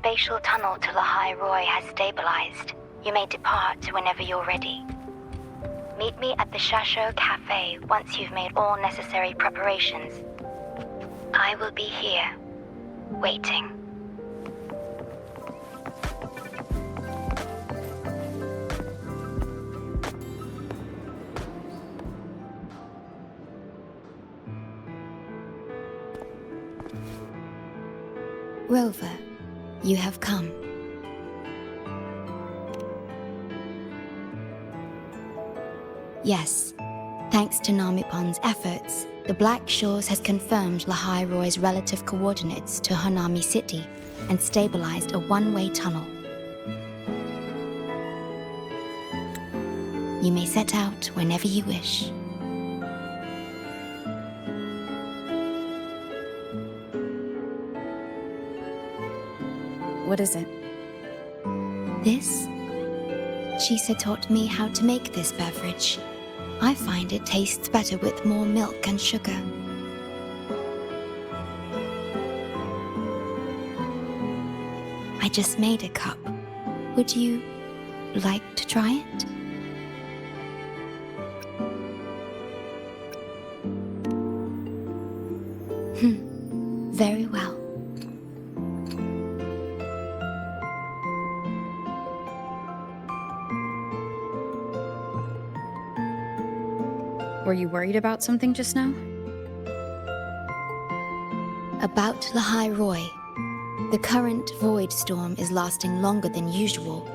spatial tunnel to Lynae Roy has stabilized. You may depart whenever you're ready. Meet me at the Shasho Cafe once you've made all necessary preparations. I will be here, waiting. Rover, you have come. Yes, thanks to Namipon's efforts, the Black Shores has confirmed Lynae Roy's relative coordinates to Hanami City and stabilized a one-way tunnel. You may set out whenever you wish. What is it? This? Chisa taught me how to make this beverage. I find it tastes better with more milk and sugar. I just made a cup. Would you like to try it? Very well. Were you worried about something just now? About Lynae Roy. The current void storm is lasting longer than usual.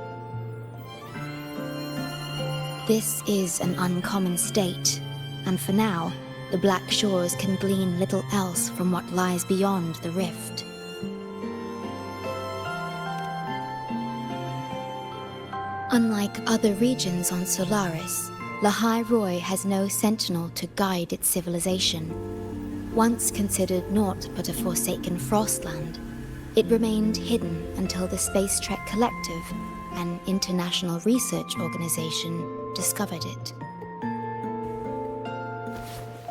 This is an uncommon state, and for now, the Black Shores can glean little else from what lies beyond the rift. Unlike other regions on Solaris, Lynae Roy has no sentinel to guide its civilization. Once considered naught but a forsaken frostland, it remained hidden until the Space Trek Collective, an international research organization, discovered it.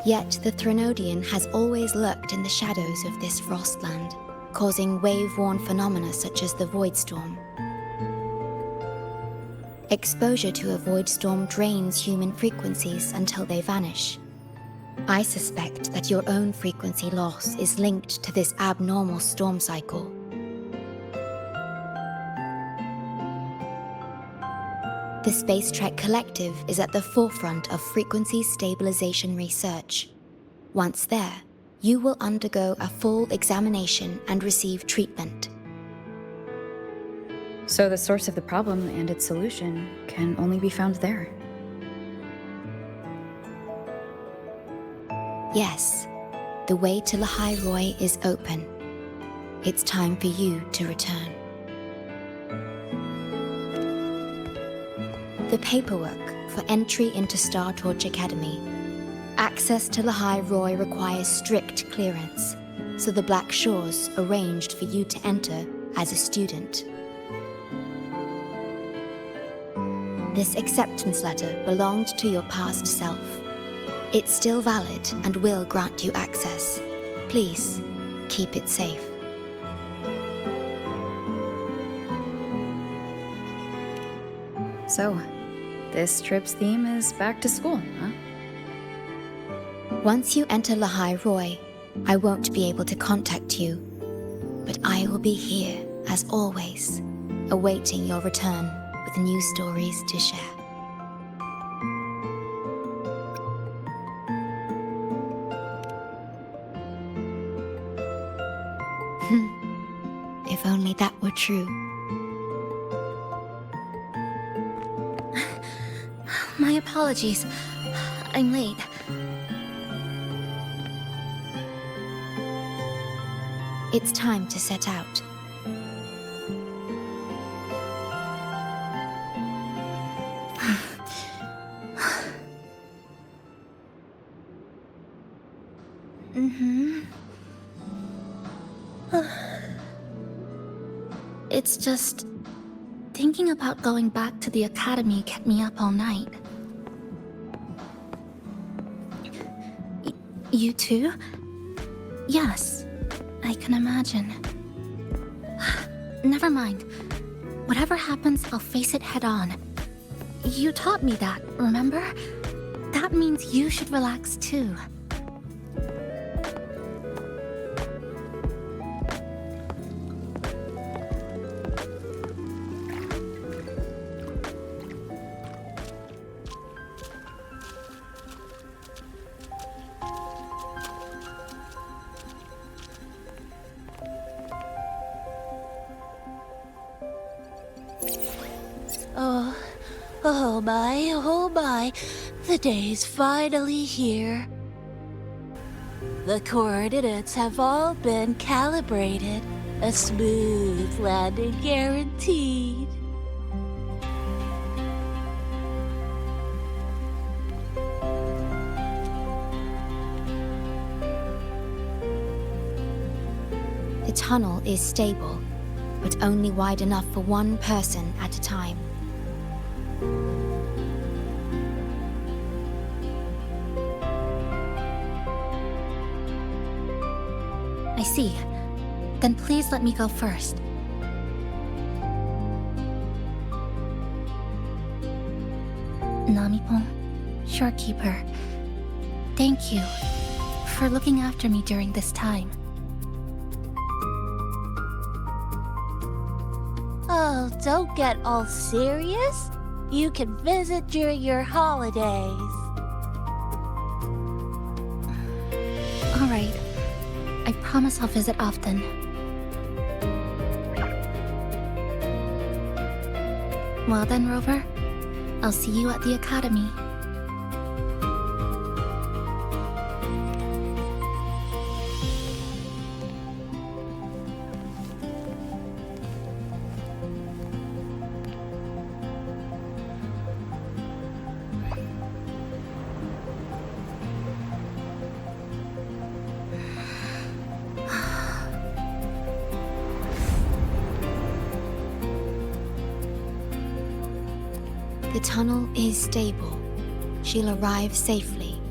Yet the Threnodian has always lurked in the shadows of this frostland, causing wave-worn phenomena such as the Void Storm. Exposure to a void storm drains human frequencies until they vanish. I suspect that your own frequency loss is linked to this abnormal storm cycle. The Space Trek Collective is at the forefront of frequency stabilization research. Once there, you will undergo a full examination and receive treatment. So the source of the problem and its solution can only be found there. Yes, the way to Lynae Roy is open. It's time for you to return. The paperwork for entry into Star Torch Academy. Access to Lynae Roy requires strict clearance, so the Black Shores arranged for you to enter as a student. This acceptance letter belonged to your past self. It's still valid and will grant you access. Please, keep it safe. So, this trip's theme is back to school, huh? Once you enter Lynae Roy, I won't be able to contact you, but I will be here, as always, awaiting your return with new stories to share. If only that were true. My apologies. I'm late. It's time to set out. It's just... thinking about going back to the academy kept me up all night. You too? Yes, I can imagine. Never mind. Whatever happens, I'll face it head on. You taught me that, remember? That means you should relax too. Oh my, the day's finally here. The coordinates have all been calibrated. A smooth landing guaranteed. The tunnel is stable, but only wide enough for one person at a time. I see. Then please let me go first. Namipon, Shorekeeper, thank you for looking after me during this time. Oh, don't get all serious. You can visit during your holidays. All right. I promise I'll visit often. Well then, Rover, I'll see you at the academy. The tunnel is stable. She'll arrive safely.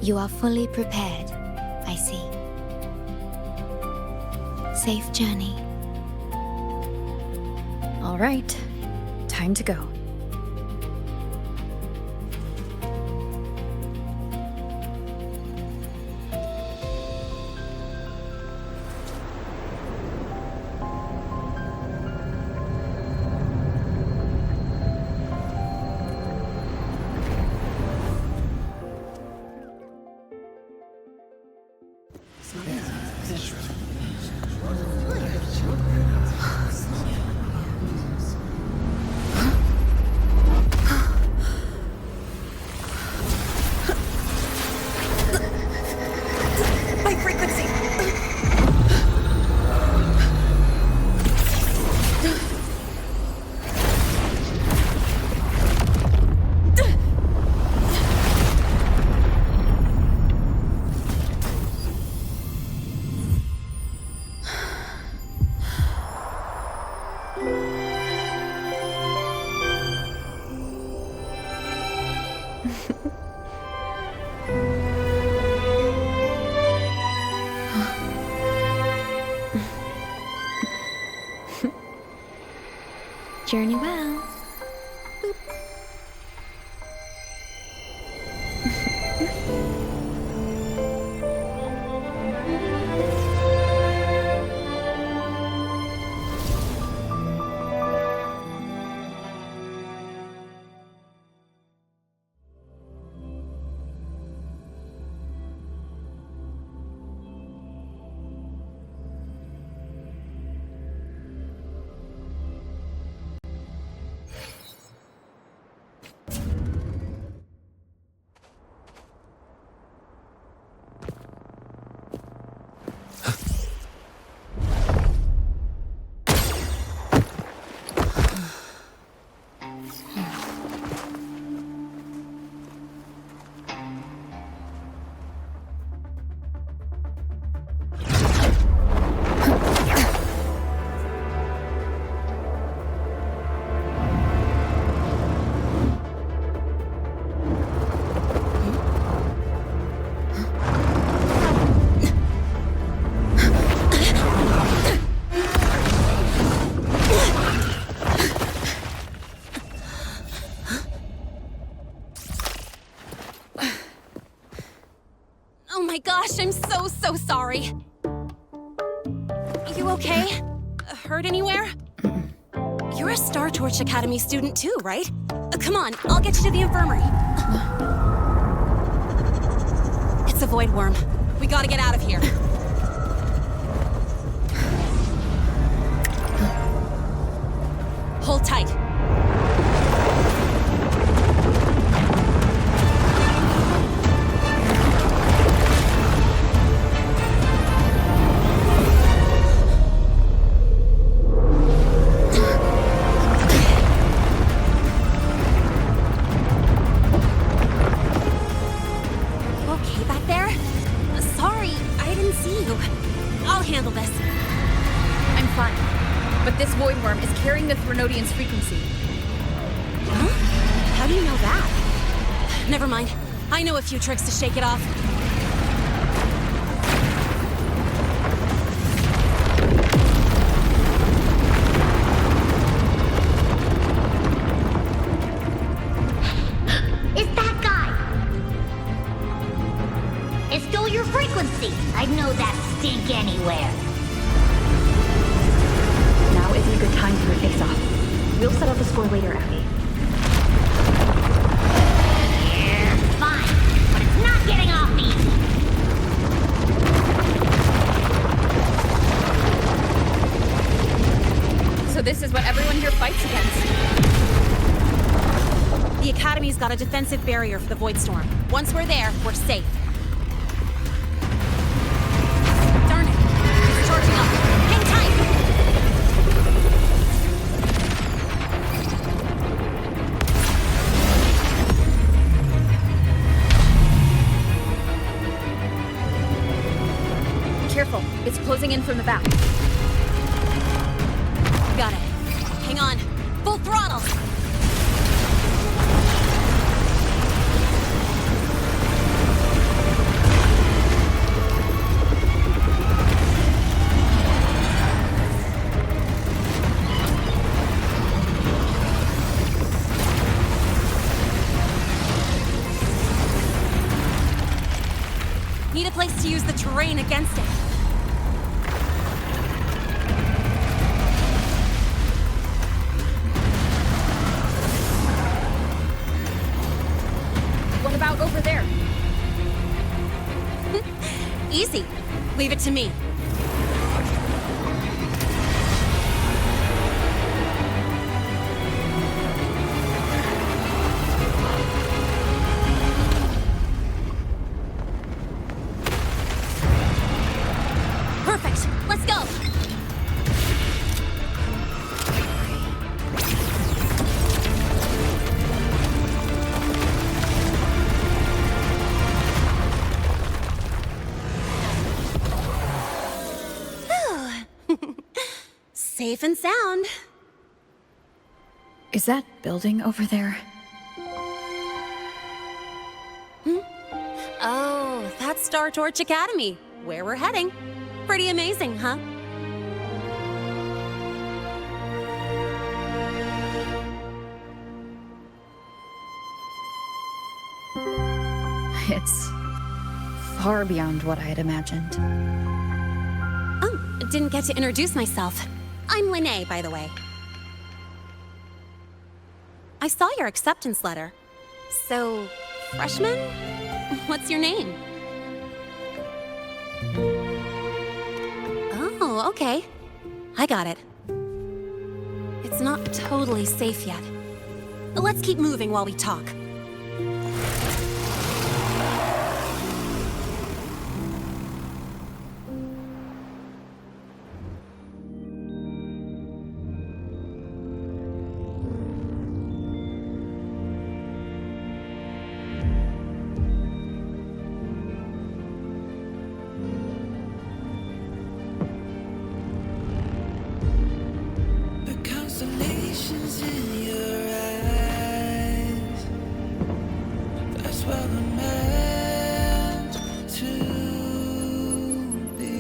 You are fully prepared, I see. Safe journey. All right, time to go. Journey well. gosh, I'm so sorry. You okay? Hurt anywhere? You're a Star Torch Academy student too, right? Come on, I'll get you to the infirmary. It's a void worm. We gotta get out of here. Hold tight. Thermodian's frequency. Huh? How do you know that? Never mind. I know a few tricks to shake it off. It's that guy! It stole your frequency! I'd know that stink anywhere. Now isn't a good time for a face-off. We'll settle the score later, Abby. Fine, but it's not getting off easy. So this is what everyone here fights against. The Academy's got a defensive barrier for the Void Storm. Once we're there, we're safe. Darn it! It's charging up. Hang tight! Careful, it's closing in from the back. Got it. Hang on. Full throttle! Need a place to use the terrain against it. What about over there? Easy. Leave it to me. Perfect. Let's go. Safe and sound. Is that building over there? Oh, that's Star Torch Academy, where we're heading. Pretty amazing, huh? It's far beyond what I had imagined. Oh, didn't get to introduce myself. I'm Lynae, by the way. I saw your acceptance letter. So, freshman? What's your name? Oh, okay. I got it. It's not totally safe yet. Let's keep moving while we talk. Constellations in your eyes. That's where we're meant to be.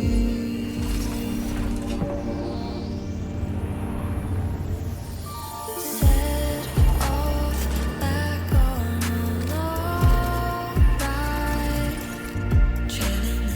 Set off back on a long ride, trailing the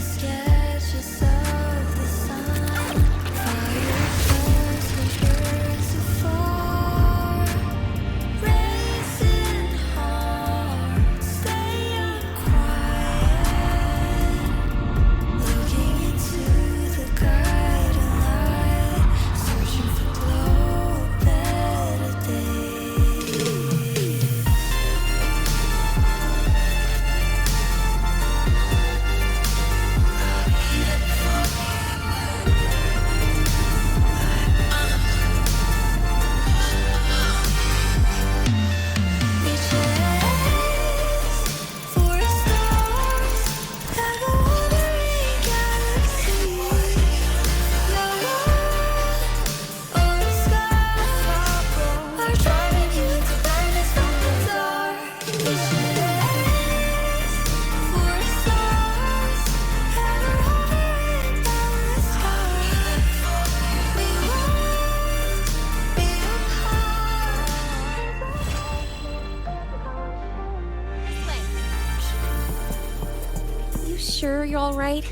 sure you're all right?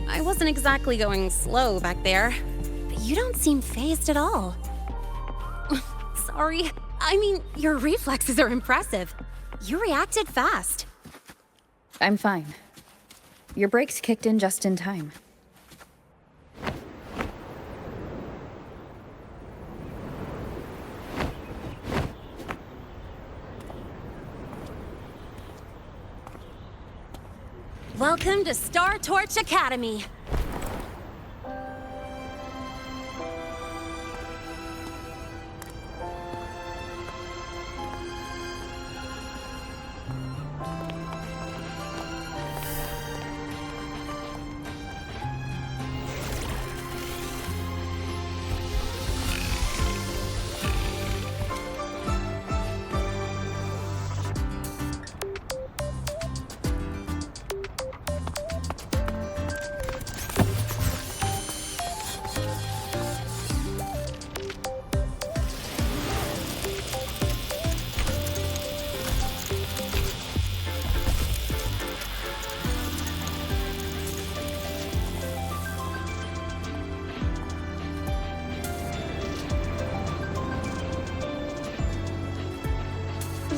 I wasn't exactly going slow back there, but you don't seem fazed at all. Sorry. I mean, your reflexes are impressive. You reacted fast. I'm fine. Your brakes kicked in just in time. Welcome to Star Torch Academy.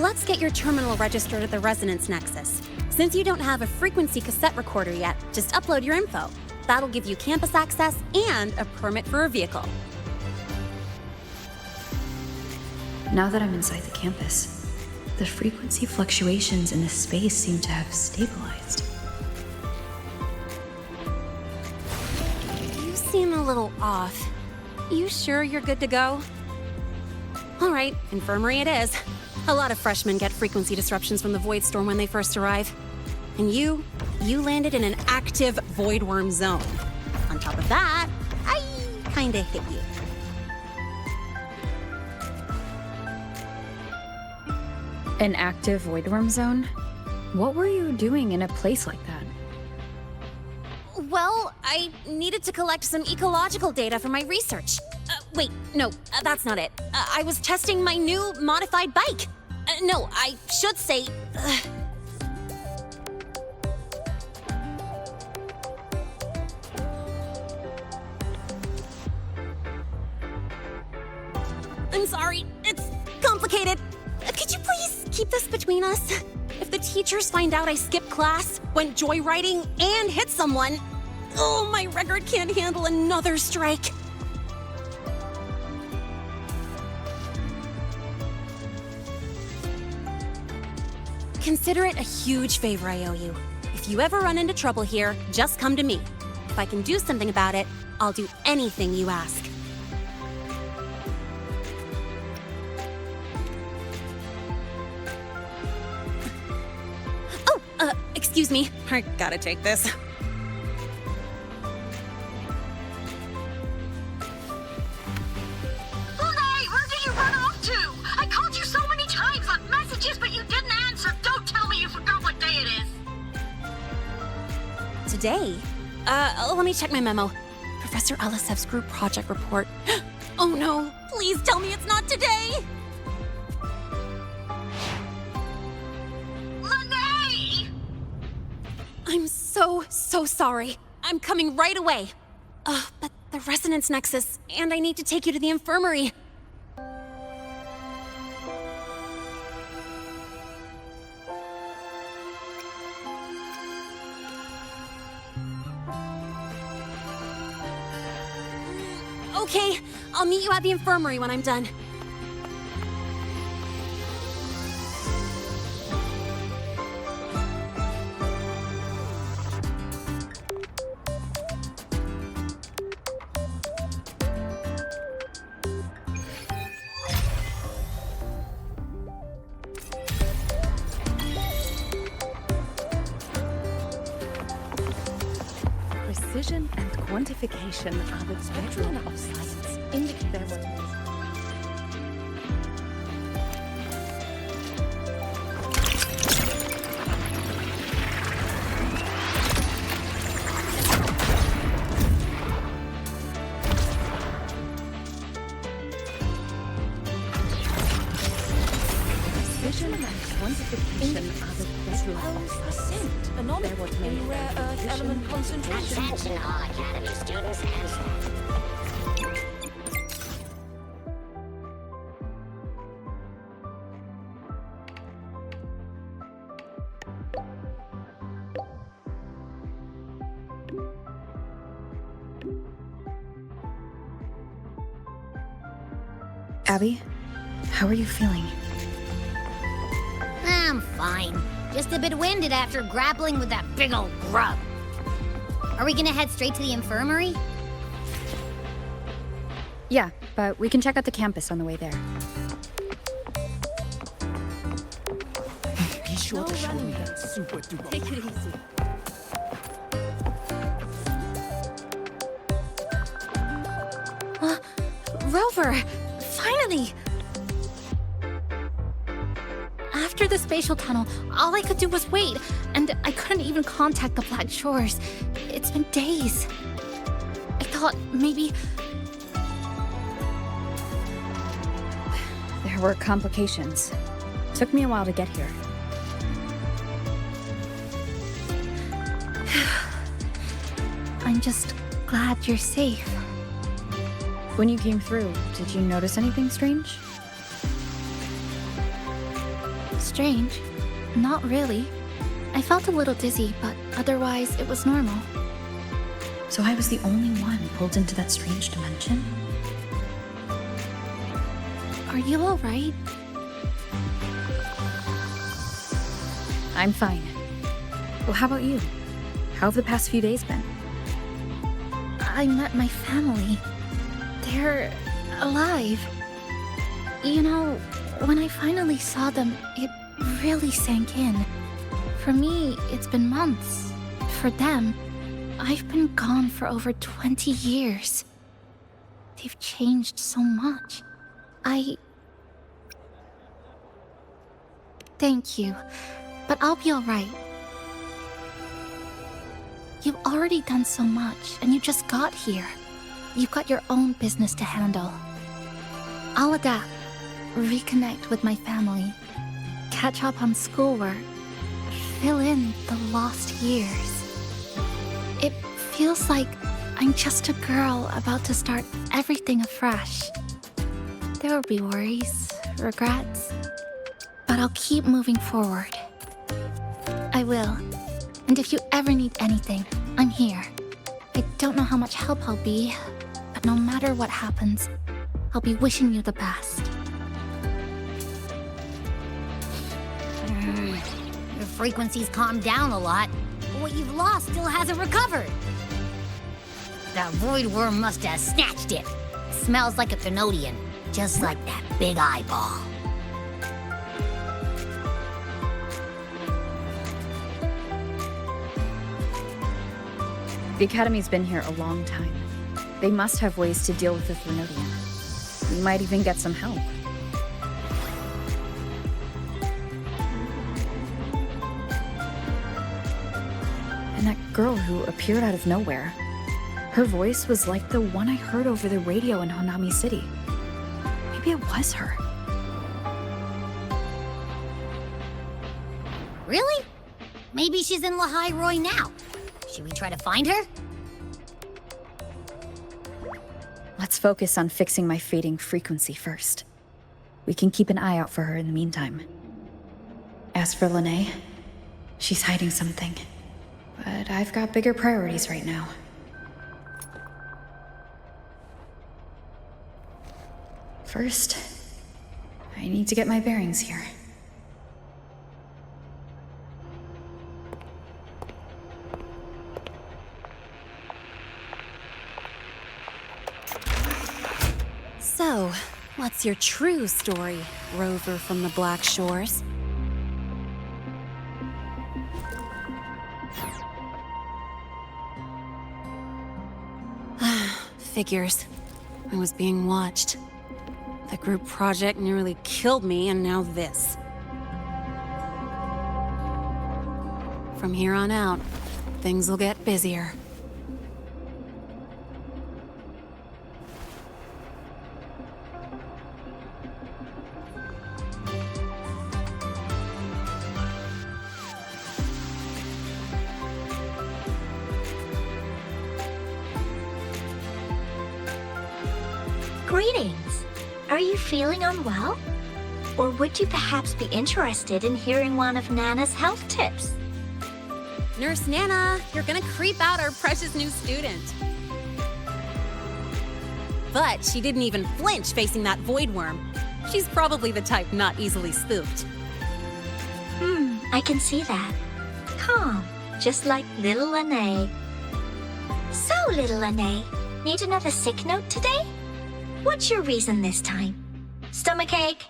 Let's get your terminal registered at the Resonance Nexus. Since you don't have a frequency cassette recorder yet, just upload your info. That'll give you campus access and a permit for a vehicle. Now that I'm inside the campus, the frequency fluctuations in this space seem to have stabilized. You seem a little off. You sure you're good to go? All right, infirmary it is. A lot of freshmen get frequency disruptions from the Void Storm when they first arrive. And you landed in an active Voidworm zone. On top of that, I kinda hit you. An active Voidworm zone? What were you doing in a place like that? Well, I needed to collect some ecological data for my research. Wait, no, that's not it. I was testing my new modified bike. No, I should say... I'm sorry, it's complicated. Could you please keep this between us? If the teachers find out I skipped class, went joyriding, and hit someone, oh, my record can't handle another strike. Consider it a huge favor I owe you. If you ever run into trouble here, just come to me. If I can do something about it, I'll do anything you ask. Oh, excuse me. I gotta take this. Lynae, where did you run off to? I called you so many times, left messages, but you didn't answer. Don't tell me you forgot what day it is. Today? Let me check my memo. Professor Alasev's group project report. Oh no, please tell me it's not today! Lynae! I'm so sorry. I'm coming right away. But the Resonance Nexus, and I need to take you to the infirmary. Okay, I'll meet you at the infirmary when I'm done. Precision and quantification are the bedrock of science. Indicate their words. Precision and quantification of the bedrock percent. Anomaly in rare earth element concentration. Attention all Academy students and staff. Abby, how are you feeling? I'm fine. Just a bit winded after grappling with that big old grub. Are we gonna head straight to the infirmary? Yeah, but we can check out the campus on the way there. Be sure to show me that super duper. Take it easy. Rover! Finally! After the spatial tunnel, all I could do was wait, and I couldn't even contact the Black Shores. It's been days. I thought maybe... There were complications. Took me a while to get here. I'm just glad you're safe. When you came through, did you notice anything strange? Strange? Not really. I felt a little dizzy, but otherwise it was normal. So I was the only one pulled into that strange dimension? Are you alright? I'm fine. Well, how about you? How have the past few days been? I met my family. They're alive. You know, when I finally saw them, it really sank in. For me, it's been months. For them, I've been gone for over 20 years. They've changed so much. Thank you, but I'll be alright. You've already done so much, and you just got here. You've got your own business to handle. I'll adapt, reconnect with my family, catch up on schoolwork, fill in the lost years. It feels like I'm just a girl about to start everything afresh. There will be worries, regrets, but I'll keep moving forward. I will. And if you ever need anything, I'm here. I don't know how much help I'll be, but no matter what happens, I'll be wishing you the best. Your frequency's calmed down a lot, but what you've lost still hasn't recovered. That void worm must have snatched it. Smells like a Thenodian, just like that big eyeball. The Academy's been here a long time. They must have ways to deal with the Thenodian. We might even get some help. And that girl who appeared out of nowhere. Her voice was like the one I heard over the radio in Honami City. Maybe it was her. Really? Maybe she's in Lynae Roy now. Should we try to find her? Let's focus on fixing my fading frequency first. We can keep an eye out for her in the meantime. As for Lynae, she's hiding something. But I've got bigger priorities right now. First, I need to get my bearings here. So, what's your true story, Rover from the Black Shores? Figures. I was being watched. The group project nearly killed me, and now this. From here on out, things will get busier. Greetings. Are you feeling unwell? Or would you perhaps be interested in hearing one of Nana's health tips? Nurse Nana, you're gonna creep out our precious new student. But she didn't even flinch facing that void worm. She's probably the type not easily spooked. I can see that. Calm, just like little Lynae. So, little Lynae, need another sick note today? What's your reason this time? Stomachache?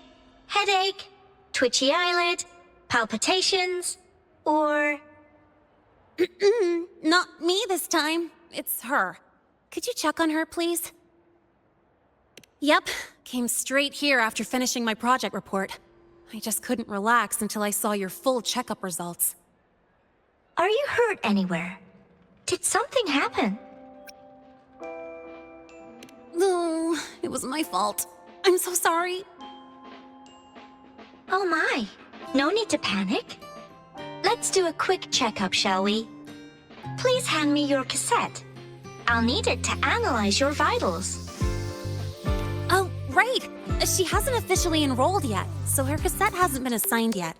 Headache? Twitchy eyelid? Palpitations? Or... Not me this time. It's her. Could you check on her, please? Yep, came straight here after finishing my project report. I just couldn't relax until I saw your full checkup results. Are you hurt anywhere? Did something happen? Oh, it was my fault. I'm so sorry. Oh my, no need to panic. Let's do a quick checkup, shall we? Please hand me your cassette. I'll need it to analyze your vitals. Oh, right! She hasn't officially enrolled yet, so her cassette hasn't been assigned yet.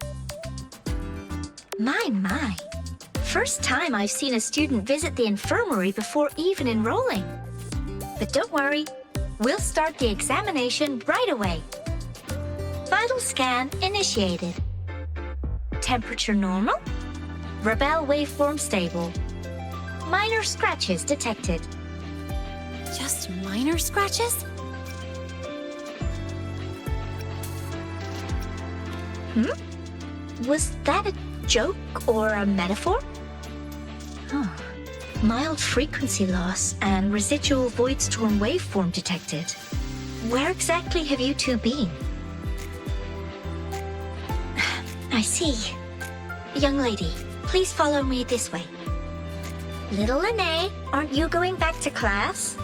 My. First time I've seen a student visit the infirmary before even enrolling. But don't worry, we'll start the examination right away. Vital scan initiated. Temperature normal. Rebel waveform stable. Minor scratches detected. Just minor scratches? Was that a joke or a metaphor? Oh. Mild frequency loss and residual void storm waveform detected. Where exactly have you two been? I see. Young lady, please follow me this way. Little Lynae, aren't you going back to class?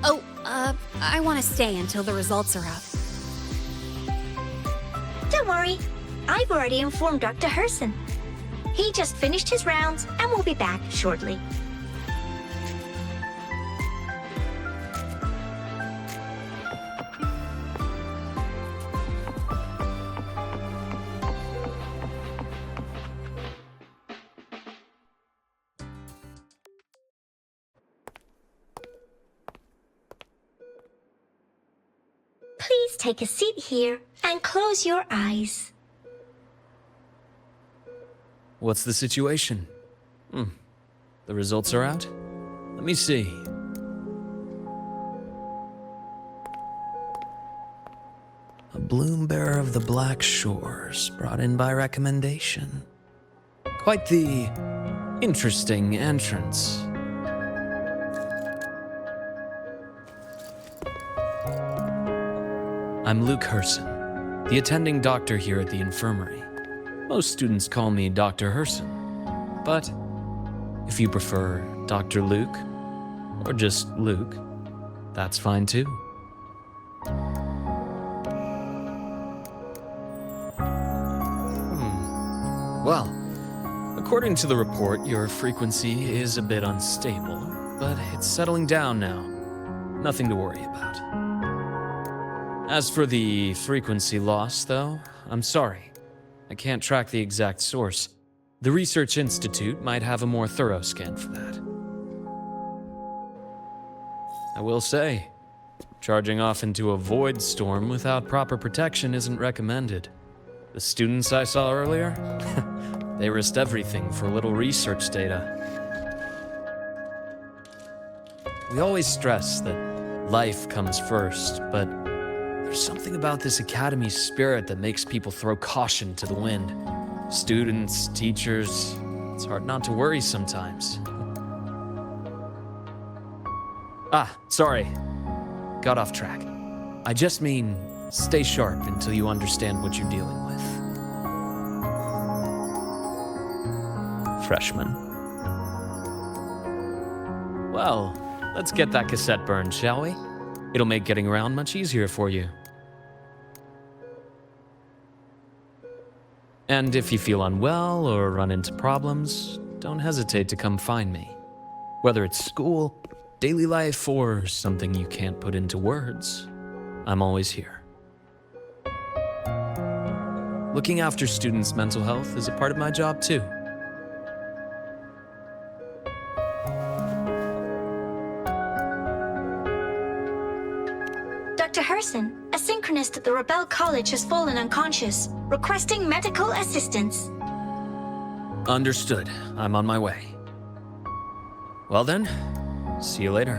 Oh, I want to stay until the results are out. Don't worry, I've already informed Dr. Herson. He just finished his rounds and will be back shortly. Please take a seat here and close your eyes. What's the situation? The results are out? Let me see. A bloom bearer of the Black Shores, brought in by recommendation. Quite the interesting entrance. I'm Luuk Herson, the attending doctor here at the infirmary. Most students call me Dr. Herson, but if you prefer Dr. Luuk, or just Luuk, that's fine too. Well, according to the report, your frequency is a bit unstable, but it's settling down now. Nothing to worry about. As for the frequency loss, though, I'm sorry. I can't track the exact source. The Research Institute might have a more thorough scan for that. I will say, charging off into a void storm without proper protection isn't recommended. The students I saw earlier, they risked everything for a little research data. We always stress that life comes first, but there's something about this academy's spirit that makes people throw caution to the wind. Students, teachers, it's hard not to worry sometimes. Sorry. Got off track. I just mean, stay sharp until you understand what you're dealing with. Freshman. Well, let's get that cassette burned, shall we? It'll make getting around much easier for you. And if you feel unwell or run into problems, don't hesitate to come find me. Whether it's school, daily life or something you can't put into words, I'm always here. Looking after students' mental health is a part of my job too. Dr. Herson, a synchronist at the Rebel College has fallen unconscious, requesting medical assistance. Understood. I'm on my way. Well then, see you later.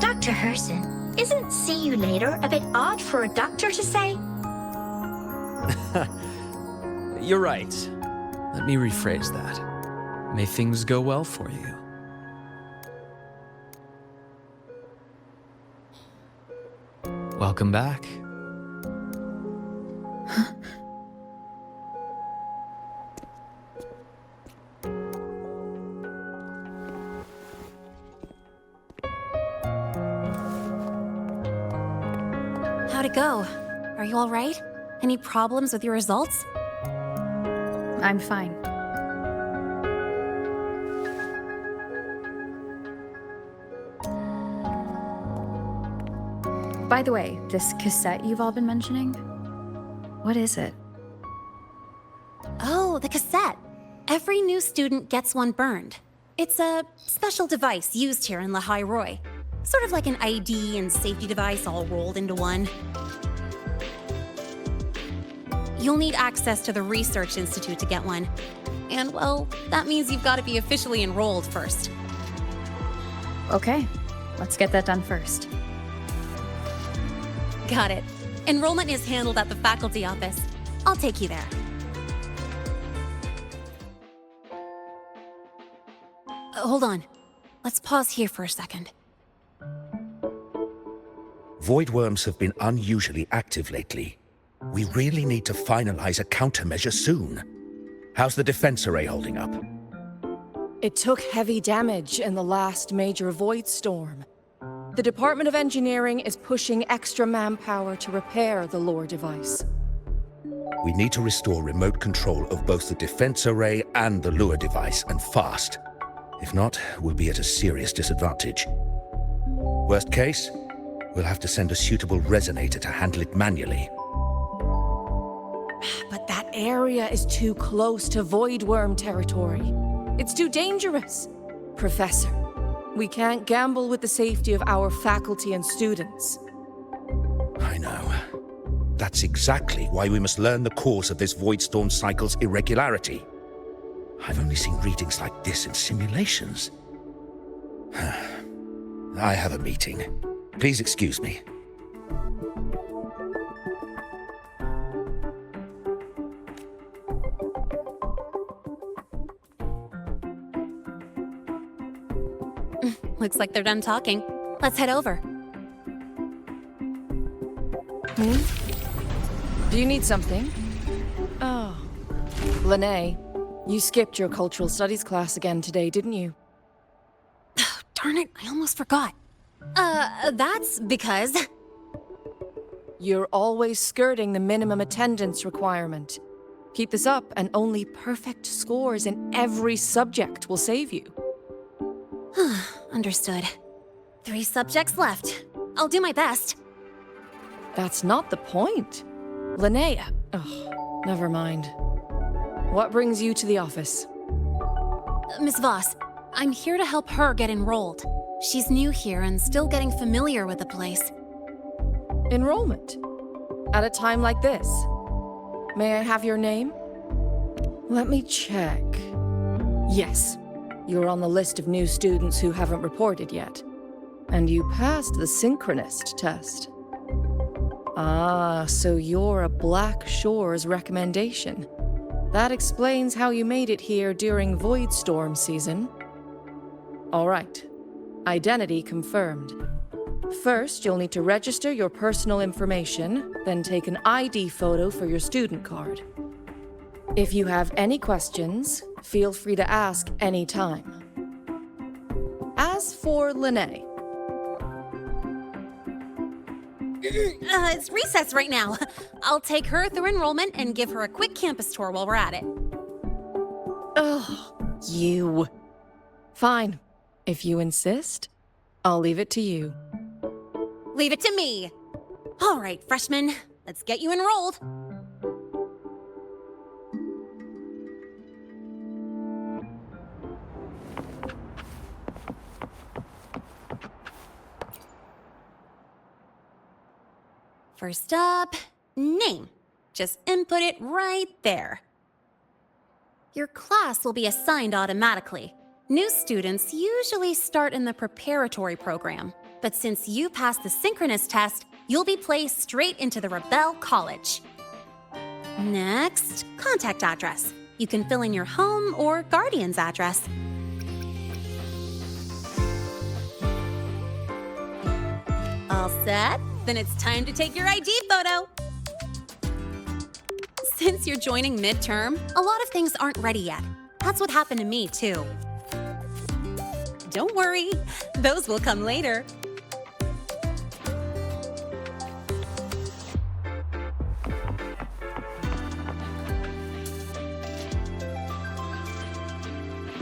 Dr. Herson, isn't see you later a bit odd for a doctor to say? You're right. Let me rephrase that. May things go well for you. Welcome back. How'd it go? Are you all right? Any problems with your results? I'm fine. By the way, this cassette you've all been mentioning, what is it? Oh, the cassette. Every new student gets one burned. It's a special device used here in Lynae Roy. Sort of like an ID and safety device all rolled into one. You'll need access to the Research Institute to get one. And, well, that means you've got to be officially enrolled first. Okay, let's get that done first. Got it. Enrollment is handled at the faculty office. I'll take you there. Hold on. Let's pause here for a second. Void worms have been unusually active lately. We really need to finalize a countermeasure soon. How's the defense array holding up? It took heavy damage in the last major void storm. The Department of Engineering is pushing extra manpower to repair the lore device. We need to restore remote control of both the defense array and the lure device, and fast. If not, we'll be at a serious disadvantage. Worst case, we'll have to send a suitable resonator to handle it manually. But that area is too close to void worm territory. It's too dangerous. Professor, we can't gamble with the safety of our faculty and students. I know. That's exactly why we must learn the cause of this void storm cycle's irregularity. I've only seen readings like this in simulations. I have a meeting. Please excuse me. Looks like they're done talking. Let's head over. Do you need something? Oh. Lynae, you skipped your cultural studies class again today, didn't you? Darn it, I almost forgot. That's because... You're always skirting the minimum attendance requirement. Keep this up, and only perfect scores in every subject will save you. Understood. 3 subjects left. I'll do my best. That's not the point. Lynae... Oh, never mind. What brings you to the office? Miss Voss, I'm here to help her get enrolled. She's new here and still getting familiar with the place. Enrollment? At a time like this? May I have your name? Let me check. Yes, you're on the list of new students who haven't reported yet. And you passed the synchronist test. Ah, so you're a Black Shores recommendation. That explains how you made it here during Void Storm season. All right. Identity confirmed. First, you'll need to register your personal information, then take an ID photo for your student card. If you have any questions, feel free to ask any time. As for Lynae... It's recess right now. I'll take her through enrollment and give her a quick campus tour while we're at it. Oh, you. Fine. If you insist, I'll leave it to you. Leave it to me. All right, freshman, let's get you enrolled. First up, name. Just input it right there. Your class will be assigned automatically. New students usually start in the preparatory program, but since you passed the synchronous test, you'll be placed straight into the Rebel College. Next, contact address. You can fill in your home or guardian's address. All set? Then it's time to take your ID photo. Since you're joining midterm, a lot of things aren't ready yet. That's what happened to me, too. Don't worry, those will come later.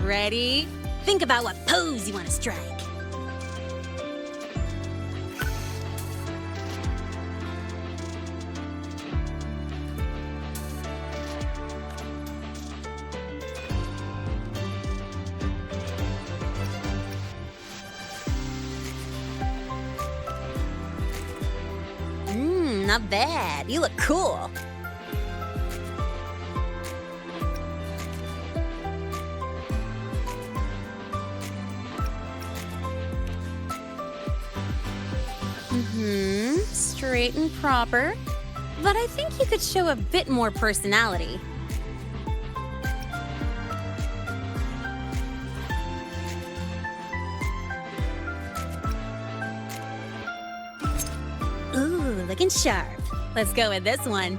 Ready? Think about what pose you want to strike. Not bad. You look cool. Straight and proper. But I think you could show a bit more personality. Ooh, looking sharp. Let's go with this one.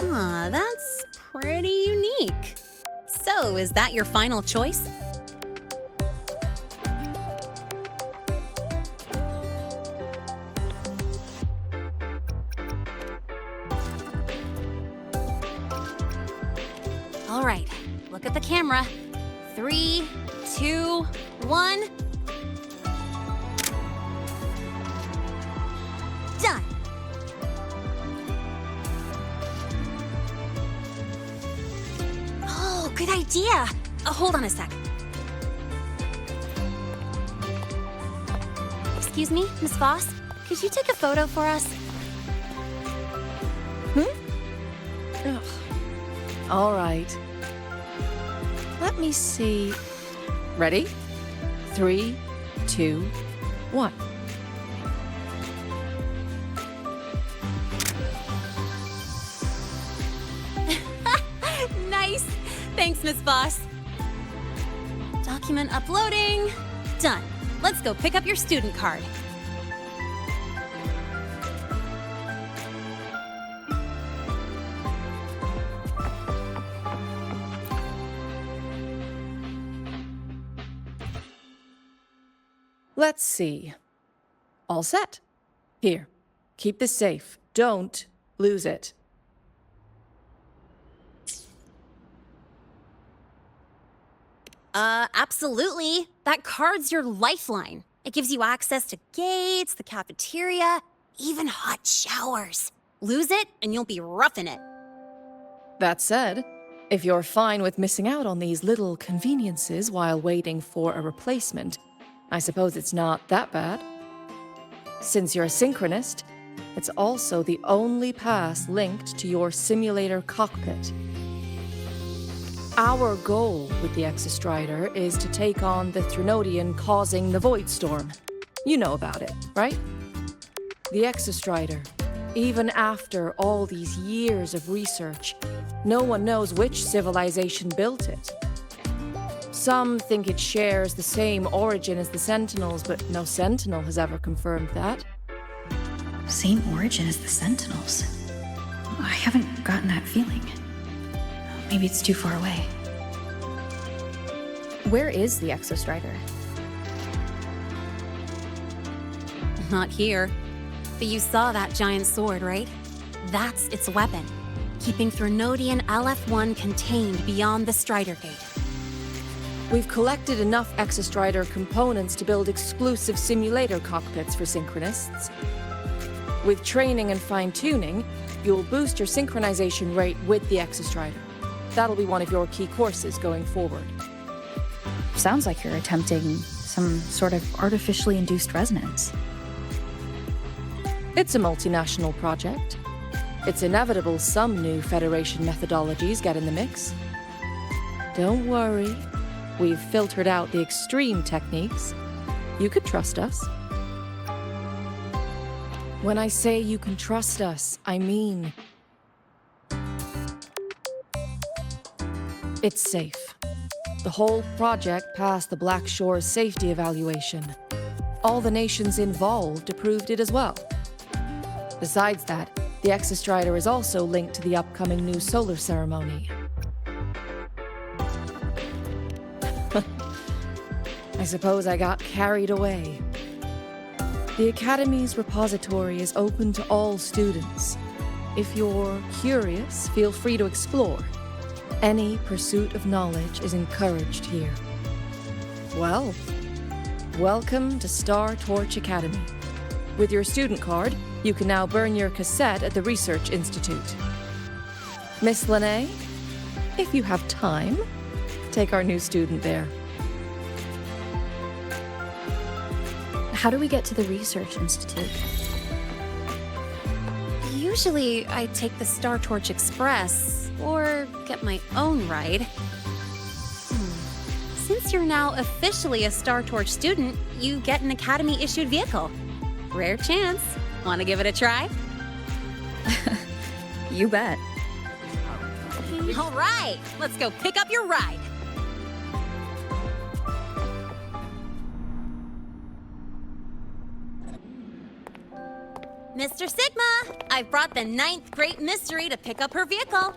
Huh, that's pretty unique. So, is that your final choice? All right, look at the camera. 3, 2, 1. Done. Oh, good idea. Hold on a sec. Excuse me, Miss Voss. Could you take a photo for us? Ugh. All right. Let me see. Ready? 3, 2, 1. Nice. Thanks, Miss Voss. Document uploading. Done. Let's go pick up your student card. Let's see. All set. Here, keep this safe. Don't lose it. Absolutely. That card's your lifeline. It gives you access to gates, the cafeteria, even hot showers. Lose it, and you'll be roughing it. That said, if you're fine with missing out on these little conveniences while waiting for a replacement, I suppose it's not that bad. Since you're a synchronist, it's also the only pass linked to your simulator cockpit. Our goal with the Exostrider is to take on the Threnodian causing the Void Storm. You know about it, right? The Exostrider, even after all these years of research, no one knows which civilization built it. Some think it shares the same origin as the Sentinels, but no Sentinel has ever confirmed that. Same origin as the Sentinels. I haven't gotten that feeling. Maybe it's too far away. Where is the Exostrider? Not here. But you saw that giant sword, right? That's its weapon, keeping Threnodian LF-1 contained beyond the Strider Gate. We've collected enough Exostrider components to build exclusive simulator cockpits for Synchronists. With training and fine-tuning, you'll boost your synchronization rate with the Exostrider. That'll be one of your key courses going forward. Sounds like you're attempting some sort of artificially induced resonance. It's a multinational project. It's inevitable some new Federation methodologies get in the mix. Don't worry. We've filtered out the extreme techniques. You could trust us. When I say you can trust us, I mean it's safe. The whole project passed the Black Shore's safety evaluation. All the nations involved approved it as well. Besides that, the Exostrider is also linked to the upcoming new solar ceremony. I suppose I got carried away. The Academy's repository is open to all students. If you're curious, feel free to explore. Any pursuit of knowledge is encouraged here. Well, welcome to Star Torch Academy. With your student card, you can now burn your cassette at the Research Institute. Miss Lynae, if you have time, take our new student there. How do we get to the Research Institute? Usually, I take the Star Torch Express, or get my own ride. Since you're now officially a Star Torch student, you get an Academy-issued vehicle. Rare chance. Want to give it a try? You bet. All right, let's go pick up your ride. Mr. Sigma, I've brought the 9th Great Mystery to pick up her vehicle.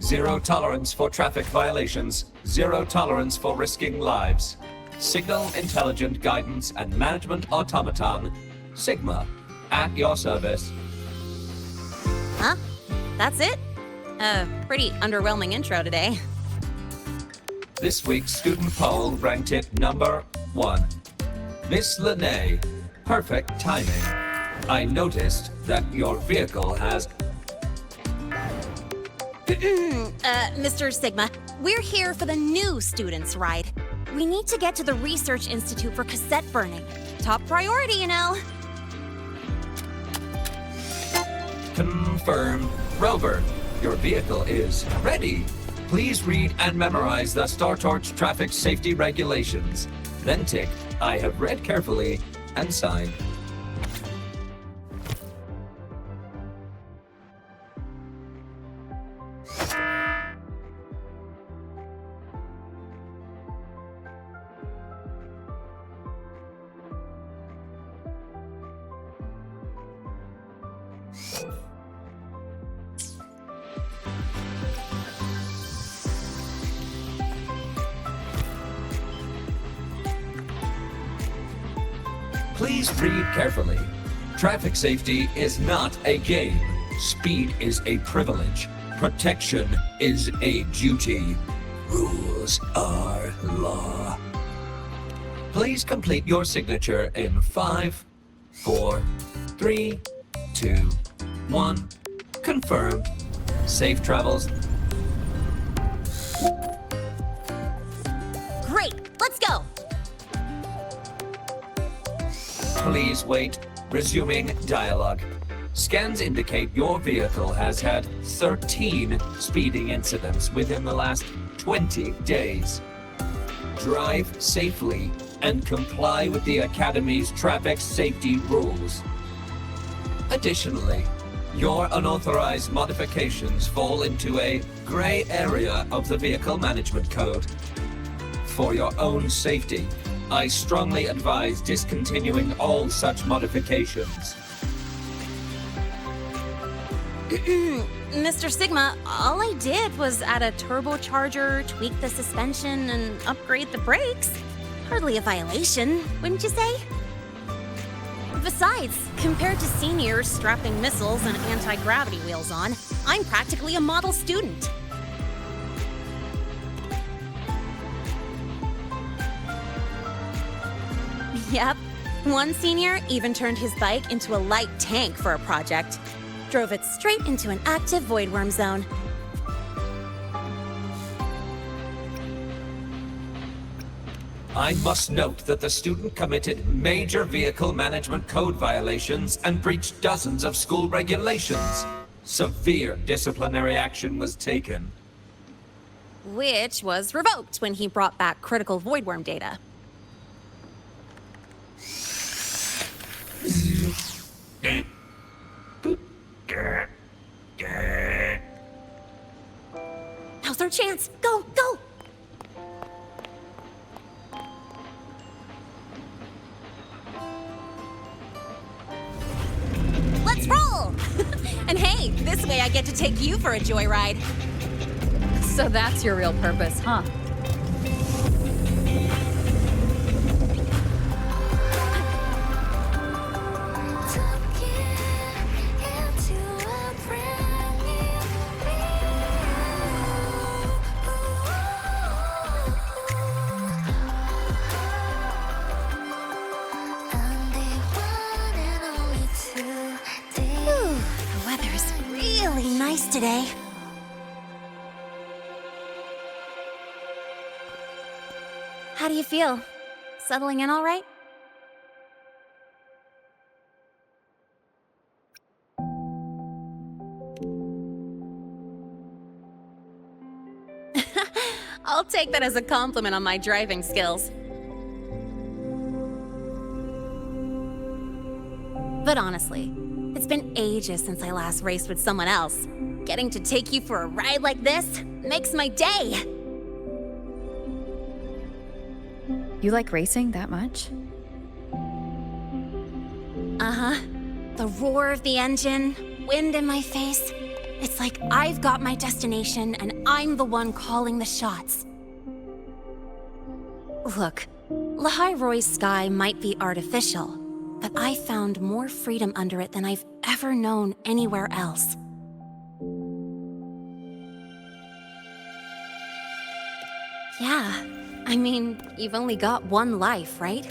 Zero tolerance for traffic violations. Zero tolerance for risking lives. Signal Intelligent Guidance and Management Automaton. Sigma, at your service. Huh? That's it? Pretty underwhelming intro today. This week's student poll ranked it number 1. Miss Lynae, perfect timing. I noticed that your vehicle has... Mr. Sigma, we're here for the new students' ride. We need to get to the Research Institute for cassette burning. Top priority, you know. Confirmed. Rover, your vehicle is ready. Please read and memorize the Star Torch traffic safety regulations. Then tick, I have read carefully, and sign. Please read carefully. Traffic safety is not a game. Speed is a privilege. Protection is a duty. Rules are law. Please complete your signature in 5, 4, 3, 2, 1. Confirmed. Safe travels. Great, let's go. Please wait. Resuming dialogue. Scans indicate your vehicle has had 13 speeding incidents within the last 20 days. Drive safely and comply with the Academy's traffic safety rules. Additionally, your unauthorized modifications fall into a gray area of the Vehicle Management Code. For your own safety, I strongly advise discontinuing all such modifications. Mr. Sigma, all I did was add a turbocharger, tweak the suspension, and upgrade the brakes. Hardly a violation, wouldn't you say? Besides, compared to seniors strapping missiles and anti-gravity wheels on, I'm practically a model student. Yep. One senior even turned his bike into a light tank for a project. Drove it straight into an active voidworm zone. I must note that the student committed major vehicle management code violations and breached dozens of school regulations. Severe disciplinary action was taken. Which was revoked when he brought back critical voidworm data. Now's our chance. Go, go! Let's roll! And hey, this way I get to take you for a joyride. So that's your real purpose, huh? Nice today. How do you feel? Settling in all right? I'll take that as a compliment on my driving skills. But honestly, it's been ages since I last raced with someone else. Getting to take you for a ride like this makes my day! You like racing that much? Uh-huh. The roar of the engine, wind in my face. It's like I've got my destination and I'm the one calling the shots. Look, Lahai Roy's sky might be artificial, but I found more freedom under it than I've ever known anywhere else. Yeah, I mean, you've only got one life, right?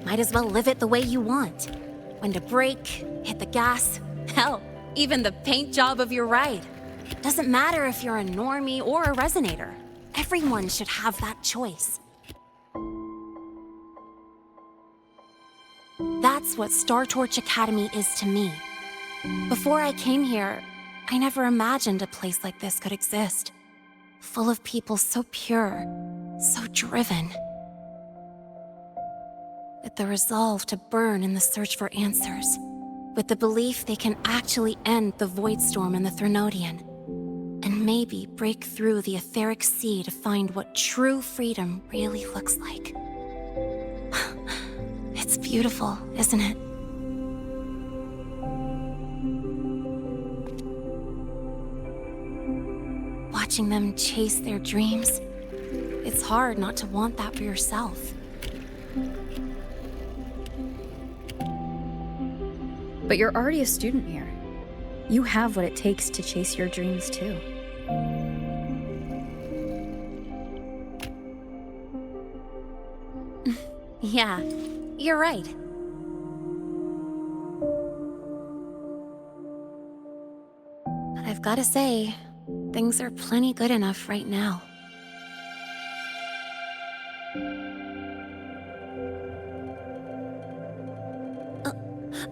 Might as well live it the way you want. When to brake, hit the gas, hell, even the paint job of your ride. Doesn't matter if you're a normie or a resonator. Everyone should have that choice. That's what Star Torch Academy is to me. Before I came here, I never imagined a place like this could exist. Full of people so pure, so driven. With the resolve to burn in the search for answers. With the belief they can actually end the Void Storm and the Threnodian. And maybe break through the etheric sea to find what true freedom really looks like. It's beautiful, isn't it? Watching them chase their dreams, it's hard not to want that for yourself. But you're already a student here. You have what it takes to chase your dreams too. Yeah, you're right. But I've gotta say, things are plenty good enough right now.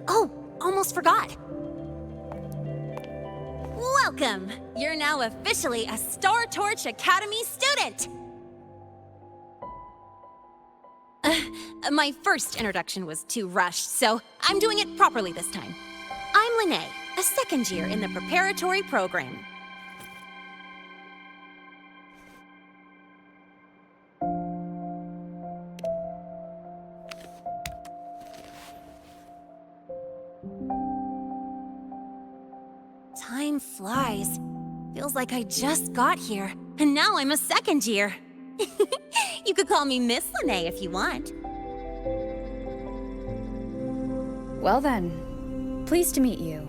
Oh, almost forgot. Welcome! You're now officially a Star Torch Academy student! My first introduction was too rushed, so I'm doing it properly this time. I'm Lynae, a second year in the preparatory program. Time flies. Feels like I just got here, and now I'm a second year. You could call me Miss Lynae if you want. Well then, pleased to meet you,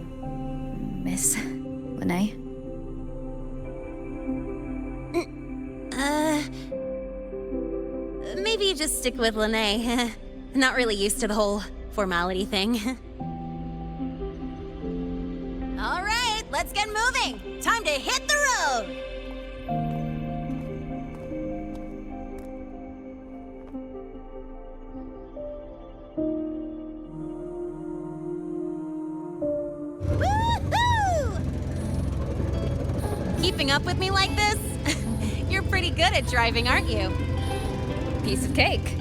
Miss Lynae. Maybe you just stick with Lynae. Not really used to the whole formality thing. All right, let's get moving. Time to hit the road. Keeping up with me like this? You're pretty good at driving, aren't you? Piece of cake.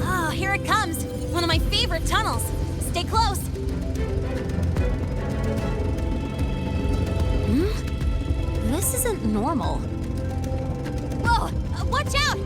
Oh, here it comes. One of my favorite tunnels. Stay close. This isn't normal. Whoa! Watch out!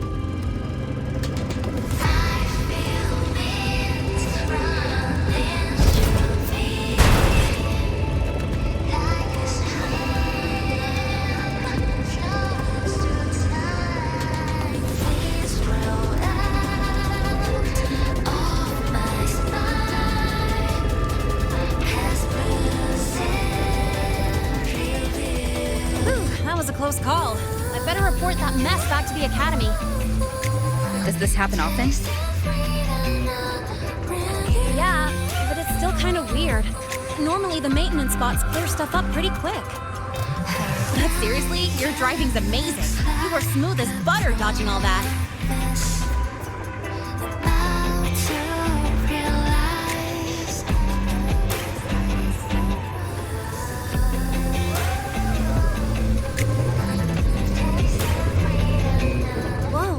Close call. I better report that mess back to the academy. Does this happen often? Yeah, but it's still kind of weird. Normally the maintenance bots clear stuff up pretty quick. But seriously, your driving's amazing. You were smooth as butter dodging all that.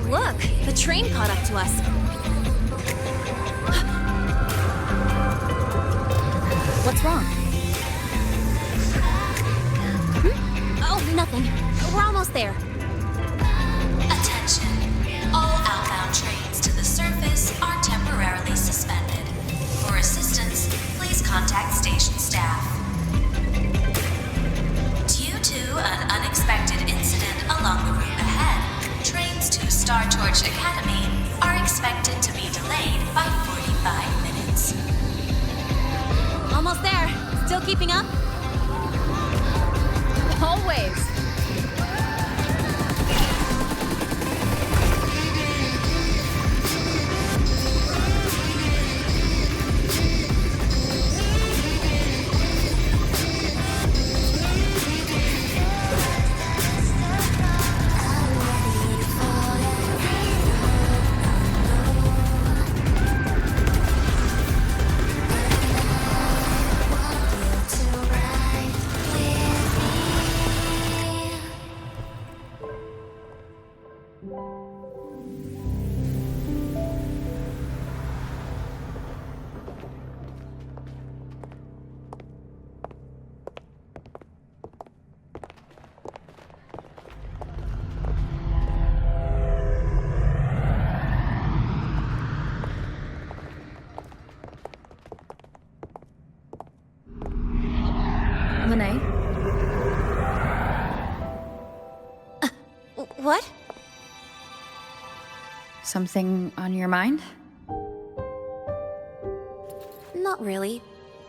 Look, the train caught up to us. What's wrong? Oh, nothing. We're almost there. Attention. All outbound trains to the surface are temporarily suspended. For assistance, please contact station staff. Due to an unexpected incident along the route ahead, trains to Star Torch Academy are expected to be delayed by 45 minutes. Almost there. Still keeping up? Always. Lynae? What? Something on your mind? Not really.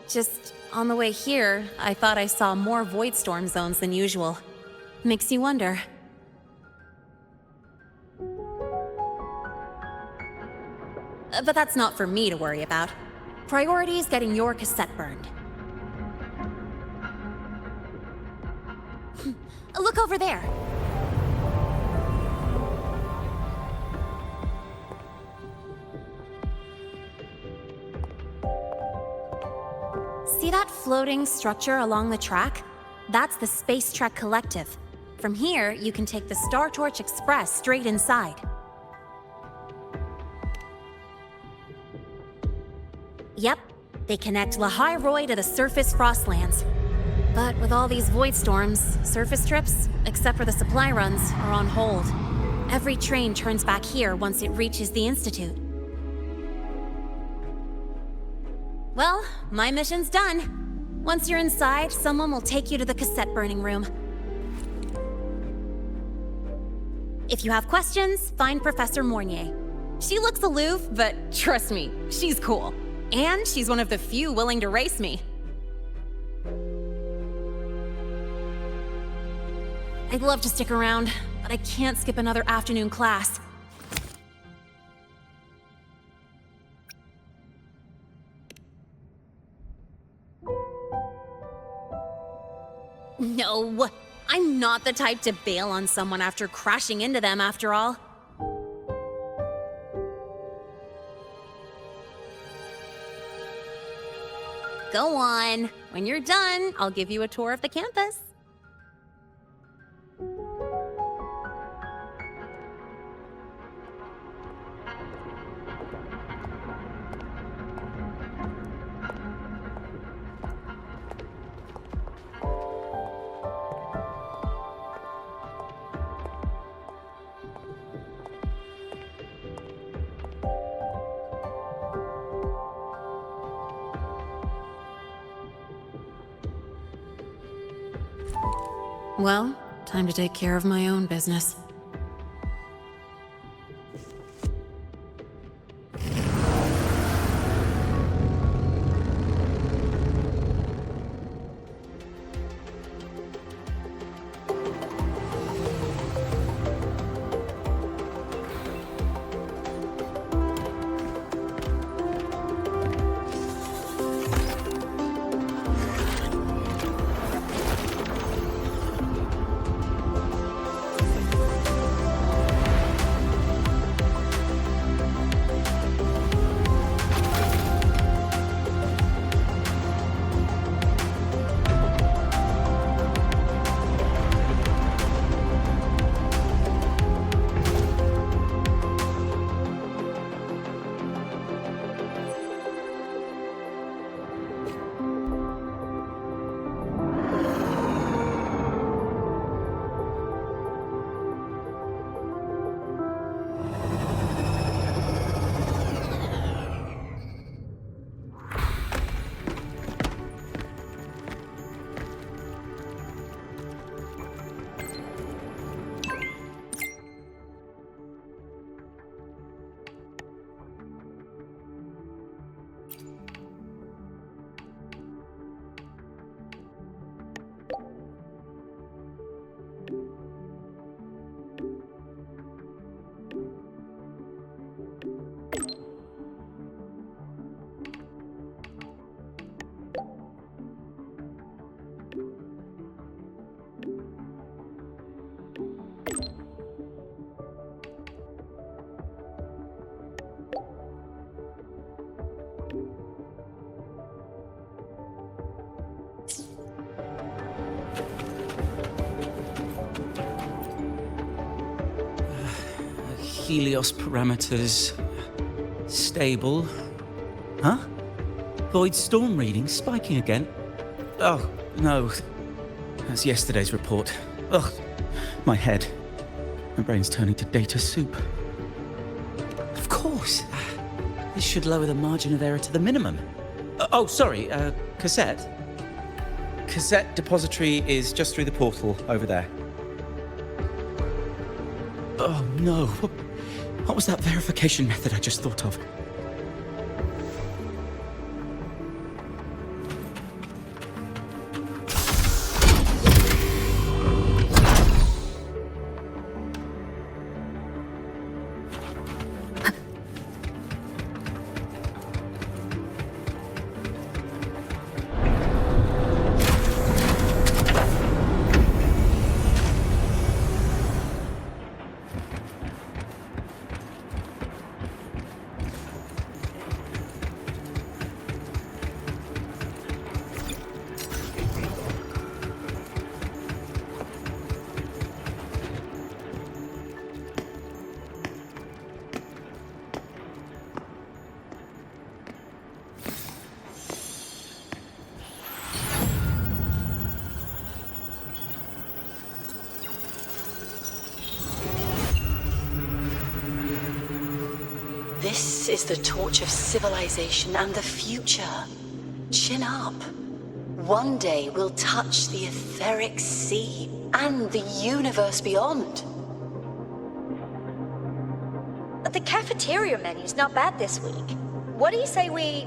Just on the way here, I thought I saw more void storm zones than usual. Makes you wonder. But that's not for me to worry about. Priority is getting your cassette burned. Look over there. See that floating structure along the track? That's the Space Trek Collective. From here, you can take the Star Torch Express straight inside. Yep, they connect Lynae Roy to the surface Frostlands. But with all these void storms, surface trips, except for the supply runs, are on hold. Every train turns back here once it reaches the Institute. Well, my mission's done. Once you're inside, someone will take you to the cassette burning room. If you have questions, find Professor Mornye. She looks aloof, but trust me, she's cool. And she's one of the few willing to race me. I'd love to stick around, but I can't skip another afternoon class. No, I'm not the type to bail on someone after crashing into them, after all. Go on. When you're done, I'll give you a tour of the campus. Well, time to take care of my own business. Helios parameters stable. Huh? Void storm reading spiking again? Oh, no. That's yesterday's report. Ugh, my head. My brain's turning to data soup. Of course. This should lower the margin of error to the minimum. Oh, sorry, cassette. Cassette depository is just through the portal over there. Oh, no. What was that verification method I just thought of? This is the torch of civilization and the future. Chin up. One day we'll touch the etheric sea and the universe beyond. the cafeteria menu's not bad this week. What do you say we...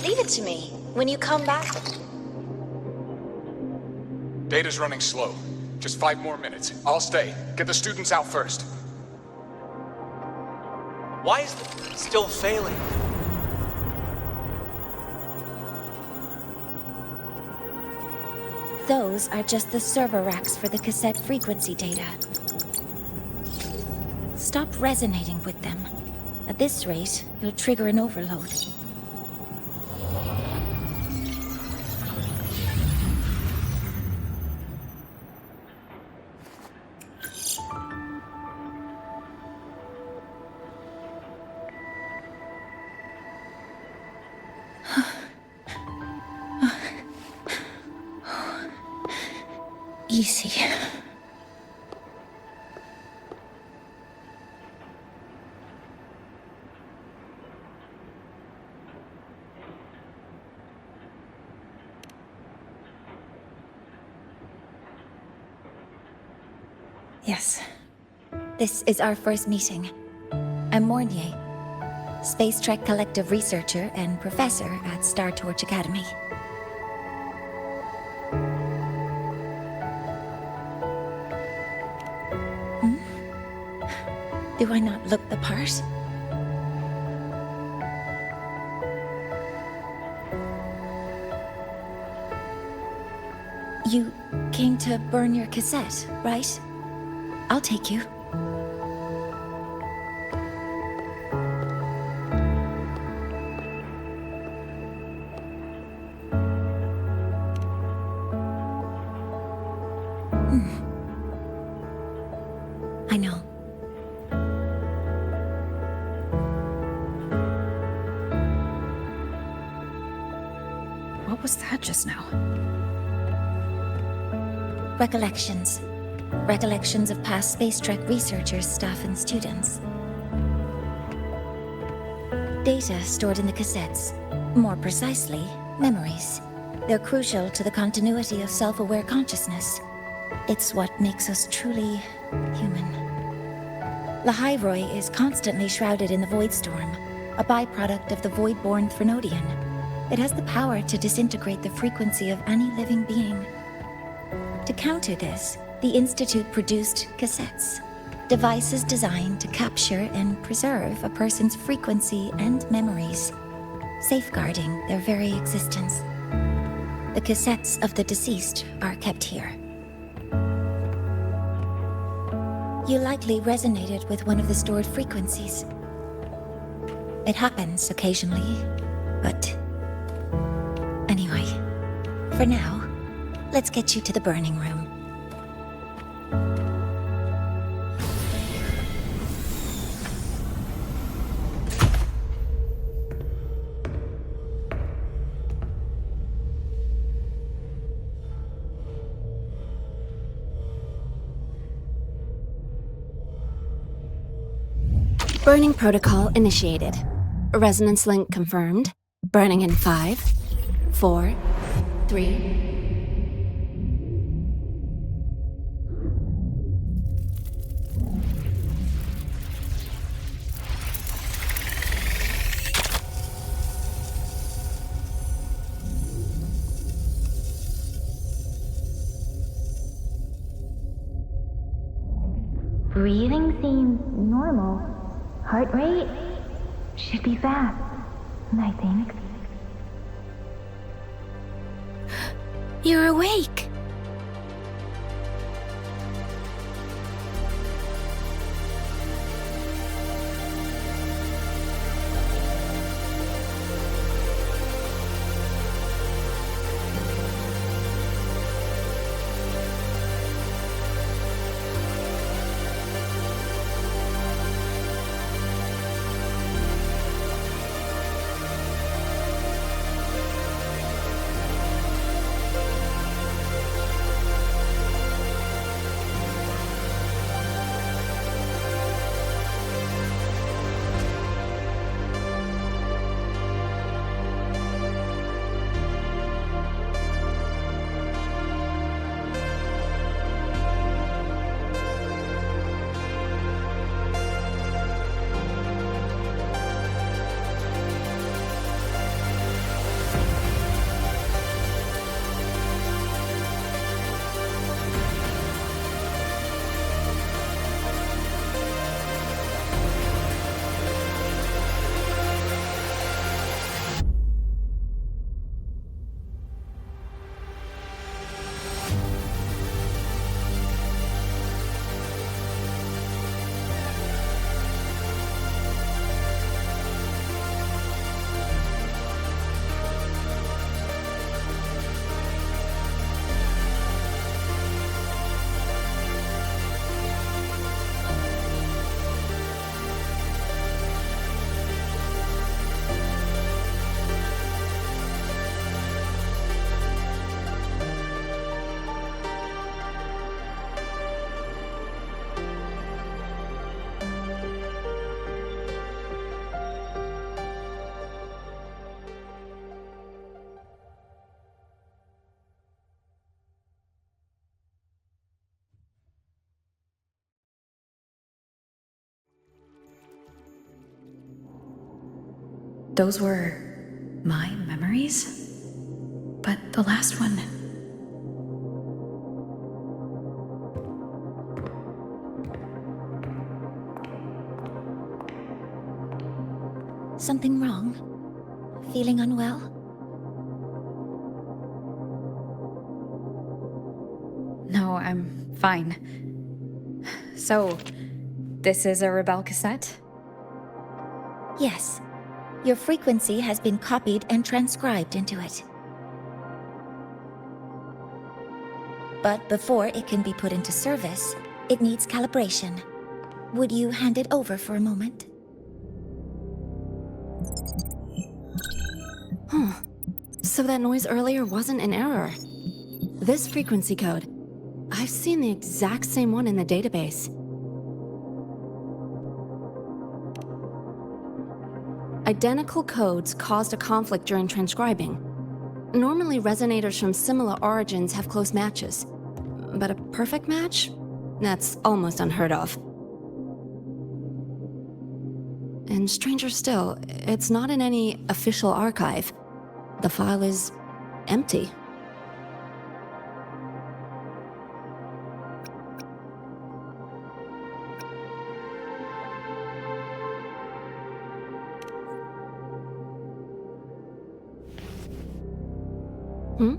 Leave it to me when you come back. Data's running slow. Just 5 more minutes. I'll stay. Get the students out first. Why is it still failing? Those are just the server racks for the cassette frequency data. Stop resonating with them. At this rate, you'll trigger an overload. Easy. Yes. This is our first meeting. I'm Mornye, Space Trek Collective researcher and professor at Star Torch Academy. Do I not look the part? You came to burn your cassette, right? I'll take you. I know. What was that just now? Recollections. Recollections of past Space Trek researchers, staff, and students. Data stored in the cassettes. More precisely, memories. They're crucial to the continuity of self-aware consciousness. It's what makes us truly human. Lynae is constantly shrouded in the Void Storm, a byproduct of the Void-born Threnodian. It has the power to disintegrate the frequency of any living being. To counter this, the Institute produced cassettes, devices designed to capture and preserve a person's frequency and memories, safeguarding their very existence. The cassettes of the deceased are kept here. You likely resonated with one of the stored frequencies. It happens occasionally, but... Anyway, for now, let's get you to the burning room. Burning protocol initiated. Resonance link confirmed. Burning in 5, 4, 3... Breathing seems normal. Heart rate should be fast, I think. You're awake. Those were my memories? But the last one... Something wrong? Feeling unwell? No, I'm fine. So, this is a Rebel cassette? Yes. Your frequency has been copied and transcribed into it. But before it can be put into service, it needs calibration. Would you hand it over for a moment? Huh. So that noise earlier wasn't an error. This frequency code, I've seen the exact same one in the database. Identical codes caused a conflict during transcribing. Normally, resonators from similar origins have close matches. But a perfect match? That's almost unheard of. And stranger still, it's not in any official archive. The file is empty. Hmm?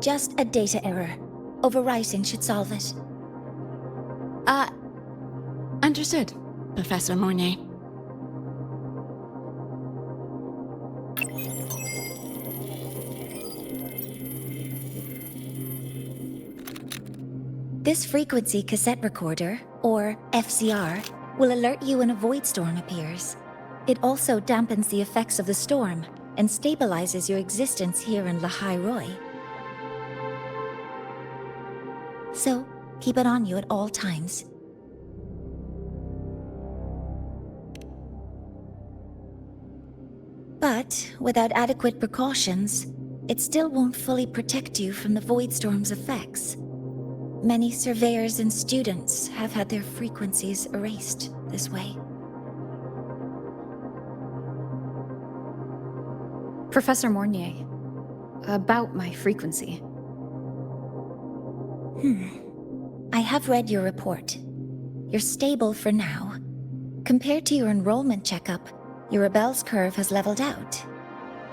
Just a data error. Overwriting should solve it. Understood, Professor Mornye. This frequency cassette recorder, or FCR, will alert you when a void storm appears. It also dampens the effects of the storm and stabilizes your existence here in Lynae Roy. So, keep it on you at all times. But, without adequate precautions, it still won't fully protect you from the void storm's effects. Many surveyors and students have had their frequencies erased this way. Professor Mornye, about my frequency. I have read your report. You're stable for now. Compared to your enrollment checkup, your rebel's curve has leveled out.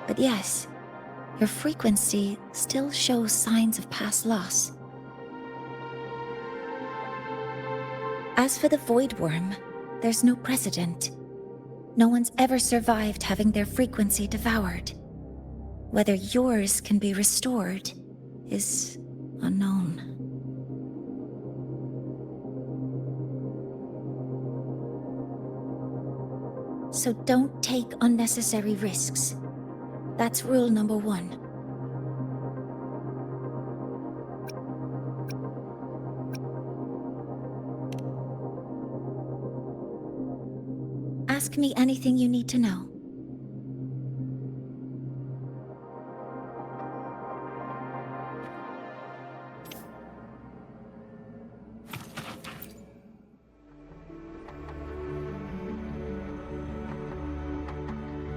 But yes, your frequency still shows signs of past loss. As for the Void Worm, there's no precedent. No one's ever survived having their frequency devoured. Whether yours can be restored is unknown. So don't take unnecessary risks. That's rule number 1. Ask me anything you need to know.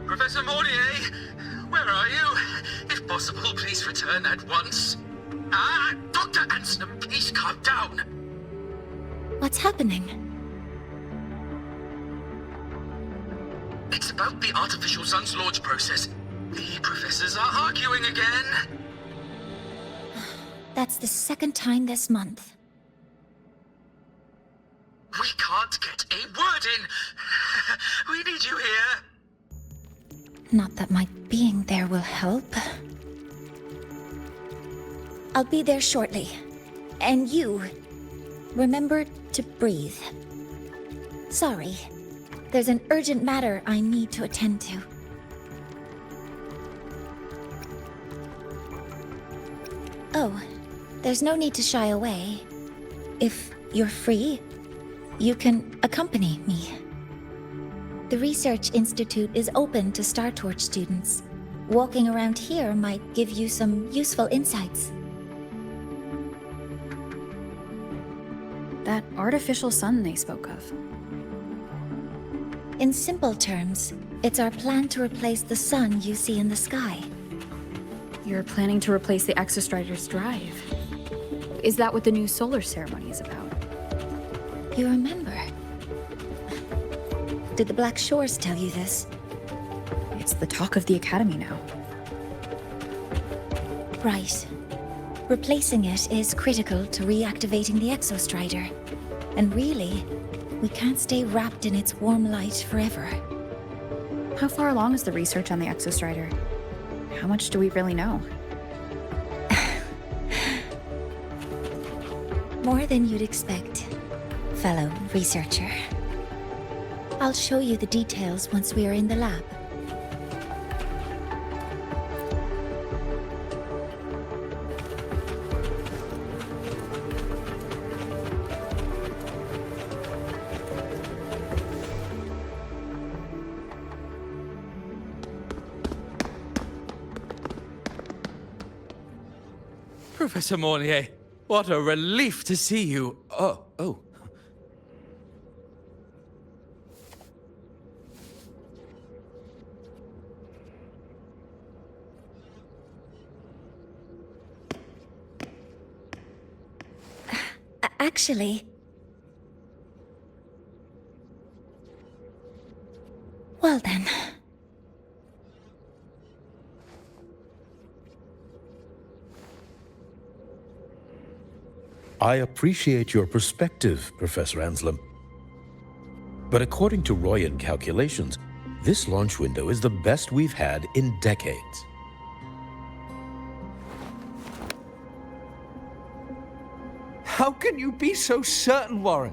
Professor Mornye, where are you? If possible, please return at once. Dr. Anson, please calm down. What's happening? It's about the artificial sun's launch process. The professors are arguing again. That's the second time this month. We can't get a word in. We need you here. Not that my being there will help. I'll be there shortly. And you, remember to breathe. Sorry. There's an urgent matter I need to attend to. Oh, there's no need to shy away. If you're free, you can accompany me. The Research Institute is open to Star Torch students. Walking around here might give you some useful insights. That artificial sun they spoke of. In simple terms, it's our plan to replace the sun you see in the sky. You're planning to replace the Exostrider's drive. Is that what the new solar ceremony is about? You remember? Did the Black Shores tell you this? It's the talk of the Academy now. Right. Replacing it is critical to reactivating the Exostrider. And really, we can't stay wrapped in its warm light forever. How far along is the research on the Exostrider? How much do we really know? More than you'd expect, fellow researcher. I'll show you the details once we are in the lab. Professor Mornye, what a relief to see you. Oh. Actually... Well then... I appreciate your perspective, Professor Anselm. But according to Royan calculations, this launch window is the best we've had in decades. How can you be so certain, Warren?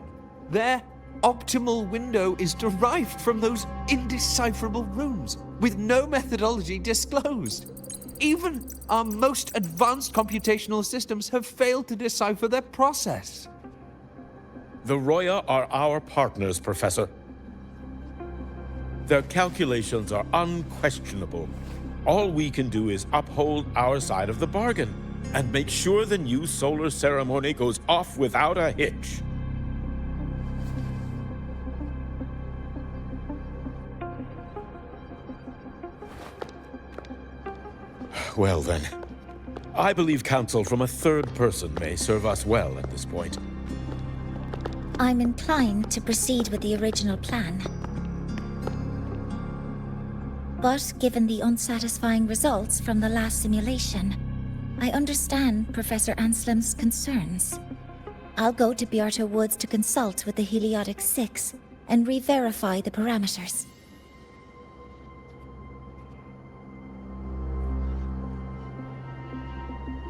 Their optimal window is derived from those indecipherable runes, with no methodology disclosed. Even our most advanced computational systems have failed to decipher their process. The Roya are our partners, Professor. Their calculations are unquestionable. All we can do is uphold our side of the bargain and make sure the new solar ceremony goes off without a hitch. Well then, I believe counsel from a third person may serve us well at this point. I'm inclined to proceed with the original plan. But given the unsatisfying results from the last simulation, I understand Professor Anselm's concerns. I'll go to Bearta Woods to consult with the Heliotic 6 and re-verify the parameters.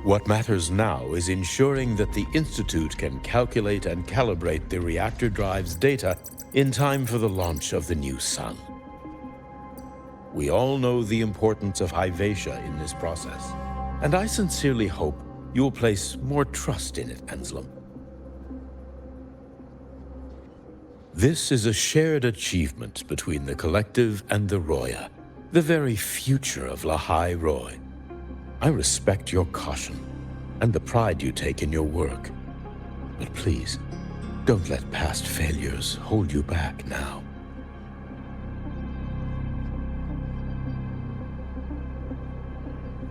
What matters now is ensuring that the Institute can calculate and calibrate the reactor drive's data in time for the launch of the new sun. We all know the importance of Hyvatia in this process, and I sincerely hope you'll place more trust in it, Anselm. This is a shared achievement between the Collective and the Roya, the very future of L'Hai Roi. I respect your caution and the pride you take in your work. But please, don't let past failures hold you back now.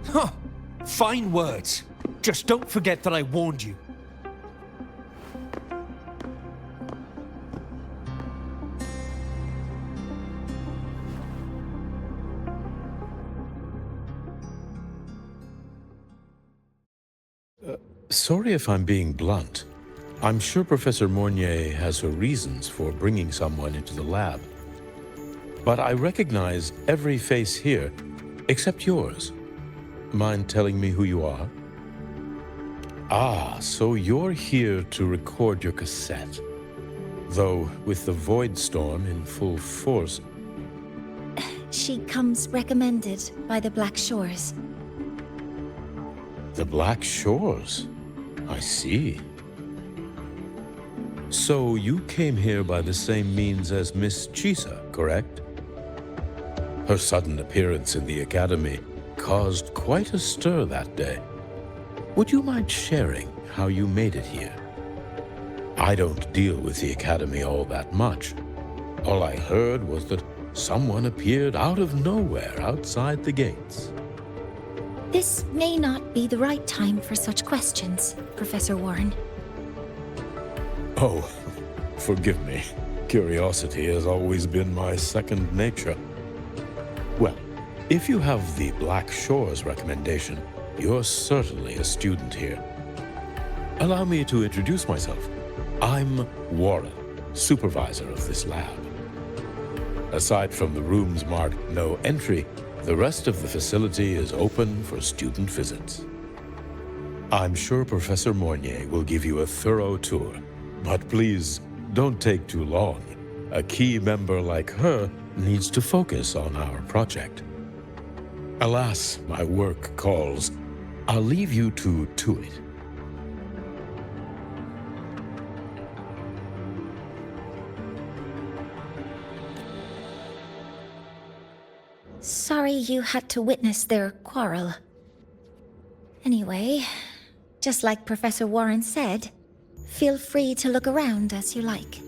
Huh. Fine words. Just don't forget that I warned you. Sorry if I'm being blunt. I'm sure Professor Mornye has her reasons for bringing someone into the lab. But I recognize every face here, except yours. Mind telling me who you are? Ah, so you're here to record your cassette. Though, with the Void Storm in full force... She comes recommended by the Black Shores. The Black Shores? I see. So you came here by the same means as Miss Chisa, correct? Her sudden appearance in the Academy caused quite a stir that day. Would you mind sharing how you made it here? I don't deal with the Academy all that much. All I heard was that someone appeared out of nowhere outside the gates. This may not be the right time for such questions, Professor Warren. Oh, forgive me. Curiosity has always been my second nature. Well, if you have the Black Shores recommendation, you're certainly a student here. Allow me to introduce myself. I'm Warren, supervisor of this lab. Aside from the rooms marked no entry, the rest of the facility is open for student visits. I'm sure Professor Mornye will give you a thorough tour, but please don't take too long. A key member like her needs to focus on our project. Alas, my work calls. I'll leave you to it. Sorry you had to witness their quarrel. Anyway, just like Professor Warren said, feel free to look around as you like.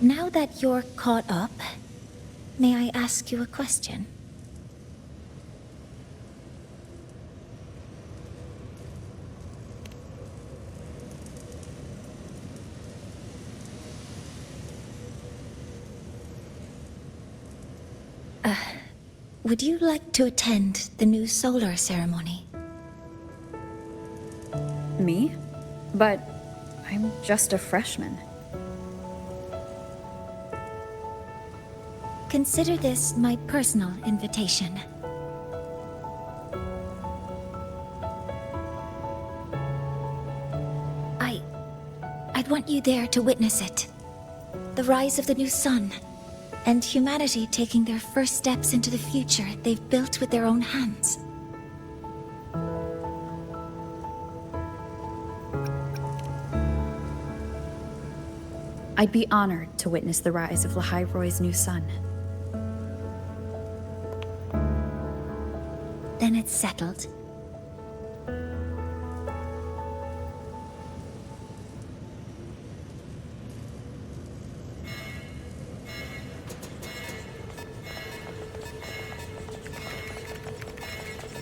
Now that you're caught up, may I ask you a question? Would you like to attend the new solar ceremony? Me? But I'm just a freshman. Consider this my personal invitation. I'd want you there to witness it. The rise of the new sun, and humanity taking their first steps into the future they've built with their own hands. I'd be honored to witness the rise of Lynae's new sun. Then it's settled.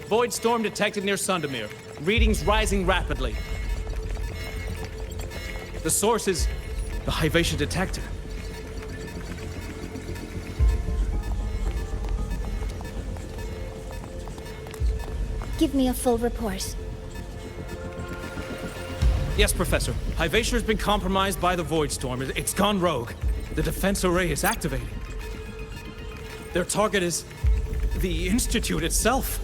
Void storm detected near Sundermere. Readings rising rapidly. The source is the Hyvatia detector. Give me a full report. Yes, Professor. Hyvatia has been compromised by the Void Storm. It's gone rogue. The defense array is activated. Their target is the Institute itself.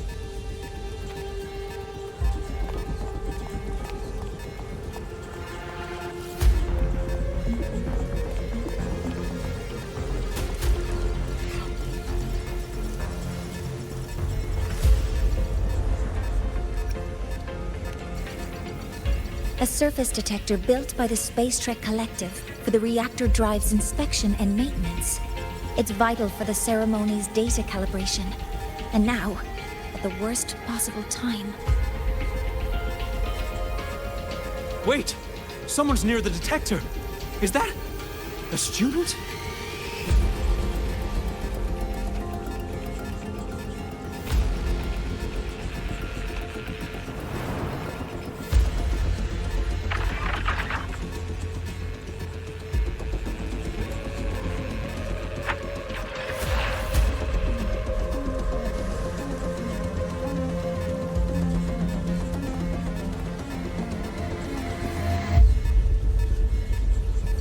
A surface detector built by the Space Trek Collective for the reactor drive's inspection and maintenance. It's vital for the ceremony's data calibration. And now, at the worst possible time. Wait! Someone's near the detector! Is that a student?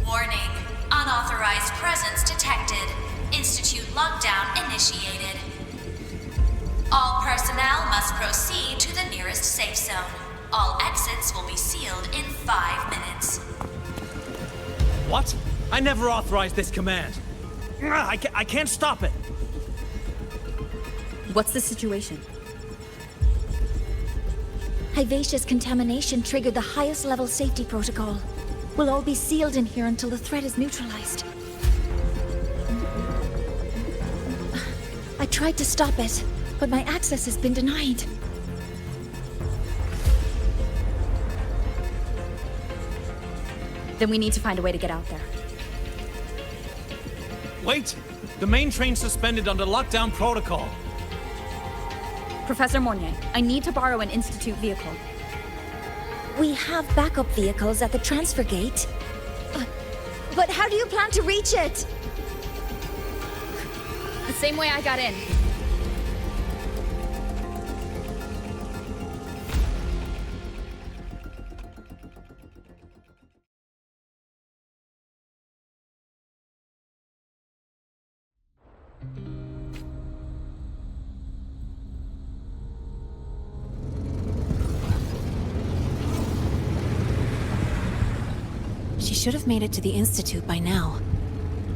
Warning. Unauthorized presence detected. Institute lockdown initiated. All personnel must proceed to the nearest safe zone. All exits will be sealed in 5 minutes. What? I never authorized this command. I can't stop it. What's the situation? Hivacious contamination triggered the highest level safety protocol. We'll all be sealed in here until the threat is neutralized. I tried to stop it, but my access has been denied. Then we need to find a way to get out there. Wait! The main train's suspended under lockdown protocol. Professor Mornye, I need to borrow an Institute vehicle. We have backup vehicles at the transfer gate. But how do you plan to reach it? The same way I got in. She should have made it to the Institute by now.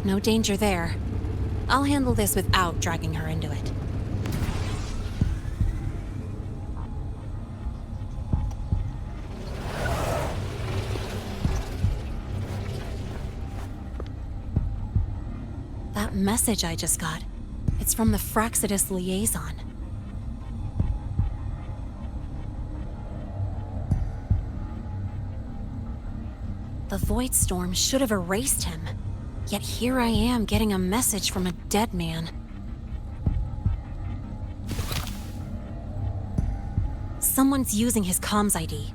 No danger there. I'll handle this without dragging her into it. That message I just got, it's from the Fraxidus liaison. The Void Storm should have erased him. Yet here I am getting a message from a dead man. Someone's using his comms ID.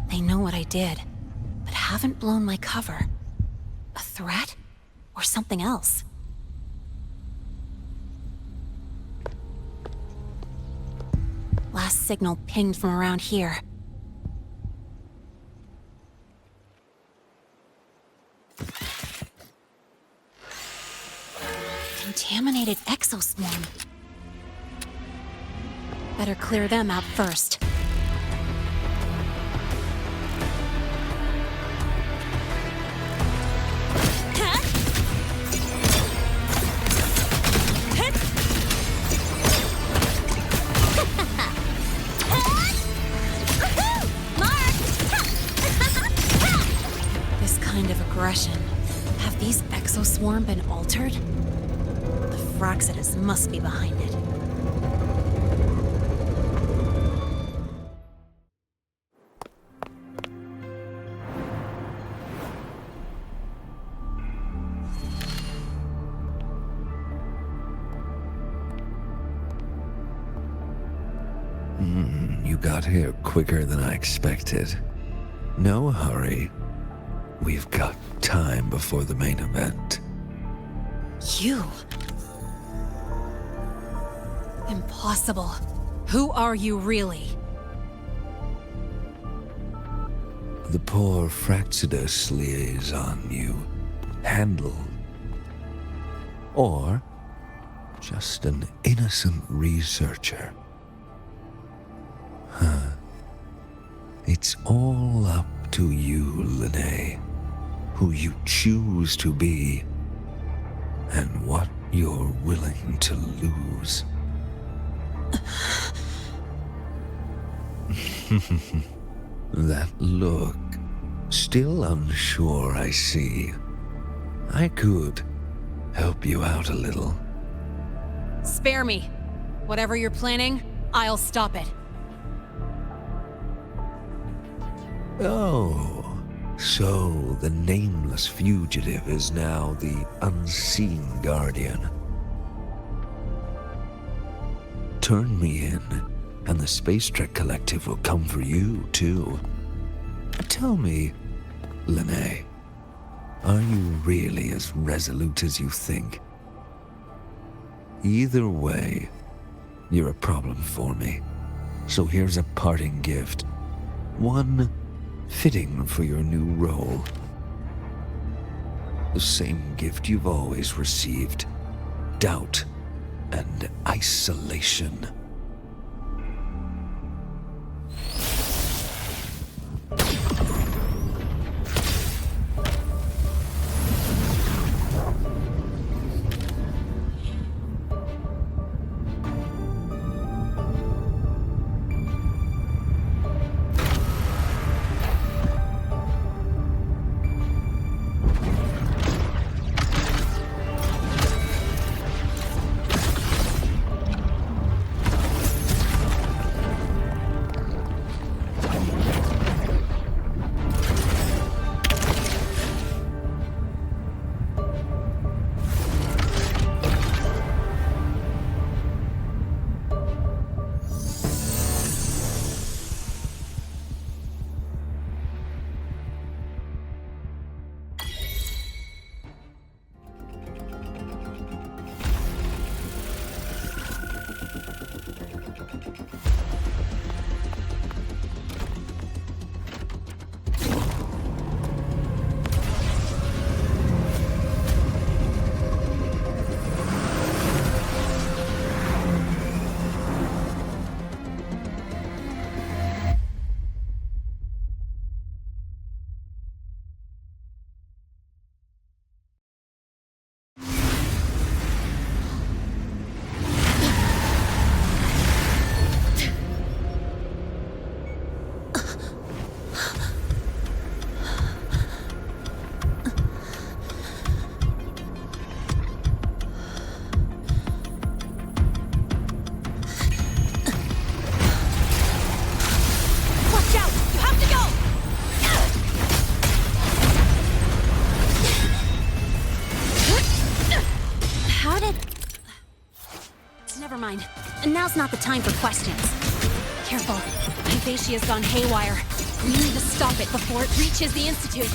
They know what I did, but haven't blown my cover. A threat? Or something else? Last signal pinged from around here. Contaminated exoswarm. Better clear them out first. This kind of aggression. Have these exoswarm been altered? Fraxidus must be behind it. You got here quicker than I expected. No hurry. We've got time before the main event. You? Impossible. Who are you really? The poor Fraxidus liaison you handled. Or just an innocent researcher. It's all up to you, Lynae. Who you choose to be, and what you're willing to lose. That look. Still unsure, I see. I could help you out a little? Spare me. Whatever you're planning, I'll stop it. Oh, so the nameless fugitive is now the unseen guardian. Turn me in, and the Space Trek Collective will come for you, too. Tell me, Lynae, are you really as resolute as you think? Either way, you're a problem for me. So here's a parting gift. One fitting for your new role. The same gift you've always received. Doubt and isolation. Now's not the time for questions. Careful. Hyvatia's gone haywire. We need to stop it before it reaches the Institute.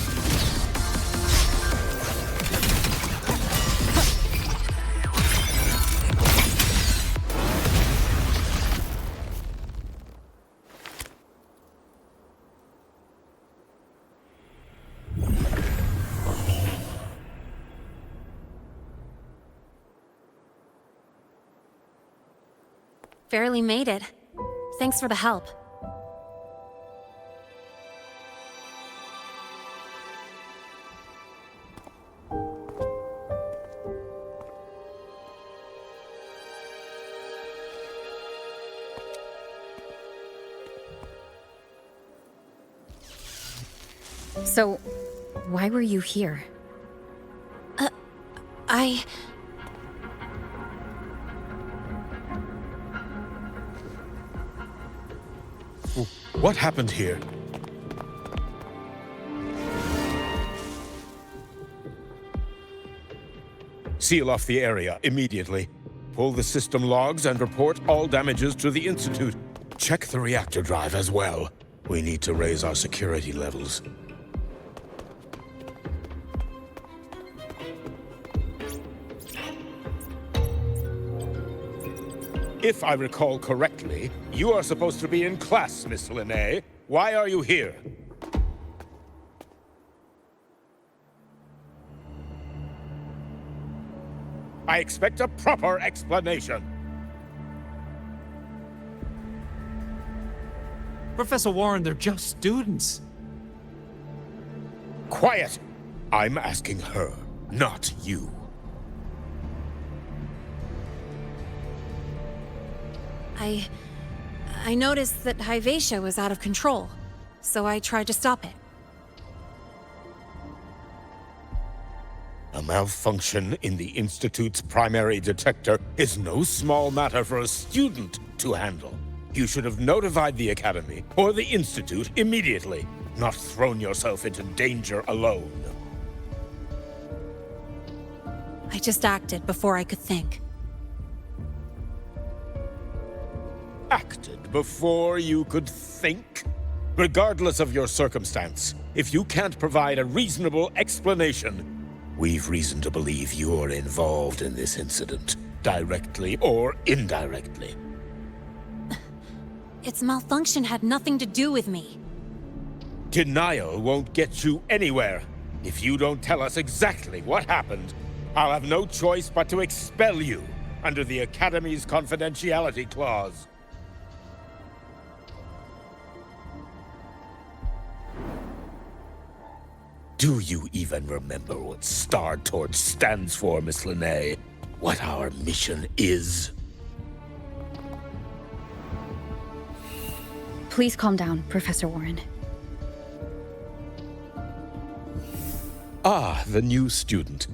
Barely made it. Thanks for the help. So, why were you here? What happened here? Seal off the area immediately. Pull the system logs and report all damages to the Institute. Check the reactor drive as well. We need to raise our security levels. If I recall correctly, you are supposed to be in class, Miss Lynae. Why are you here? I expect a proper explanation. Professor Warren, they're just students. Quiet! I'm asking her, not you. I noticed that Hyvatia was out of control, so I tried to stop it. A malfunction in the Institute's primary detector is no small matter for a student to handle. You should have notified the Academy or the Institute immediately, not thrown yourself into danger alone. I just acted before I could think. Acted before you could think? Regardless of your circumstance, if you can't provide a reasonable explanation, we've reason to believe you're involved in this incident, directly or indirectly. Its malfunction had nothing to do with me. Denial won't get you anywhere. If you don't tell us exactly what happened, I'll have no choice but to expel you under the Academy's confidentiality clause. Do you even remember what Star Torch stands for, Miss Lynae? What our mission is? Please calm down, Professor Warren. Ah, the new student.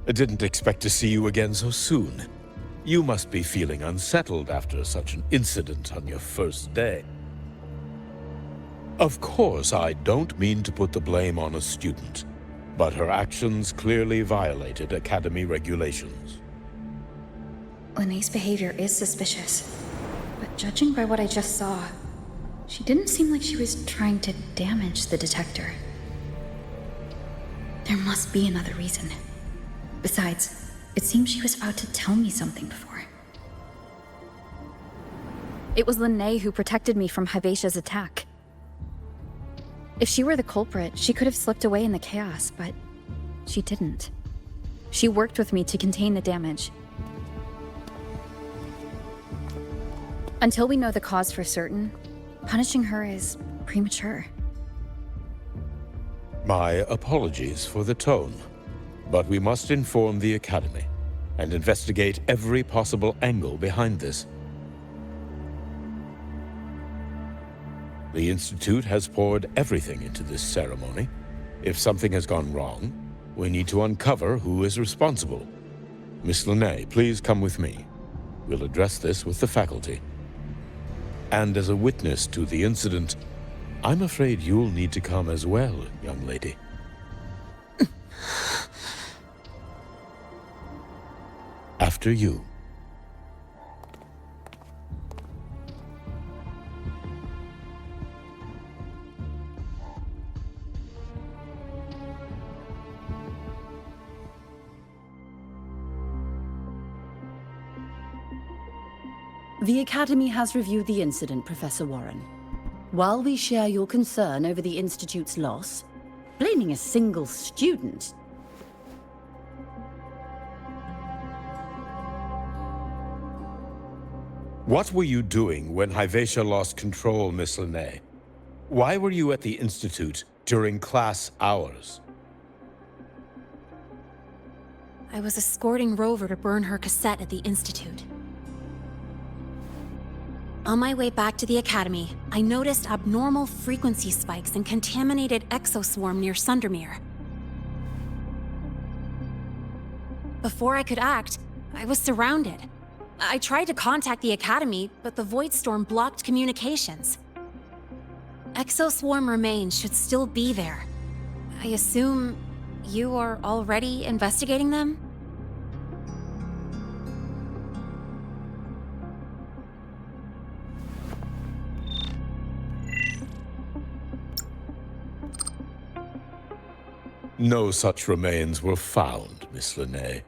I didn't expect to see you again so soon. You must be feeling unsettled after such an incident on your first day. Of course, I don't mean to put the blame on a student, but her actions clearly violated Academy regulations. Lynae's behavior is suspicious, but judging by what I just saw, she didn't seem like she was trying to damage the detector. There must be another reason. Besides, it seems she was about to tell me something before. It was Lynae who protected me from Hivatia's attack. If she were the culprit, she could have slipped away in the chaos, but she didn't. She worked with me to contain the damage. Until we know the cause for certain, punishing her is premature. My apologies for the tone, but we must inform the Academy and investigate every possible angle behind this. The Institute has poured everything into this ceremony. If something has gone wrong, we need to uncover who is responsible. Miss Lynae, please come with me. We'll address this with the faculty. And as a witness to the incident, I'm afraid you'll need to come as well, young lady. After you. The Academy has reviewed the incident, Professor Warren. While we share your concern over the Institute's loss, blaming a single student... What were you doing when Hivatia lost control, Miss Lynae? Why were you at the Institute during class hours? I was escorting Rover to burn her cassette at the Institute. On my way back to the Academy, I noticed abnormal frequency spikes and contaminated exoswarm near Sundermere. Before I could act, I was surrounded. I tried to contact the Academy, but the Void Storm blocked communications. Exoswarm remains should still be there. I assume you are already investigating them? No such remains were found, Miss Lynae.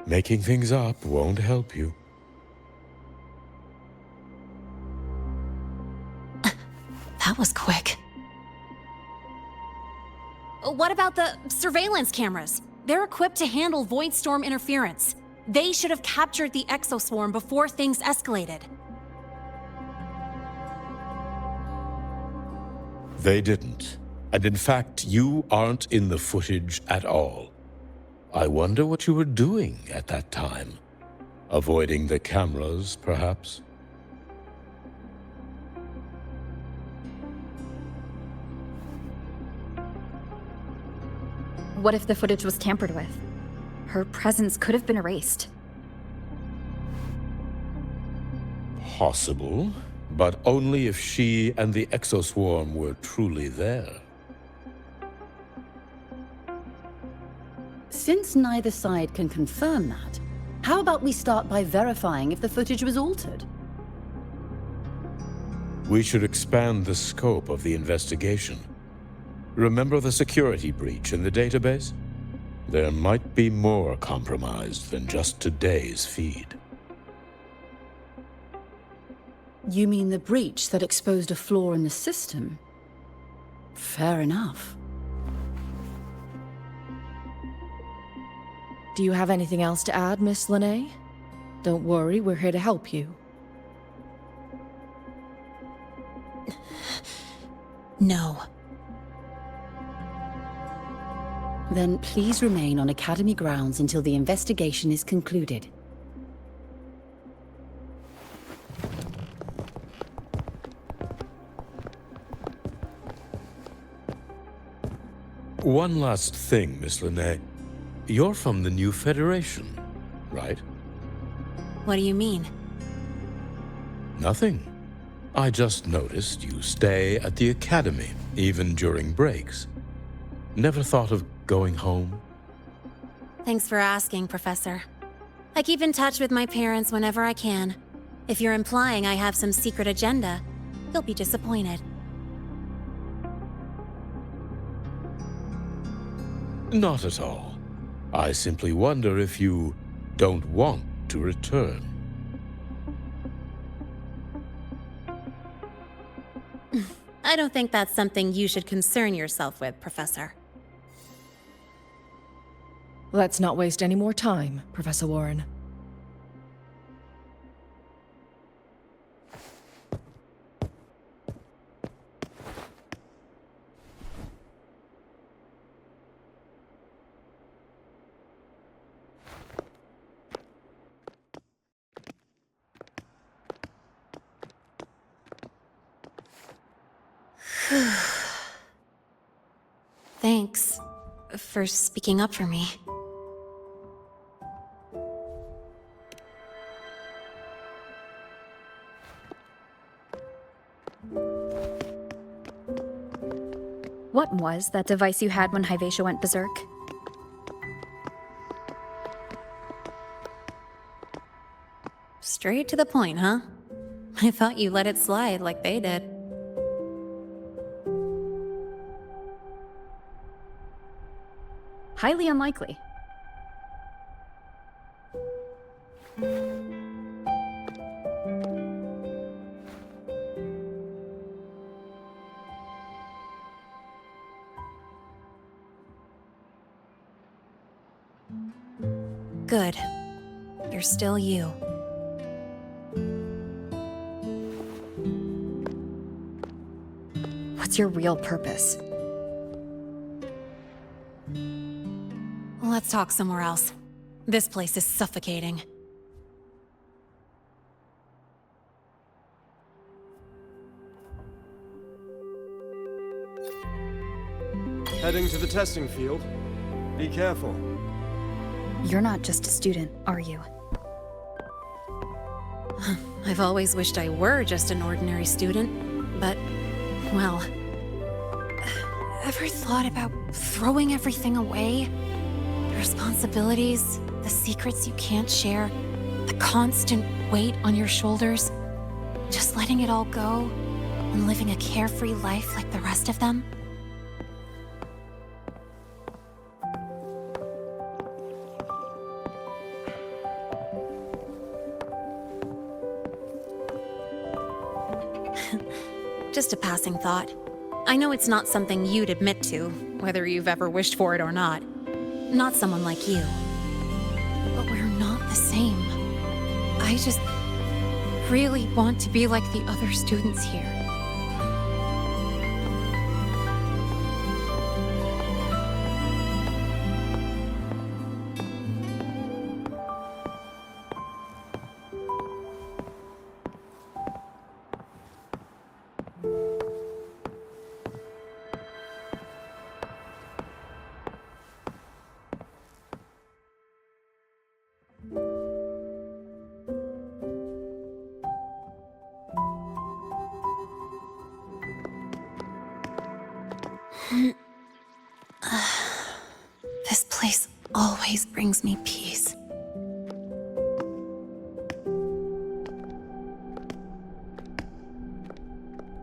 Making things up won't help you. That was quick. What about the surveillance cameras? They're equipped to handle Void Storm interference. They should have captured the exoswarm before things escalated. They didn't. And in fact, you aren't in the footage at all. I wonder what you were doing at that time. Avoiding the cameras, perhaps? What if the footage was tampered with? Her presence could have been erased. Possible, but only if she and the exoswarm were truly there. Since neither side can confirm that, how about we start by verifying if the footage was altered? We should expand the scope of the investigation. Remember the security breach in the database? There might be more compromised than just today's feed. You mean the breach that exposed a flaw in the system? Fair enough. Do you have anything else to add, Miss Lynae? Don't worry, we're here to help you. No. Then please remain on Academy grounds until the investigation is concluded. One last thing, Miss Lynae. You're from the New Federation, right? What do you mean? Nothing. I just noticed you stay at the Academy, even during breaks. Never thought of going home? Thanks for asking, Professor. I keep in touch with my parents whenever I can. If you're implying I have some secret agenda, you'll be disappointed. Not at all. I simply wonder if you don't want to return. I don't think that's something you should concern yourself with, Professor. Let's not waste any more time, Professor Warren. Thanks for speaking up for me. What was that device you had when Hyvatia went berserk? Straight to the point, huh? I thought you let it slide like they did. Highly unlikely. Good. You're still you. What's your real purpose? Let's talk somewhere else. This place is suffocating. Heading to the testing field. Be careful. You're not just a student, are you? I've always wished I were just an ordinary student, but, well... Ever thought about throwing everything away? The responsibilities, the secrets you can't share, the constant weight on your shoulders. Just letting it all go and living a carefree life like the rest of them? Just a passing thought. I know it's not something you'd admit to, whether you've ever wished for it or not. Not someone like you. But we're not the same. I just really want to be like the other students here. This place always brings me peace.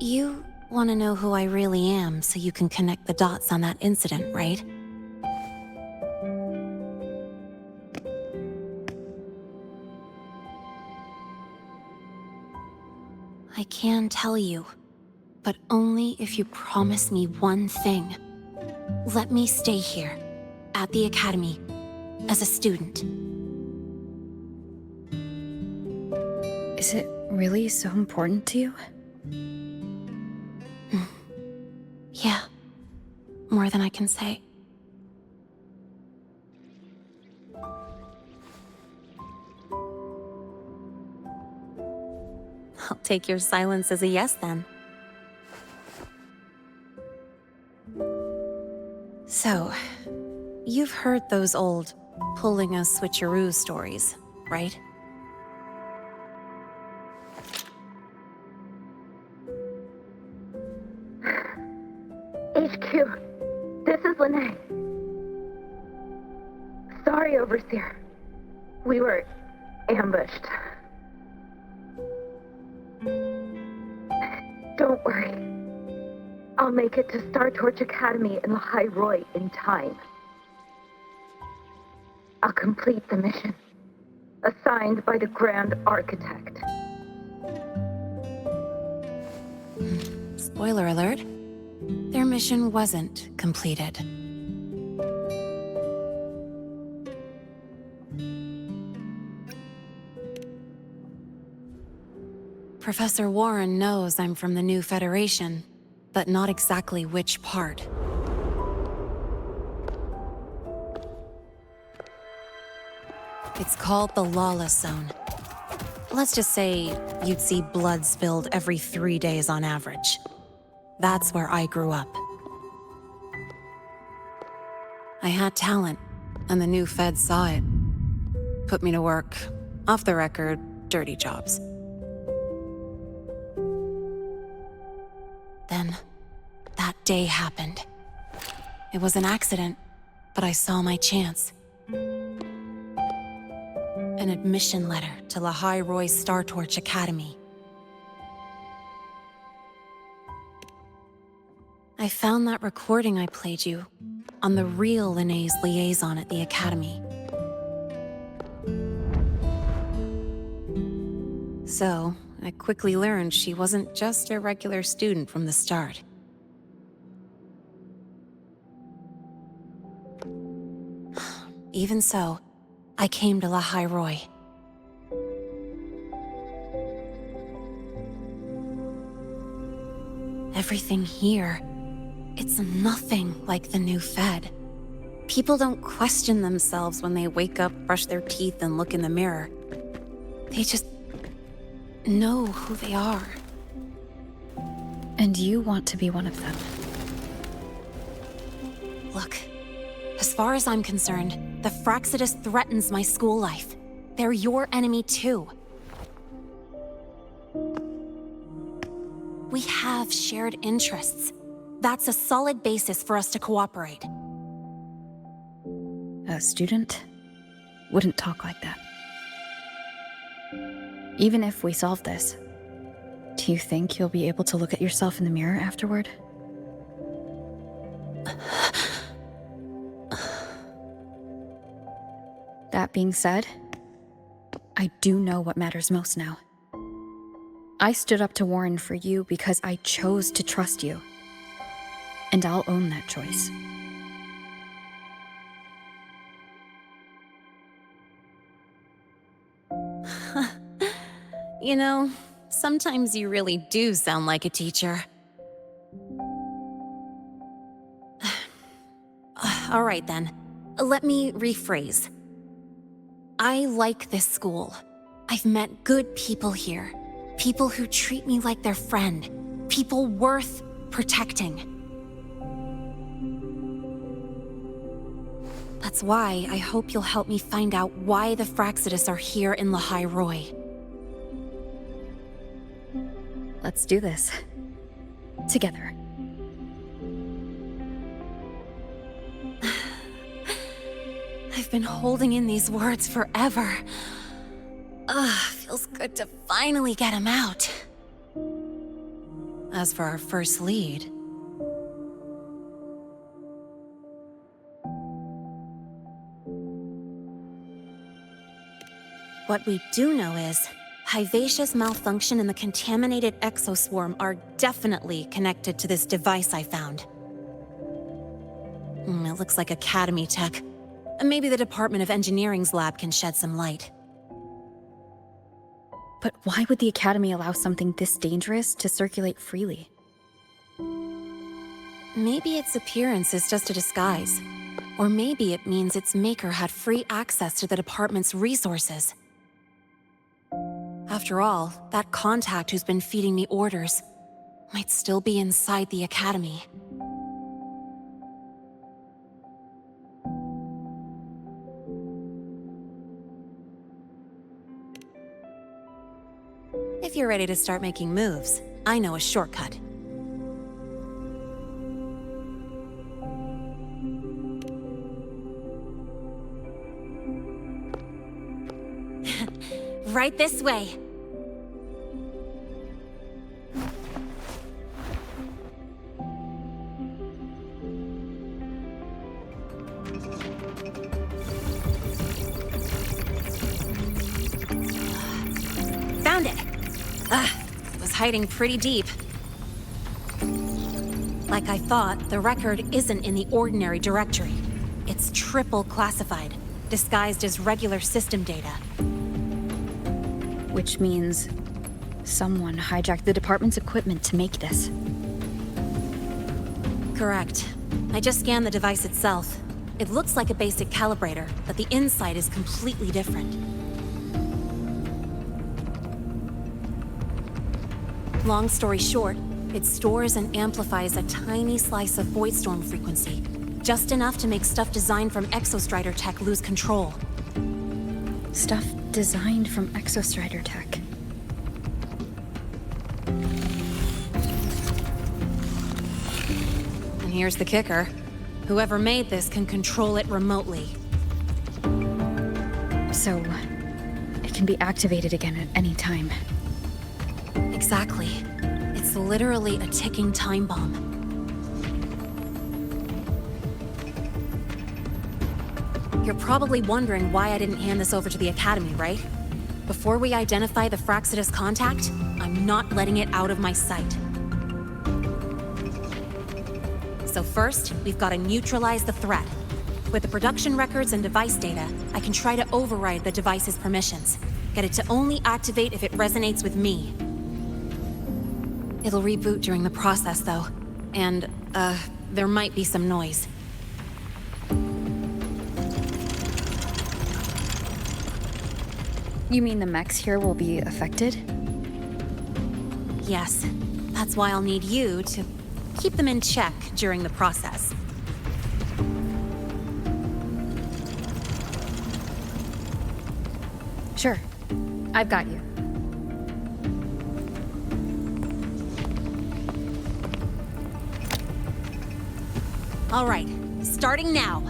You want to know who I really am so you can connect the dots on that incident, right? I can tell you, but only if you promise me one thing. Let me stay here, at the Academy, as a student. Is it really so important to you? Yeah, more than I can say. I'll take your silence as a yes, then. So, you've heard those old pulling a switcheroo stories, right? HQ, this is Lynae. Sorry, Overseer. We were ambushed. Don't worry. I'll make it to Star Torch Academy in Lahai Roy in time. I'll complete the mission, assigned by the Grand Architect. Spoiler alert. Their mission wasn't completed. Professor Warren knows I'm from the new Federation, but not exactly which part. It's called the Lawless Zone. Let's just say you'd see blood spilled every 3 days on average. That's where I grew up. I had talent, and the new feds saw it. Put me to work, off the record, dirty jobs. Then, that day happened. It was an accident, but I saw my chance. An admission letter to Lahai Roy Star Torch Academy. I found that recording I played you on the real Lynae's liaison at the Academy. So, I quickly learned she wasn't just a regular student from the start. Even so, I came to Lahai Roy. Everything here, it's nothing like the new Fed. People don't question themselves when they wake up, brush their teeth, and look in the mirror. They just know who they are. And you want to be one of them. Look, as far as I'm concerned, the Fraxidus threatens my school life. They're your enemy too. We have shared interests. That's a solid basis for us to cooperate. A student wouldn't talk like that. Even if we solve this, do you think you'll be able to look at yourself in the mirror afterward? That being said, I do know what matters most now. I stood up to Warren for you because I chose to trust you. And I'll own that choice. You know, sometimes you really do sound like a teacher. All right then, let me rephrase. I like this school. I've met good people here. People who treat me like their friend. People worth protecting. That's why I hope you'll help me find out why the Fraxidus are here in Lahai Roy. Let's do this. Together. I've been holding in these words forever. Feels good to finally get them out. As for our first lead... What we do know is, Hyvacia's malfunction and the contaminated exoswarm are definitely connected to this device I found. It looks like Academy tech. Maybe the Department of Engineering's lab can shed some light. But why would the Academy allow something this dangerous to circulate freely? Maybe its appearance is just a disguise. Or maybe it means its maker had free access to the department's resources. After all, that contact who's been feeding me orders might still be inside the Academy. If you're ready to start making moves, I know a shortcut. Right this way. Found it. It was hiding pretty deep. Like I thought, the record isn't in the ordinary directory. It's triple classified, disguised as regular system data. Which means someone hijacked the department's equipment to make this. Correct. I just scanned the device itself. It looks like a basic calibrator, but the inside is completely different. Long story short, it stores and amplifies a tiny slice of Voidstorm frequency, just enough to make stuff designed from Exostrider tech lose control. Stuff designed from Exostrider tech. And here's the kicker. Whoever made this can control it remotely. So, it can be activated again at any time. Exactly. It's literally a ticking time bomb. You're probably wondering why I didn't hand this over to the Academy, right? Before we identify the Fraxidus contact, I'm not letting it out of my sight. So first, we've got to neutralize the threat. With the production records and device data, I can try to override the device's permissions. Get it to only activate if it resonates with me. It'll reboot during the process, though. And, there might be some noise. You mean the mechs here will be affected? Yes. That's why I'll need you to keep them in check during the process. Sure. I've got you. All right, starting now.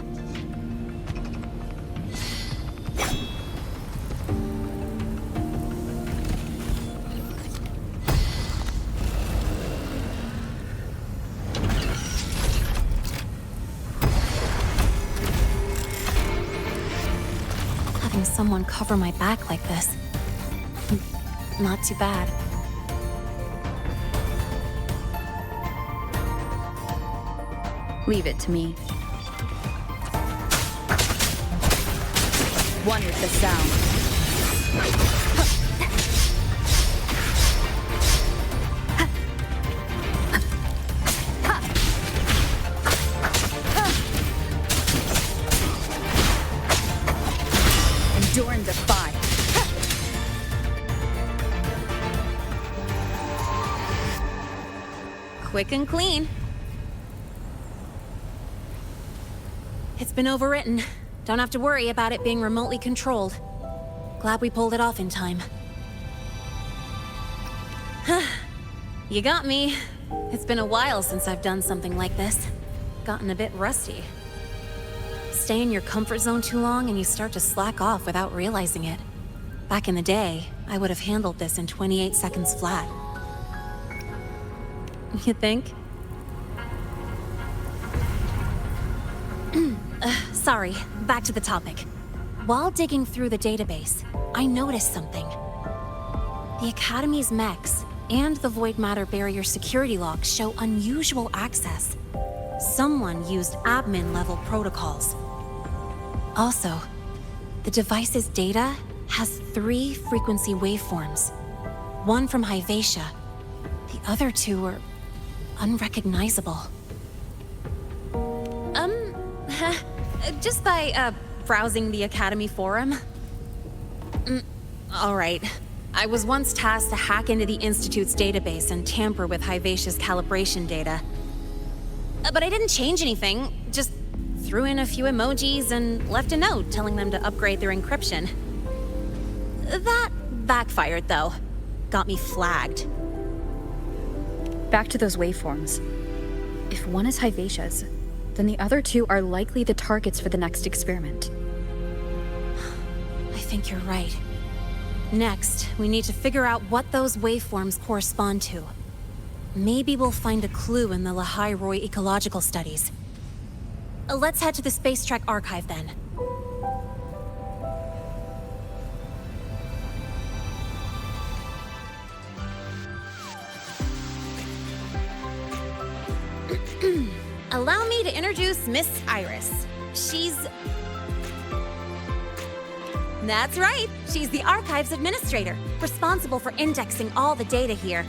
Having someone cover my back like this, not too bad. Leave it to me. One with the sound. Endure and defy. Quick and clean. It's been overwritten. Don't have to worry about it being remotely controlled. Glad we pulled it off in time. You got me. It's been a while since I've done something like this. Gotten a bit rusty. stay in your comfort zone too long and you start to slack off without realizing it. Back in the day, I would have handled this in 28 seconds flat. You think? Sorry, back to the topic. While digging through the database, I noticed something. The Academy's mechs and the Void Matter Barrier security logs show unusual access. Someone used admin-level protocols. Also, the device's data has 3 frequency waveforms. One from Hyvatia. The other 2 are unrecognizable. Just by, browsing the Academy forum? Alright. I was once tasked to hack into the Institute's database and tamper with Hyvatia's calibration data. But I didn't change anything, just threw in a few emojis and left a note telling them to upgrade their encryption. That backfired, though. Got me flagged. Back to those waveforms. If one is Hyvatia's, then the other 2 are likely the targets for the next experiment. I think you're right. Next, we need to figure out what those waveforms correspond to. Maybe we'll find a clue in the Lynae ecological studies. Let's head to the Space Trek archive then. Allow me to introduce Miss Iris. That's right, she's the Archives Administrator, responsible for indexing all the data here.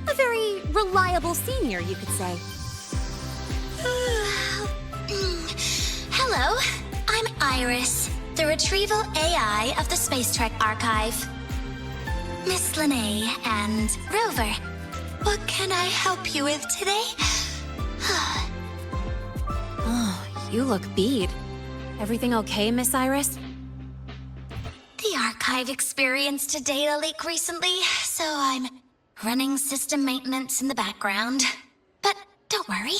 A very reliable senior, you could say. Hello, I'm Iris, the Retrieval AI of the Space Trek Archive. Miss Lynae and Rover, what can I help you with today? Oh, you look beat. Everything okay, Miss Iris? The Archive experienced a data leak recently, so I'm running system maintenance in the background. But don't worry,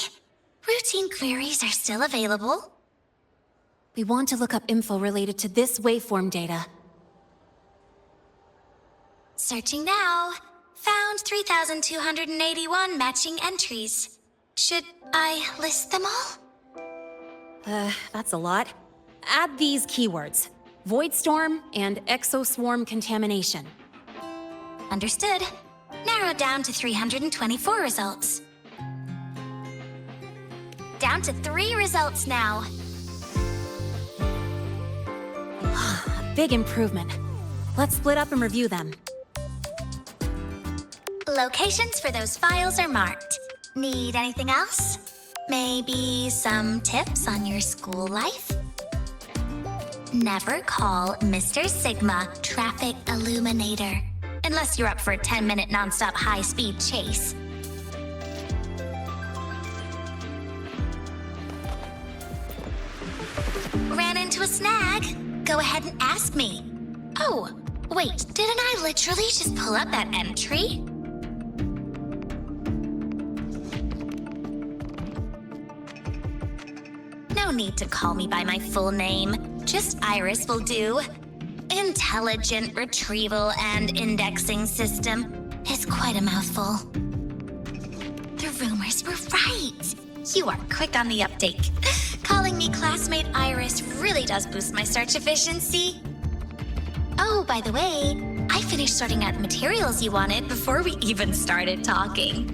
routine queries are still available. We want to look up info related to this waveform data. Searching now. Found 3,281 matching entries. Should I list them all? That's a lot. Add these keywords: Voidstorm and Exoswarm contamination. Understood. Narrowed down to 324 results. Down to 3 results now. A big improvement. Let's split up and review them. Locations for those files are marked. Need anything else? Maybe some tips on your school life? Never call Mr. Sigma Traffic Illuminator, unless you're up for a 10-minute non-stop high-speed chase. Ran into a snag? Go ahead and ask me. Oh, wait, didn't I literally just pull up that entry? No need to call me by my full name. Just Iris will do. Intelligent Retrieval and Indexing System is quite a mouthful. The rumors were right. You are quick on the uptake. Calling me classmate Iris really does boost my search efficiency. Oh, by the way, I finished sorting out the materials you wanted before we even started talking.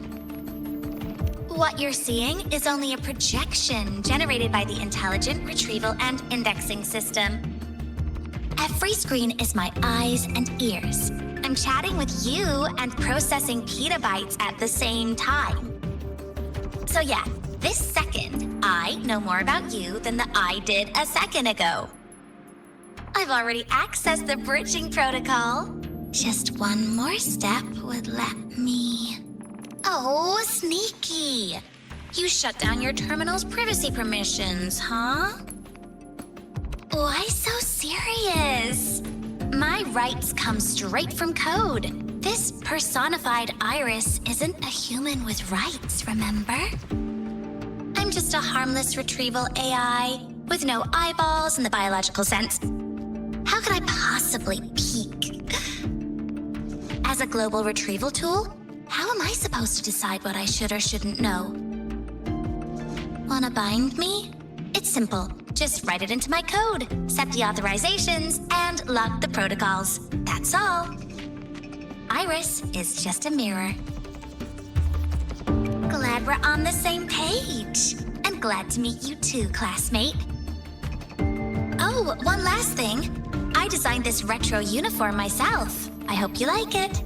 What you're seeing is only a projection generated by the Intelligent Retrieval and Indexing System. Every screen is my eyes and ears. I'm chatting with you and processing petabytes at the same time. So yeah, this second, I know more about you than the I did a second ago. I've already accessed the bridging protocol. Just one more step would let me... Oh, sneaky. You shut down your terminal's privacy permissions, huh? Why so serious? My rights come straight from code. This personified Iris isn't a human with rights, remember? I'm just a harmless retrieval AI, with no eyeballs in the biological sense. How could I possibly peek? As a global retrieval tool, how am I supposed to decide what I should or shouldn't know? Wanna bind me? It's simple. Just write it into my code, set the authorizations, and lock the protocols. That's all. Iris is just a mirror. Glad we're on the same page. And glad to meet you too, classmate. Oh, one last thing. I designed this retro uniform myself. I hope you like it.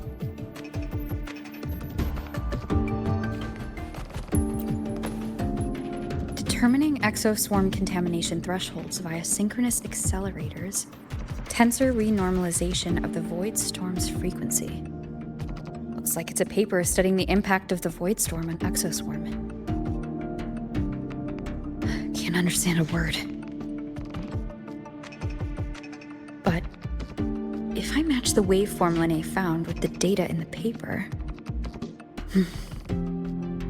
Determining exoswarm contamination thresholds via synchronous accelerators, tensor renormalization of the void storm's frequency. Looks like it's a paper studying the impact of the void storm on exoswarm. Can't understand a word. But if I match the waveform Lynae found with the data in the paper,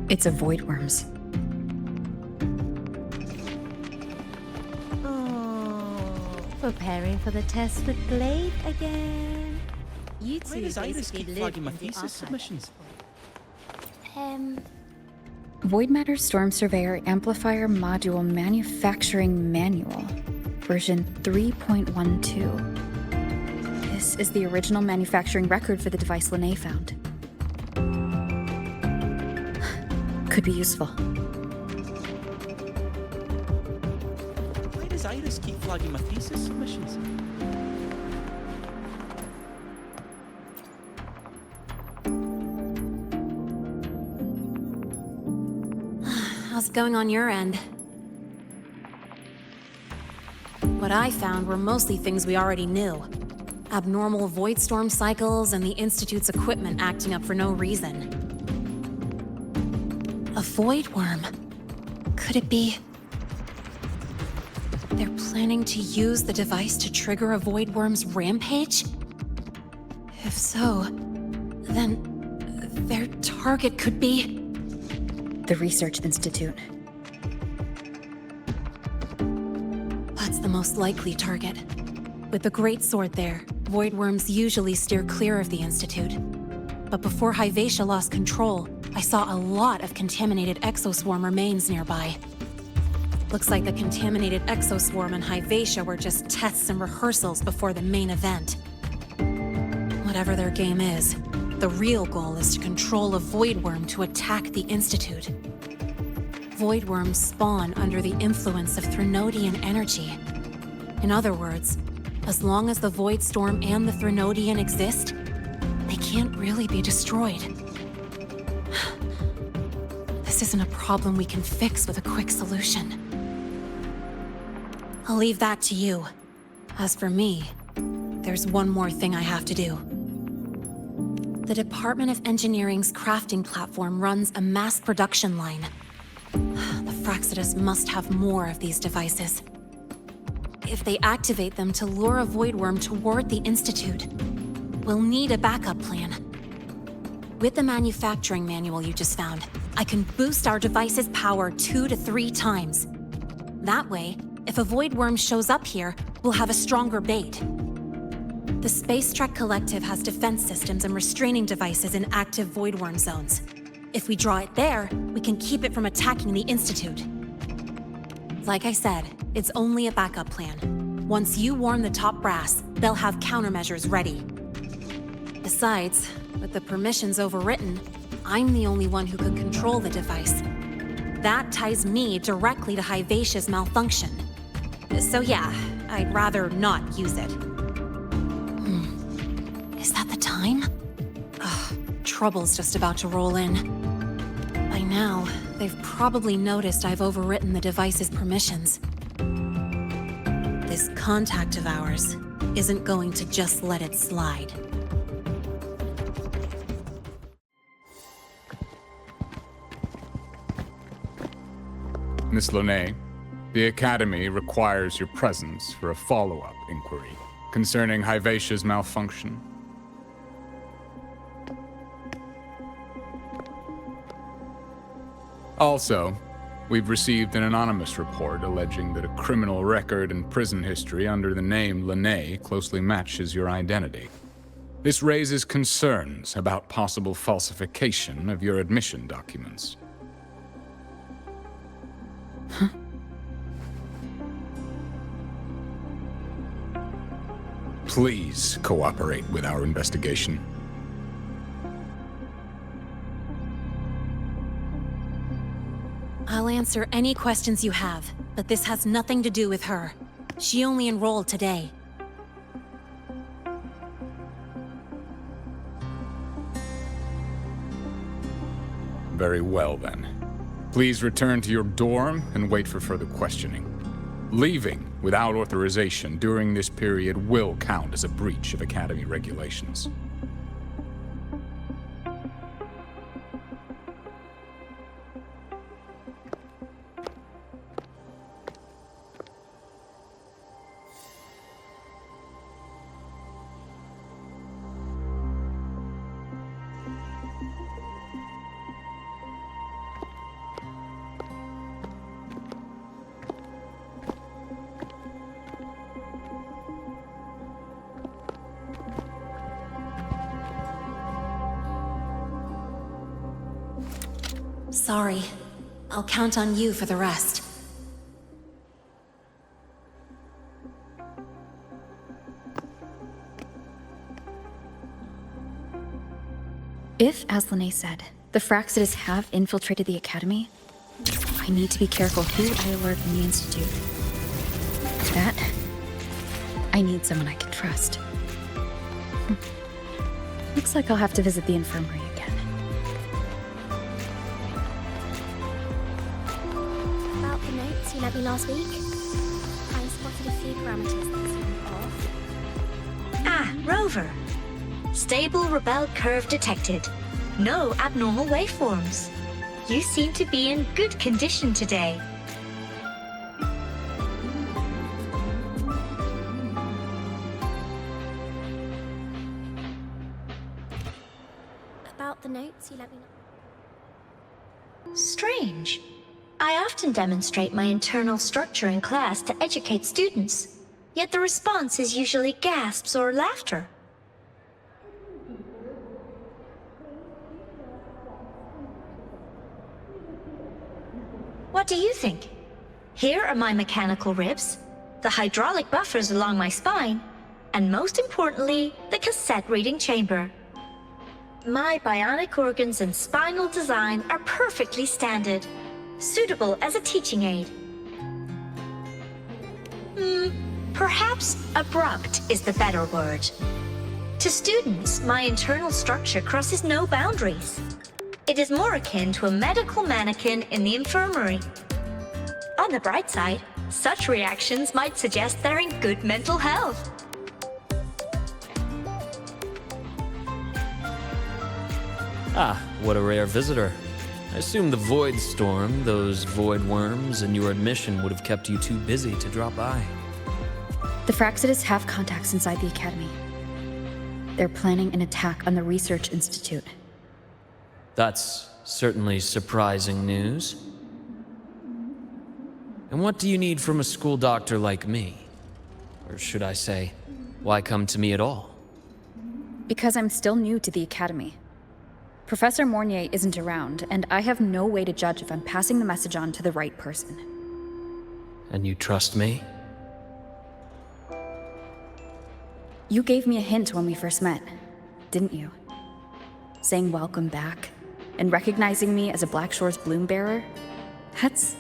it's a voidworms. Preparing for the test with Blade again. You two Why does Iris basically keep live flagging my in the thesis archive. submissions? Void Matter Storm Surveyor Amplifier Module Manufacturing Manual, version 3.12. This is the original manufacturing record for the device Lynae found. Could be useful. Why does Iris keep flagging my thesis submissions? How's it going on your end? What I found were mostly things we already knew. Abnormal void storm cycles and the Institute's equipment acting up for no reason. A void worm. Could it be... they're planning to use the device to trigger a void worm's rampage? If so, then their target could be... the Research Institute. That's the most likely target. With the Great Sword there, void worms usually steer clear of the Institute. But before Hyvatia lost control, I saw a lot of contaminated exoswarm remains nearby. Looks like the contaminated exoswarm and Hyvatia were just tests and rehearsals before the main event. Whatever their game is, the real goal is to control a void worm to attack the Institute. Void worms spawn under the influence of Threnodian energy. In other words, as long as the void storm and the Threnodian exist, they can't really be destroyed. This isn't a problem we can fix with a quick solution. I'll leave that to you. As for me, there's one more thing I have to do. The Department of Engineering's crafting platform runs a mass production line. The Fraxidus must have more of these devices. If they activate them to lure a void worm toward the Institute, we'll need a backup plan. With the manufacturing manual you just found, I can boost our device's power 2 to 3 times. That way, if a void worm shows up here, we'll have a stronger bait. The Space Trek Collective has defense systems and restraining devices in active void worm zones. If we draw it there, we can keep it from attacking the Institute. Like I said, it's only a backup plan. Once you warn the top brass, they'll have countermeasures ready. Besides, with the permissions overwritten, I'm the only one who can control the device. That ties me directly to Hyvatia's malfunction. So yeah, I'd rather not use it. Is that the time? Ugh, trouble's just about to roll in. By now, they've probably noticed I've overwritten the device's permissions. This contact of ours isn't going to just let it slide. Miss Lynae, the Academy requires your presence for a follow-up inquiry concerning Hyvatia's malfunction. Also, We've received an anonymous report alleging that a criminal record and prison history under the name Lynae closely matches your identity. This raises concerns about possible falsification of your admission documents. Huh? Please cooperate with our investigation. I'll answer any questions you have, but this has nothing to do with her. She only enrolled today. Very well, then. Please return to your dorm and wait for further questioning. Leaving without authorization during this period will count as a breach of Academy regulations. Sorry. I'll count on you for the rest. If, as Lynae said, the Fraxidus have infiltrated the Academy, I need to be careful who I alert in the Institute. For that, I need someone I can trust. Looks like I'll have to visit the infirmary again. About the notes you lent me last week, I spotted a few parameters that seem off. Ah, Rover. Stable rebel curve detected. No abnormal waveforms. You seem to be in good condition today. About the notes you let me know. Strange. I often demonstrate my internal structure in class to educate students, yet the response is usually gasps or laughter. What do you think? Here are my mechanical ribs, the hydraulic buffers along my spine, and most importantly, the cassette reading chamber. My bionic organs and spinal design are perfectly standard, suitable as a teaching aid. Perhaps abrupt is the better word. To students, my internal structure crosses no boundaries. It is more akin to a medical mannequin in the infirmary. On the bright side, such reactions might suggest they're in good mental health. Ah, what a rare visitor. I assume the Void Storm, those void worms, and your admission would have kept you too busy to drop by. The Fraxidus have contacts inside the Academy. They're planning an attack on the Research Institute. That's certainly surprising news. And what do you need from a school doctor like me? Or should I say, why come to me at all? Because I'm still new to the Academy. Professor Mornye isn't around, and I have no way to judge if I'm passing the message on to the right person. And you trust me? You gave me a hint when we first met, didn't you? Saying welcome back, and recognizing me as a Black Shore's bloom bearer? That's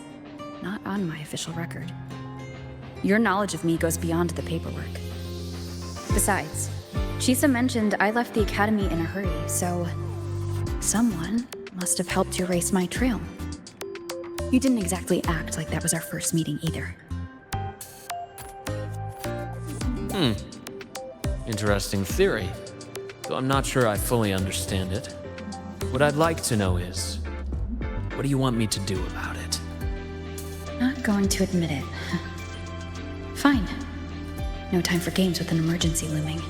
not on my official record. Your knowledge of me goes beyond the paperwork. Besides, Chisa mentioned I left the Academy in a hurry, so someone must have helped you erase my trail. You didn't exactly act like that was our first meeting either. Interesting theory, though I'm not sure I fully understand it. What I'd like to know is, what do you want me to do about it? Not going to admit it. Fine. No time for games with an emergency looming.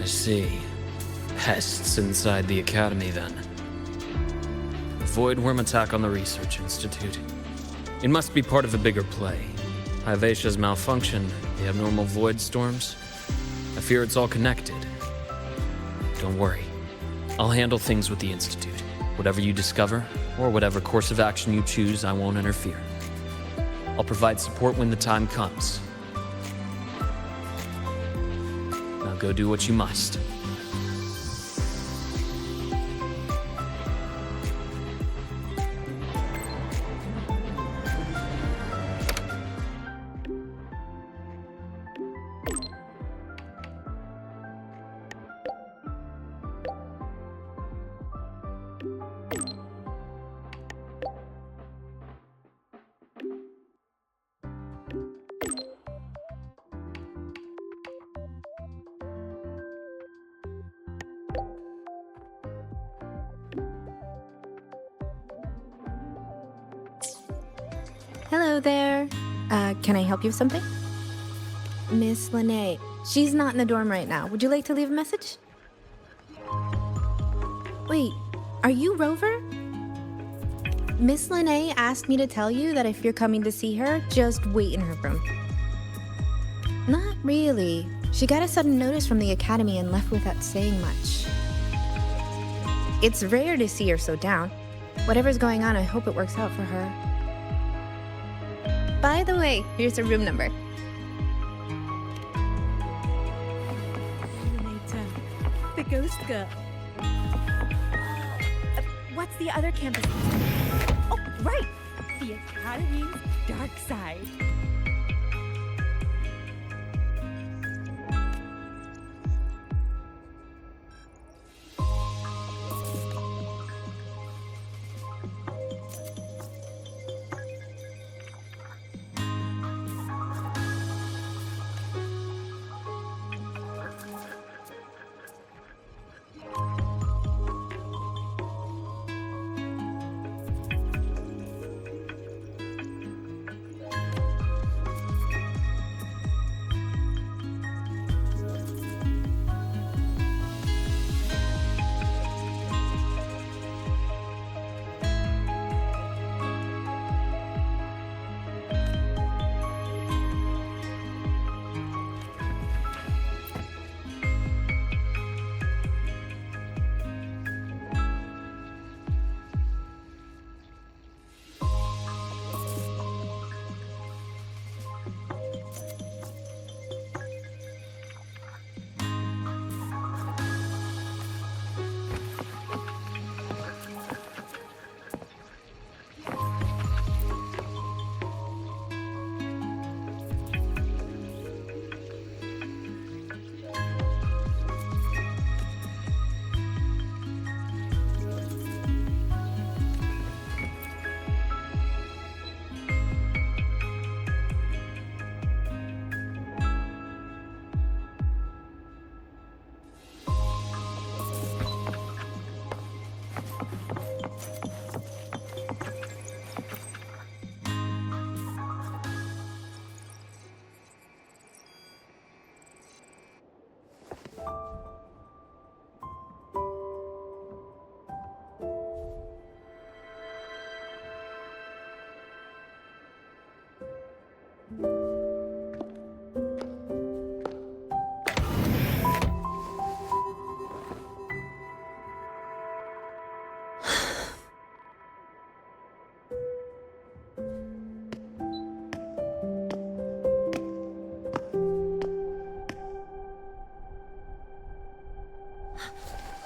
I see. Pests inside the Academy, then. void worm attack on the Research Institute. It must be part of a bigger play. Hivatia's malfunction, the abnormal void storms. I fear it's all connected. Don't worry. I'll handle things with the Institute. Whatever you discover, or whatever course of action you choose, I won't interfere. I'll provide support when the time comes. Now go do what you must. Hello there. Can I help you with something? Miss Lynae. She's not in the dorm right now. Would you like to leave a message? Wait, are you Rover? Miss Lynae asked me to tell you that if you're coming to see her, just wait in her room. Not really. She got a sudden notice from the academy and left without saying much. It's rare to see her so down. Whatever's going on, I hope it works out for her. By the way, here's her room number. The ghost girl. What's the other campus? Oh, right! The Academy's dark side.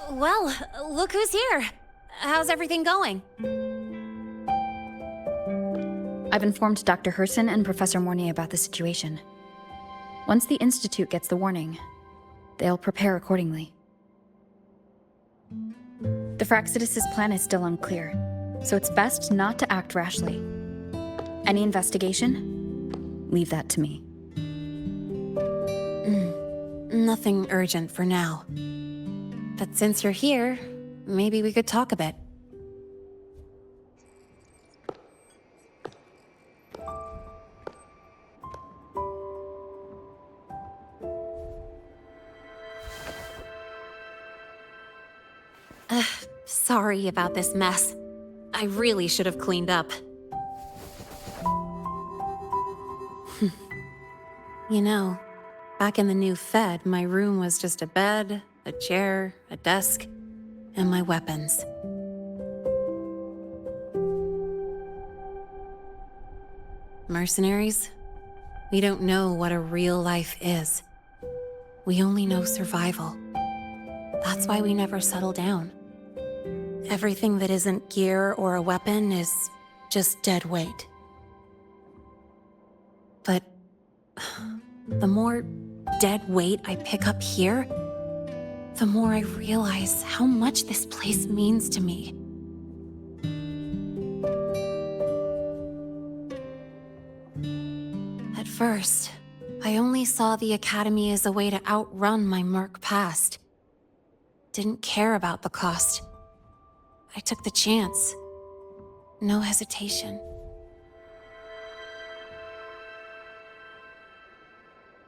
Well, look who's here. How's everything going? I've informed Dr. Herson and Professor Mornye about the situation. Once the Institute gets the warning, they'll prepare accordingly. The Fraxidus' plan is still unclear, so it's best not to act rashly. Any investigation? Leave that to me. Nothing urgent for now. But since you're here, maybe we could talk a bit. Sorry about this mess. I really should have cleaned up. You know, back in the new Fed, my room was just a bed, a chair, a desk, and my weapons. Mercenaries? We don't know what a real life is. We only know survival. That's why we never settle down. Everything that isn't gear or a weapon is just dead weight. But the more dead weight I pick up here, the more I realize how much this place means to me. At first, I only saw the Academy as a way to outrun my merc past. Didn't care about the cost. I took the chance. No hesitation.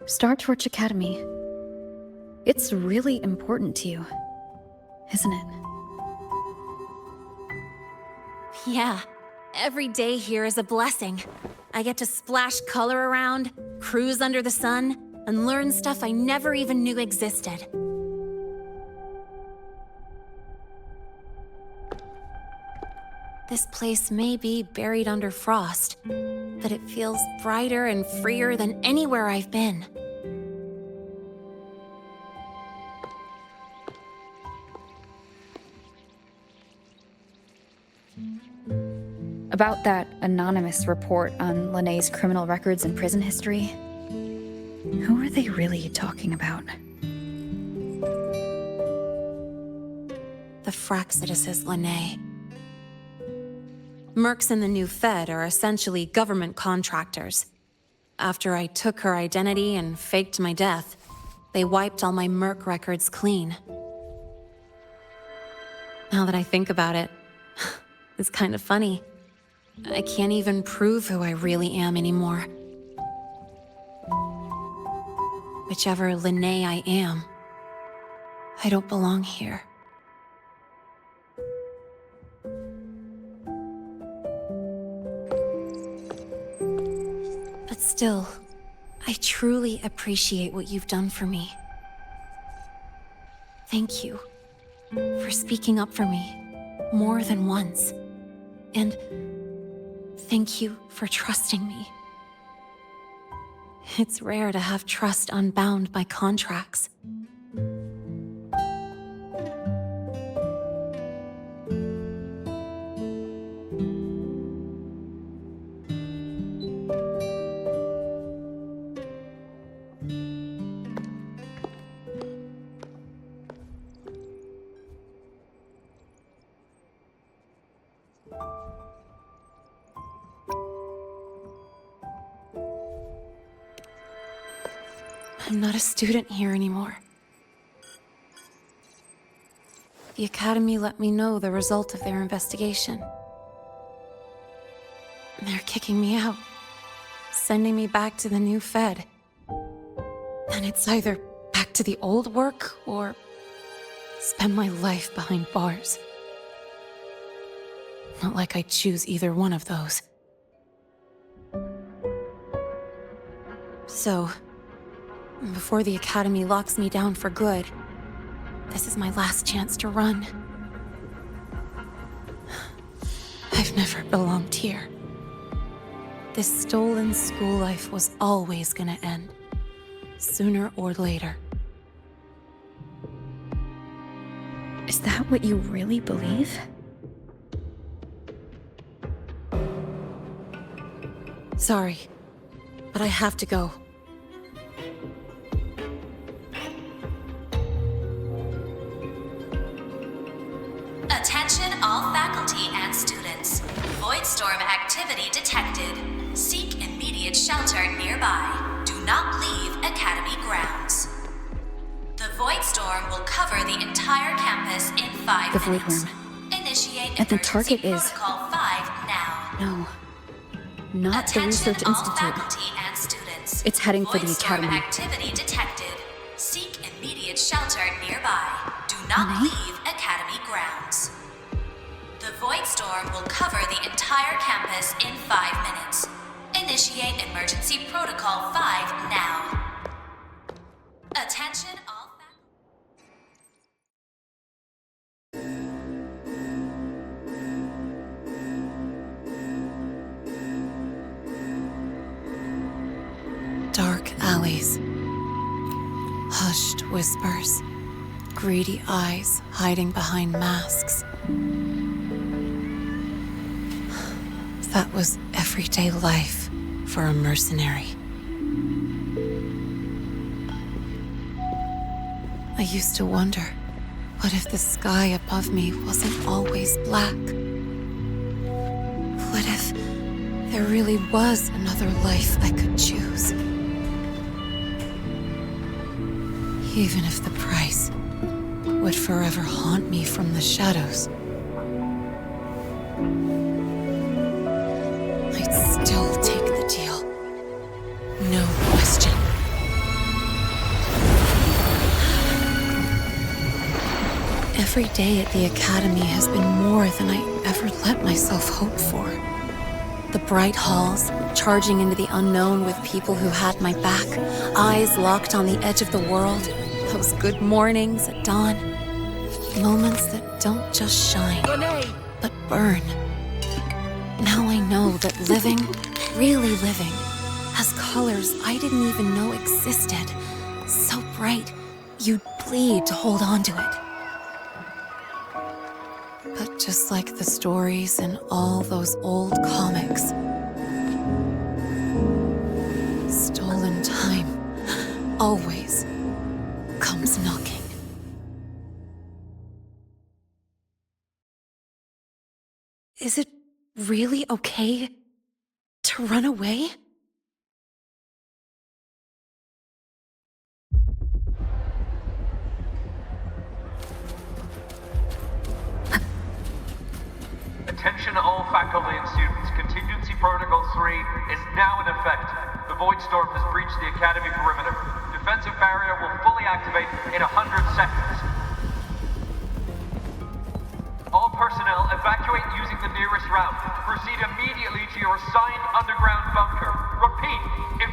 Star Torch Academy. It's really important to you, isn't it? Yeah, every day here is a blessing. I get to splash color around, cruise under the sun, and learn stuff I never even knew existed. This place may be buried under frost, but it feels brighter and freer than anywhere I've been. About that anonymous report on Lynae's criminal records and prison history, who are they really talking about? The Fraxidus' Lynae. Mercs in the new Fed are essentially government contractors. After I took her identity and faked my death, they wiped all my merc records clean. Now that I think about it, it's kind of funny. I can't even prove who I really am anymore. Whichever Lynae I am, I don't belong here. But still, I truly appreciate what you've done for me. Thank you for speaking up for me more than once. And thank you for trusting me. It's rare to have trust unbound by contracts. I'm not a student here anymore. The Academy let me know the result of their investigation. They're kicking me out, sending me back to the new Fed. And it's either back to the old work or spend my life behind bars. Not like I choose either one of those. So, before the Academy locks me down for good, this is my last chance to run. I've never belonged here. This stolen school life was always gonna end, sooner or later. Is that what you really believe? Sorry, but I have to go. Attention all faculty and students. Voidstorm activity detected. Seek immediate shelter nearby. Do not leave Academy grounds. The Voidstorm will cover the entire campus in 5 The Void minutes. Worm. Initiate And the emergency target is... protocol 5 now. No. Not the Attention Research all Institute. faculty and students. It's heading for the Voidstorm Academy. activity detected. Seek immediate shelter nearby. Do not Lynae? leave Academy grounds. The The Void Storm will cover the entire campus in 5 minutes. Initiate Emergency Protocol 5 now. Attention all Dark alleys. Hushed whispers. Greedy eyes hiding behind masks. That was everyday life for a mercenary. I used to wonder, what if the sky above me wasn't always black? What if there really was another life I could choose? Even if the price would forever haunt me from the shadows, I'd still take the deal. No question. Every day at the Academy has been more than I ever let myself hope for. The bright halls, charging into the unknown with people who had my back, eyes locked on the edge of the world, those good mornings at dawn, moments that don't just shine, but burn. Now I know that living, really living, has colors I didn't even know existed. So bright, you'd bleed to hold on to it. But just like the stories in all those old comics, stolen time always comes knocking. Is it really okay to run away? Attention all faculty and students. Contingency Protocol 3 is now in effect. The Void Storm has breached the Academy perimeter. Defensive barrier will fully activate in 100 seconds. All personnel evacuate using the nearest route. Proceed immediately to your assigned underground bunker. Repeat,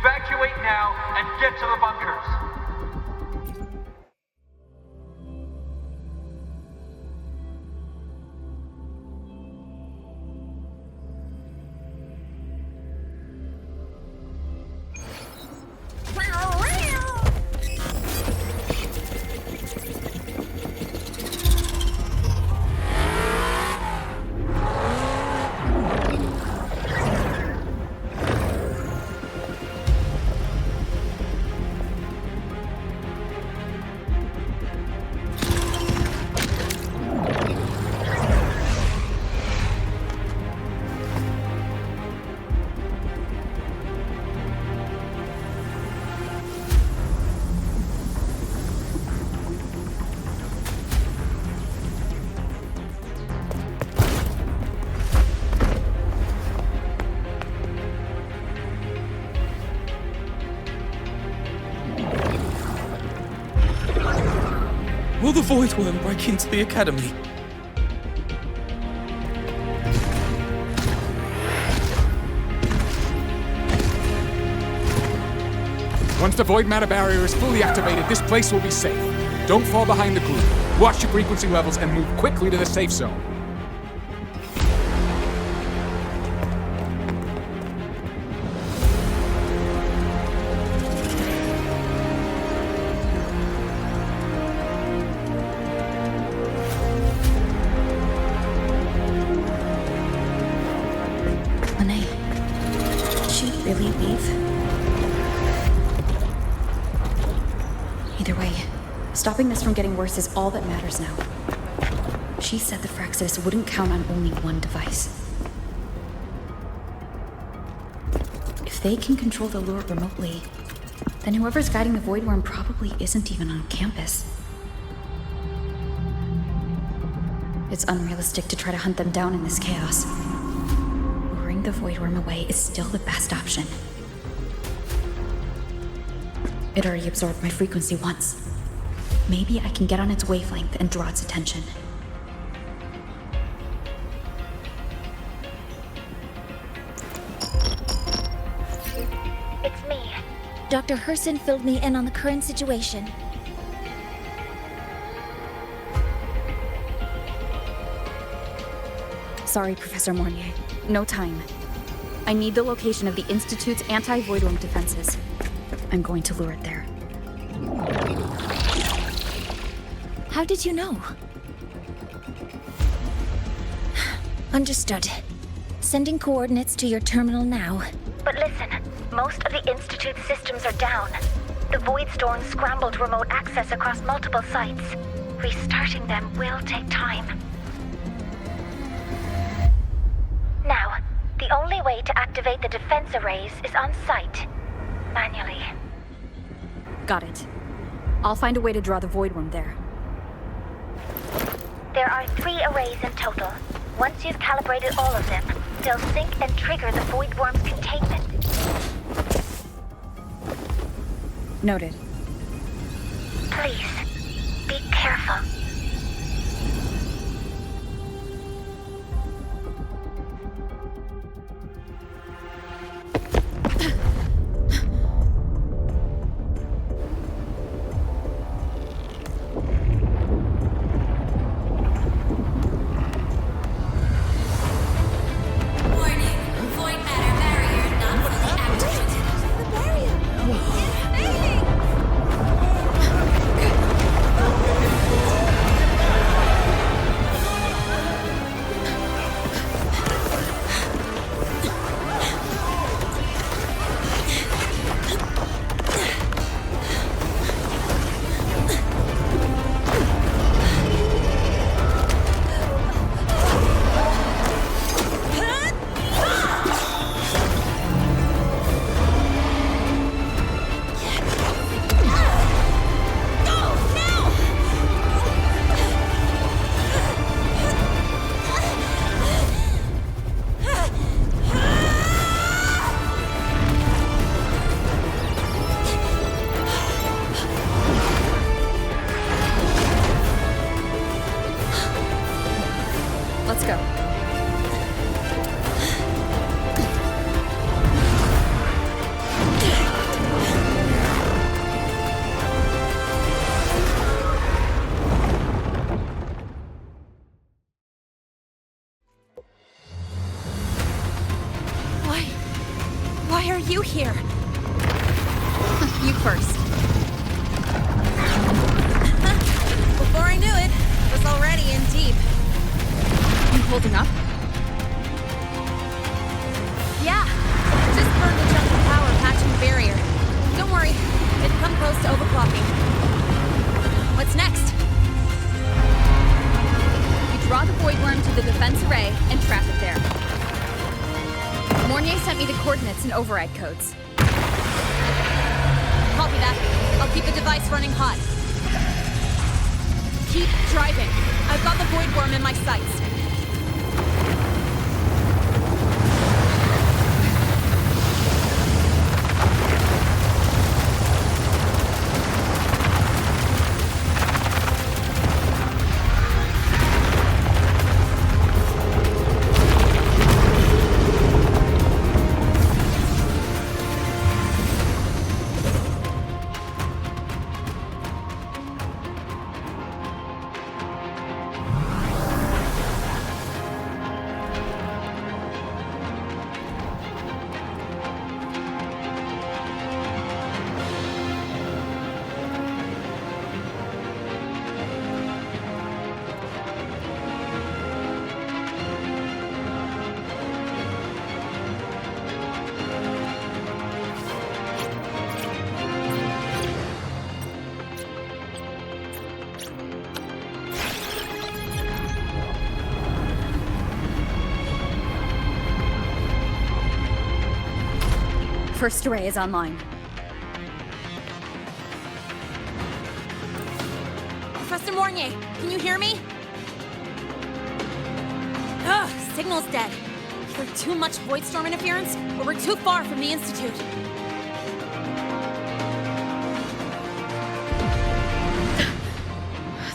evacuate now and get to the bunkers. Will the Void Worm break into the Academy? Once the Void Matter Barrier is fully activated, this place will be safe. Don't fall behind the group. Watch your frequency levels and move quickly to the safe zone. Lynae, did she really leave? Either way, stopping this from getting worse is all that matters now. She said the Fraxis wouldn't count on only one device. If they can control the lure remotely, then whoever's guiding the Void Worm probably isn't even on campus. It's unrealistic to try to hunt them down in this chaos. Luring the Void Worm away is still the best option. It already absorbed my frequency once. Maybe I can get on its wavelength and draw its attention. Dr. Herson filled me in on the current situation. Sorry, Professor Mornye. No time. I need the location of the Institute's anti-void worm defenses. I'm going to lure it there. How did you know? Understood. Sending coordinates to your terminal now. But listen, most of the Institute's systems are down. The Void Storm scrambled remote access across multiple sites. Restarting them will take time. Now, the only way to activate the defense arrays is on site. Manually. Got it. I'll find a way to draw the void worm there. There are 3 arrays in total. Once you've calibrated all of them, they'll sync and trigger the void worm's containment. Noted. Please, be careful. Let's go. Why are you here? You first. Before I knew it, I was already in deep. You holding up? Yeah. Just burned the chunk of power patching the barrier. Don't worry, it'll come close to overclocking. What's next? You draw the void worm to the defense array and trap it there. Mornye sent me the coordinates and override codes. Copy that. I'll keep the device running hot. Keep driving. I've got the void worm in my sights. First array is online. Professor Mornye, can you hear me? Ugh, signal's dead. Either too much void storm interference, or we're too far from the Institute.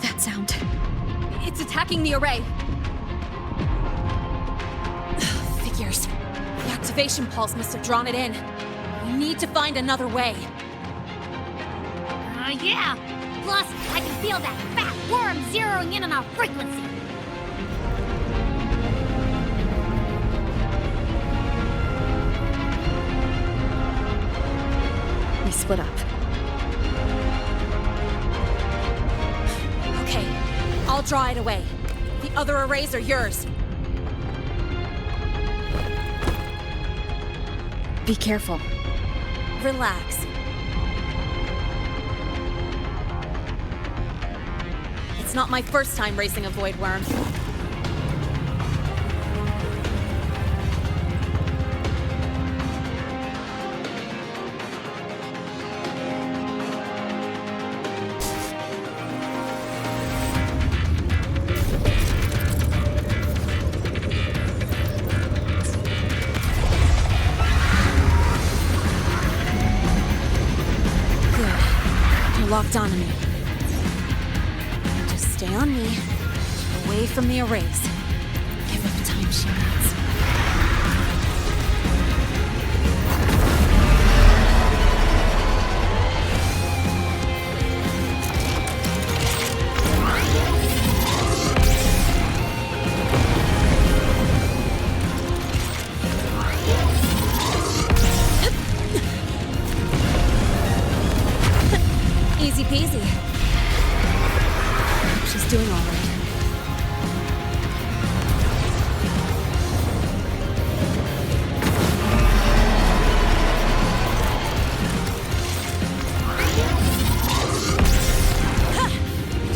That sound. It's attacking the array. Figures. The activation pulse must have drawn it in. We need to find another way. Yeah! Plus, I can feel that fat worm zeroing in on our frequency. We split up. Okay, I'll draw it away. The other arrays are yours. Be careful. Relax. It's not my first time racing a void worm. Locked onto me. Just stay on me, away from the arrays. Give her the time she needs. Easy peasy. She's doing all right.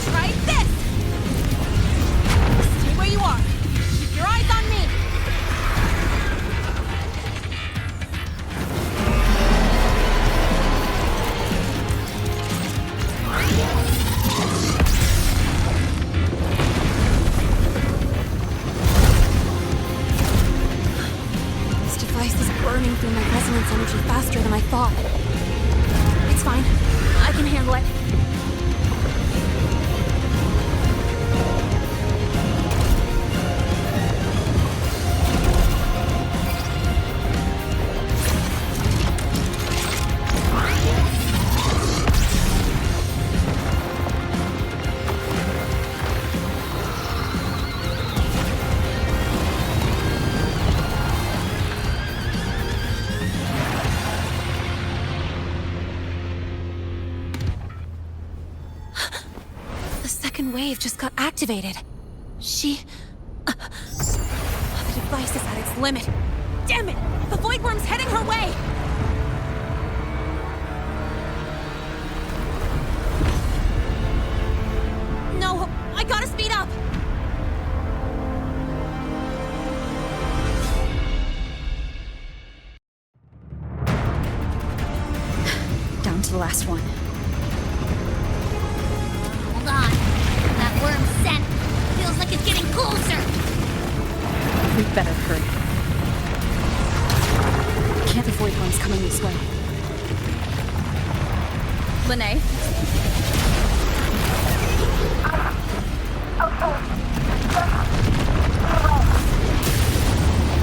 Try this! Stay where you are. Keep your eyes on me. Burning through my resonance energy faster than I thought. It's fine. I can handle it. Wave just got activated. The device is at its limit. Damn it! The void worm's heading her way! No, I gotta speed up! Down to the last one. Hold on. That worm's scent feels like it's getting closer. We'd better hurry. Can't avoid worms coming this way. Lynae?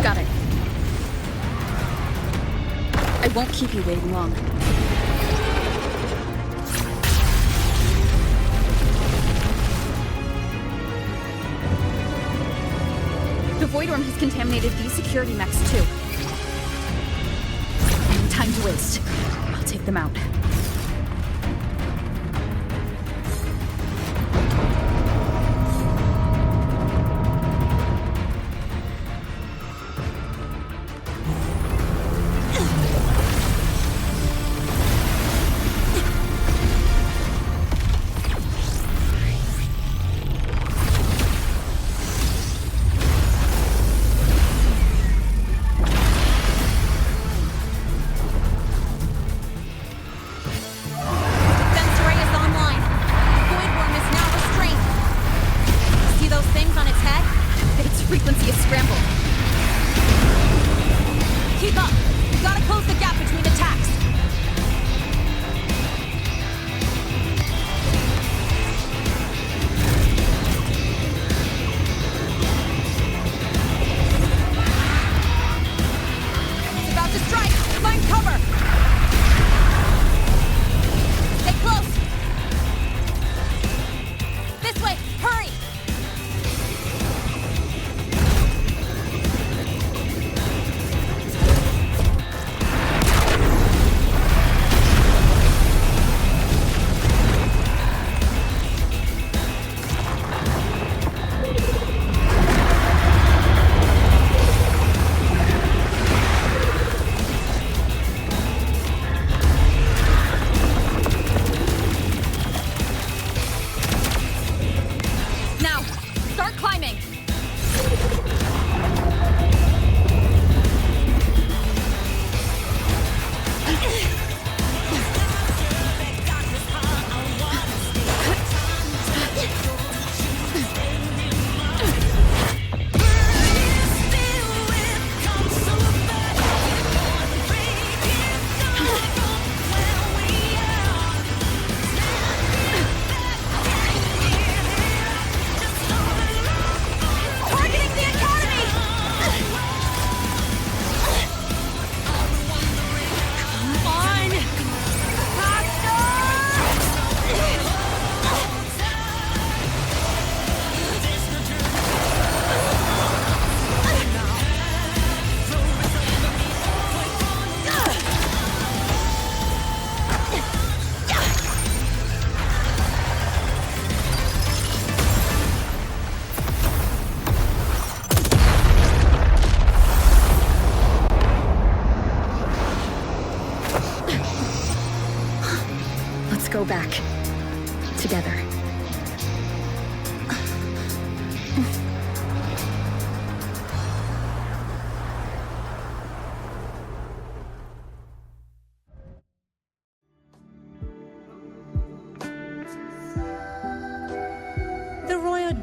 Got it. I won't keep you waiting long. The void worm has contaminated these security mechs too. No time to waste. I'll take them out.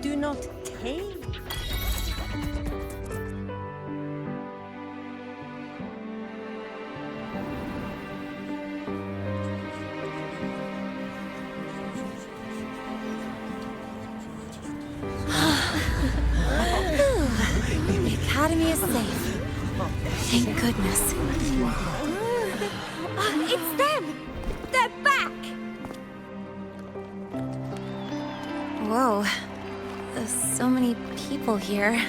Do not take. The academy is safe. Thank goodness. It's them! They're back! Whoa. There's so many people here.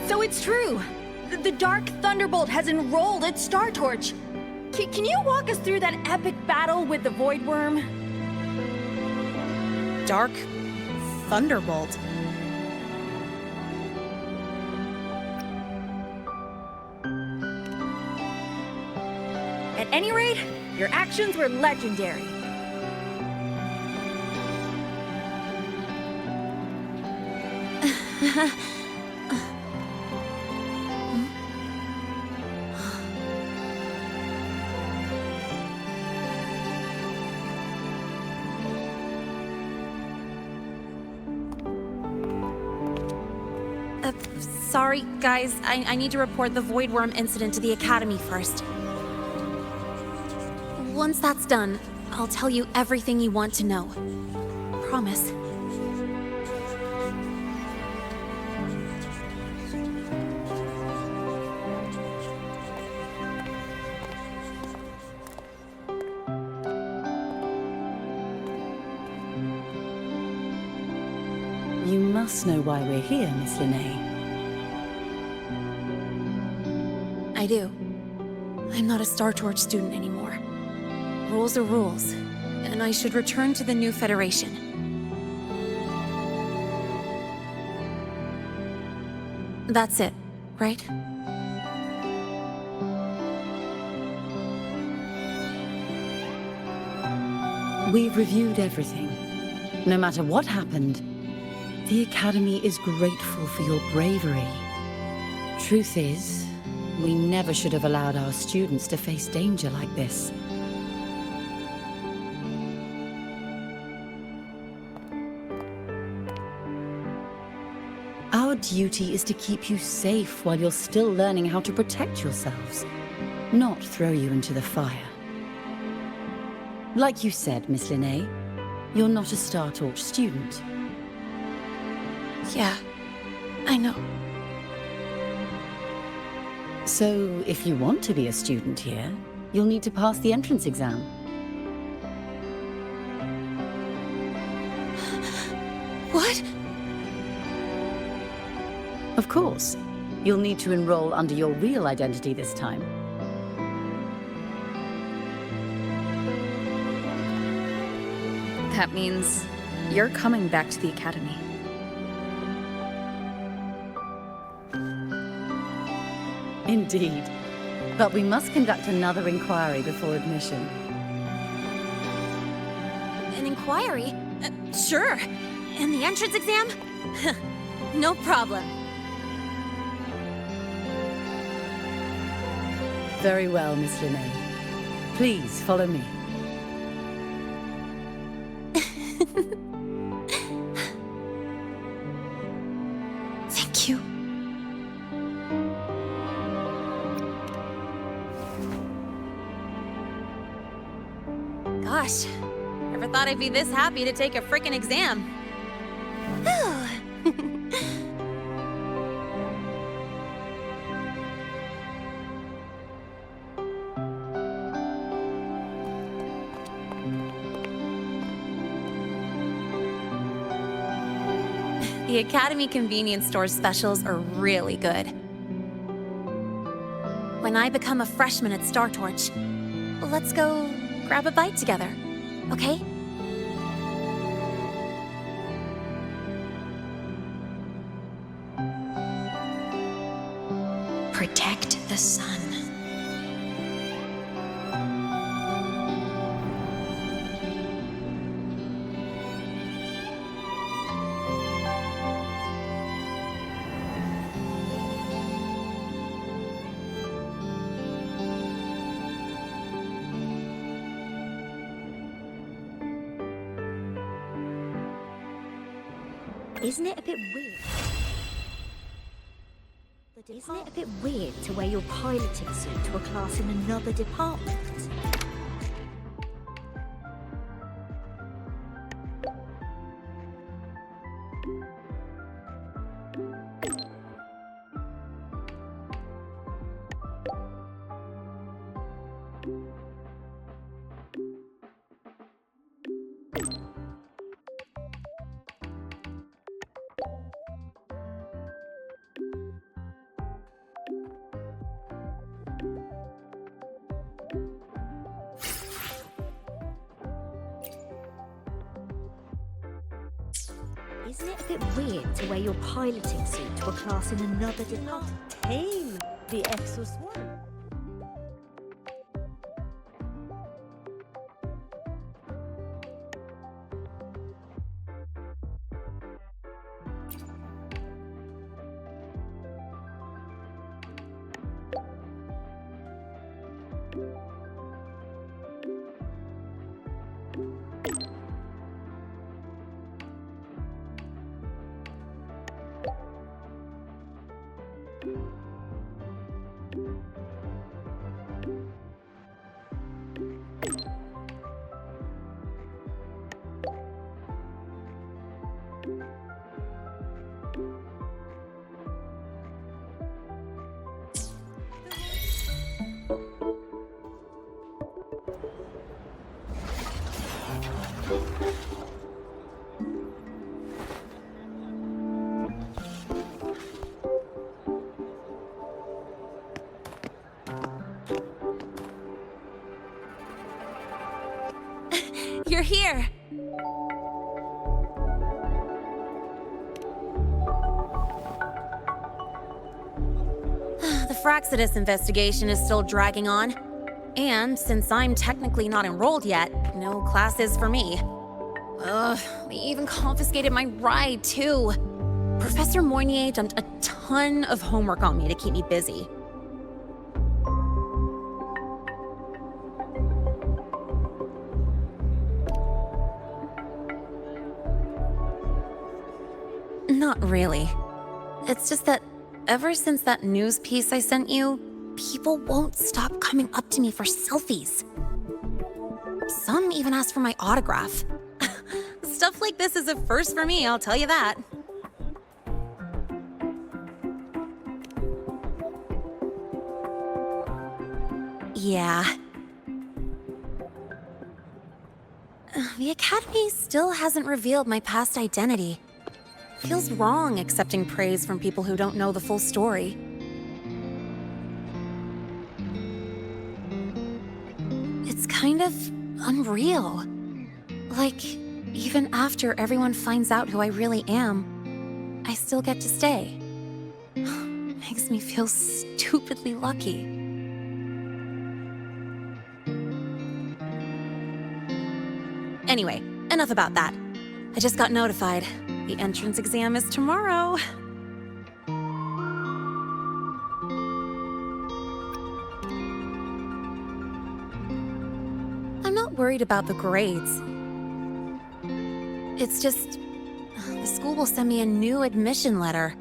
So it's true. The Dark Thunderbolt has enrolled at Star Torch. Can you walk us through that epic battle with the Void Worm? Dark Thunderbolt. At any rate, your actions were legendary. Sorry, guys. I need to report the Void Worm incident to the Academy first. Once that's done, I'll tell you everything you want to know. Promise. You must know why we're here, Miss Lynae. I do. I'm not a Star Torch student anymore. Rules are rules, and I should return to the new Federation. That's it, right? We've reviewed everything. No matter what happened, the Academy is grateful for your bravery. Truth is, we never should have allowed our students to face danger like this. Our duty is to keep you safe while you're still learning how to protect yourselves, not throw you into the fire. Like you said, Miss Lynae, you're not a Star Torch student. Yeah, I know. So, if you want to be a student here, you'll need to pass the entrance exam. What? Of course. You'll need to enroll under your real identity this time. That means you're coming back to the Academy. Indeed. But we must conduct another inquiry before admission. An inquiry? Sure. And the entrance exam? No problem. Very well, Miss Lynae. Please follow me. Thank you. Gosh, never thought I'd be this happy to take a frickin' exam. The Academy convenience store specials are really good. When I become a freshman at Star Torch, let's go grab a bite together, okay? Protect the sun. Isn't it a bit weird? Isn't it a bit weird to wear your piloting suit to a class in another department? Isn't it a bit weird to wear your piloting suit to a class in another department? Tame the exo-swarm. You're here! The Fraxidus investigation is still dragging on. And since I'm technically not enrolled yet, no classes for me. Ugh, they even confiscated my ride, too. Professor Mornye dumped a ton of homework on me to keep me busy. Not really. It's just that ever since that news piece I sent you, people won't stop coming up to me for selfies. Some even ask for my autograph. Stuff like this is a first for me, I'll tell you that. Yeah. The Academy still hasn't revealed my past identity. Feels wrong accepting praise from people who don't know the full story. It's kind of unreal. Like, even after everyone finds out who I really am, I still get to stay. Makes me feel stupidly lucky. Anyway, enough about that. I just got notified. The entrance exam is tomorrow. I'm not worried about the grades. It's just, the school will send me a new admission letter.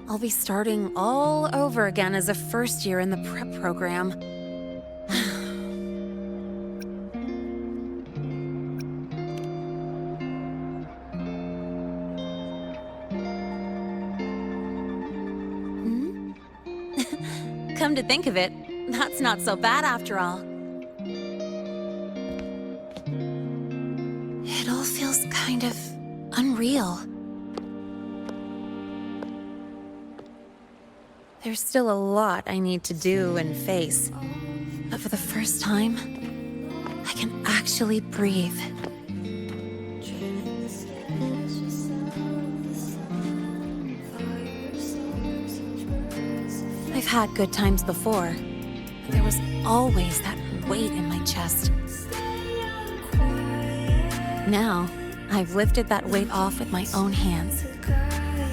I'll be starting all over again as a first year in the prep program. Come to think of it, that's not so bad after all. It all feels kind of unreal. There's still a lot I need to do and face, but for the first time, I can actually breathe. I've had good times before, but there was always that weight in my chest. Now, I've lifted that weight off with my own hands.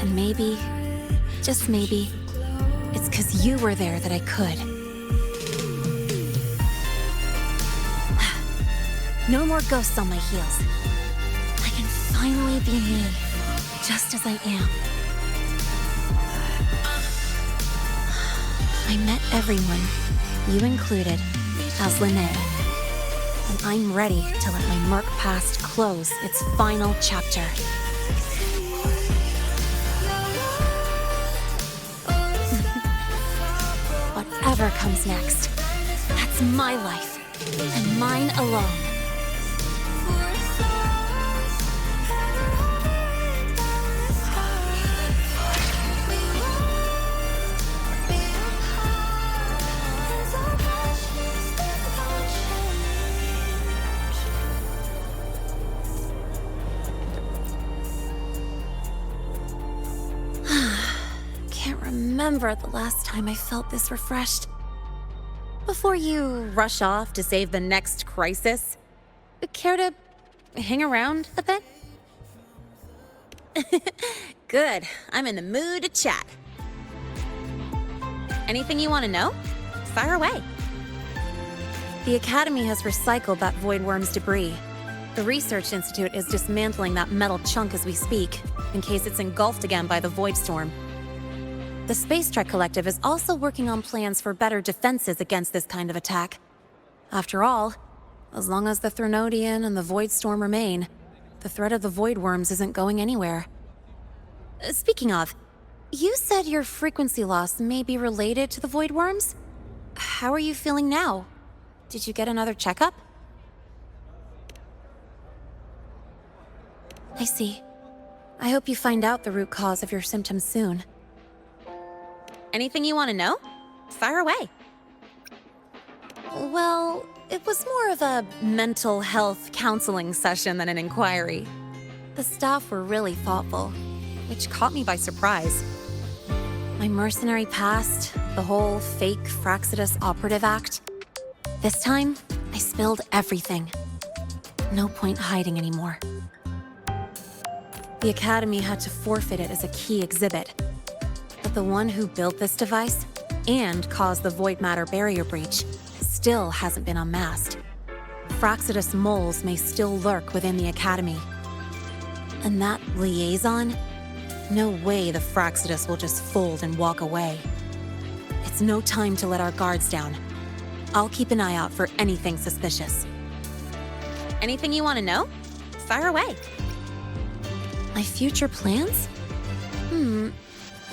And maybe, just maybe, it's 'cause you were there that I could. No more ghosts on my heels. I can finally be me. just as I am. I met everyone, you included, as Lynae. And I'm ready to let my murk past close its final chapter. Whatever comes next, that's my life, and mine alone. Remember the last time I felt this refreshed. Before you rush off to save the next crisis, care to hang around a bit? Good. I'm in the mood to chat. Anything you want to know? Fire away. The Academy has recycled that Void Worm's debris. The Research Institute is dismantling that metal chunk as we speak, in case it's engulfed again by the Void Storm. The Space Trek Collective is also working on plans for better defenses against this kind of attack. After all, as long as the Threnodian and the Void Storm remain, the threat of the Void Worms isn't going anywhere. Speaking of, you said your frequency loss may be related to the Void Worms? How are you feeling now? Did you get another checkup? I see. I hope you find out the root cause of your symptoms soon. Anything you want to know? Fire away. Well, it was more of a mental health counseling session than an inquiry. The staff were really thoughtful, which caught me by surprise. My mercenary past, the whole fake Fraxidus operative act. This time, I spilled everything. No point hiding anymore. The Academy had to forfeit it as a key exhibit. But the one who built this device, and caused the void matter barrier breach, still hasn't been unmasked. Fraxidus moles may still lurk within the Academy. And that liaison? No way the Fraxidus will just fold and walk away. It's no time to let our guards down. I'll keep an eye out for anything suspicious. Anything you want to know? Fire away. My future plans?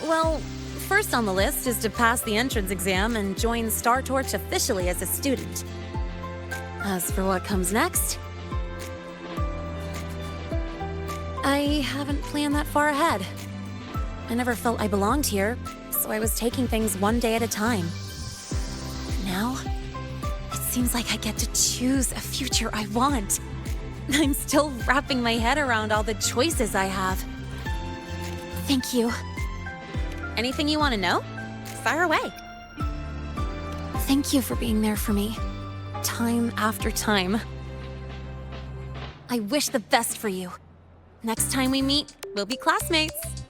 Well, first on the list is to pass the entrance exam and join Star Torch officially as a student. As for what comes next, I haven't planned that far ahead. I never felt I belonged here, so I was taking things one day at a time. Now, it seems like I get to choose a future I want. I'm still wrapping my head around all the choices I have. Thank you. Anything you want to know? Fire away. Thank you for being there for me, time after time. I wish the best for you. Next time we meet, we'll be classmates.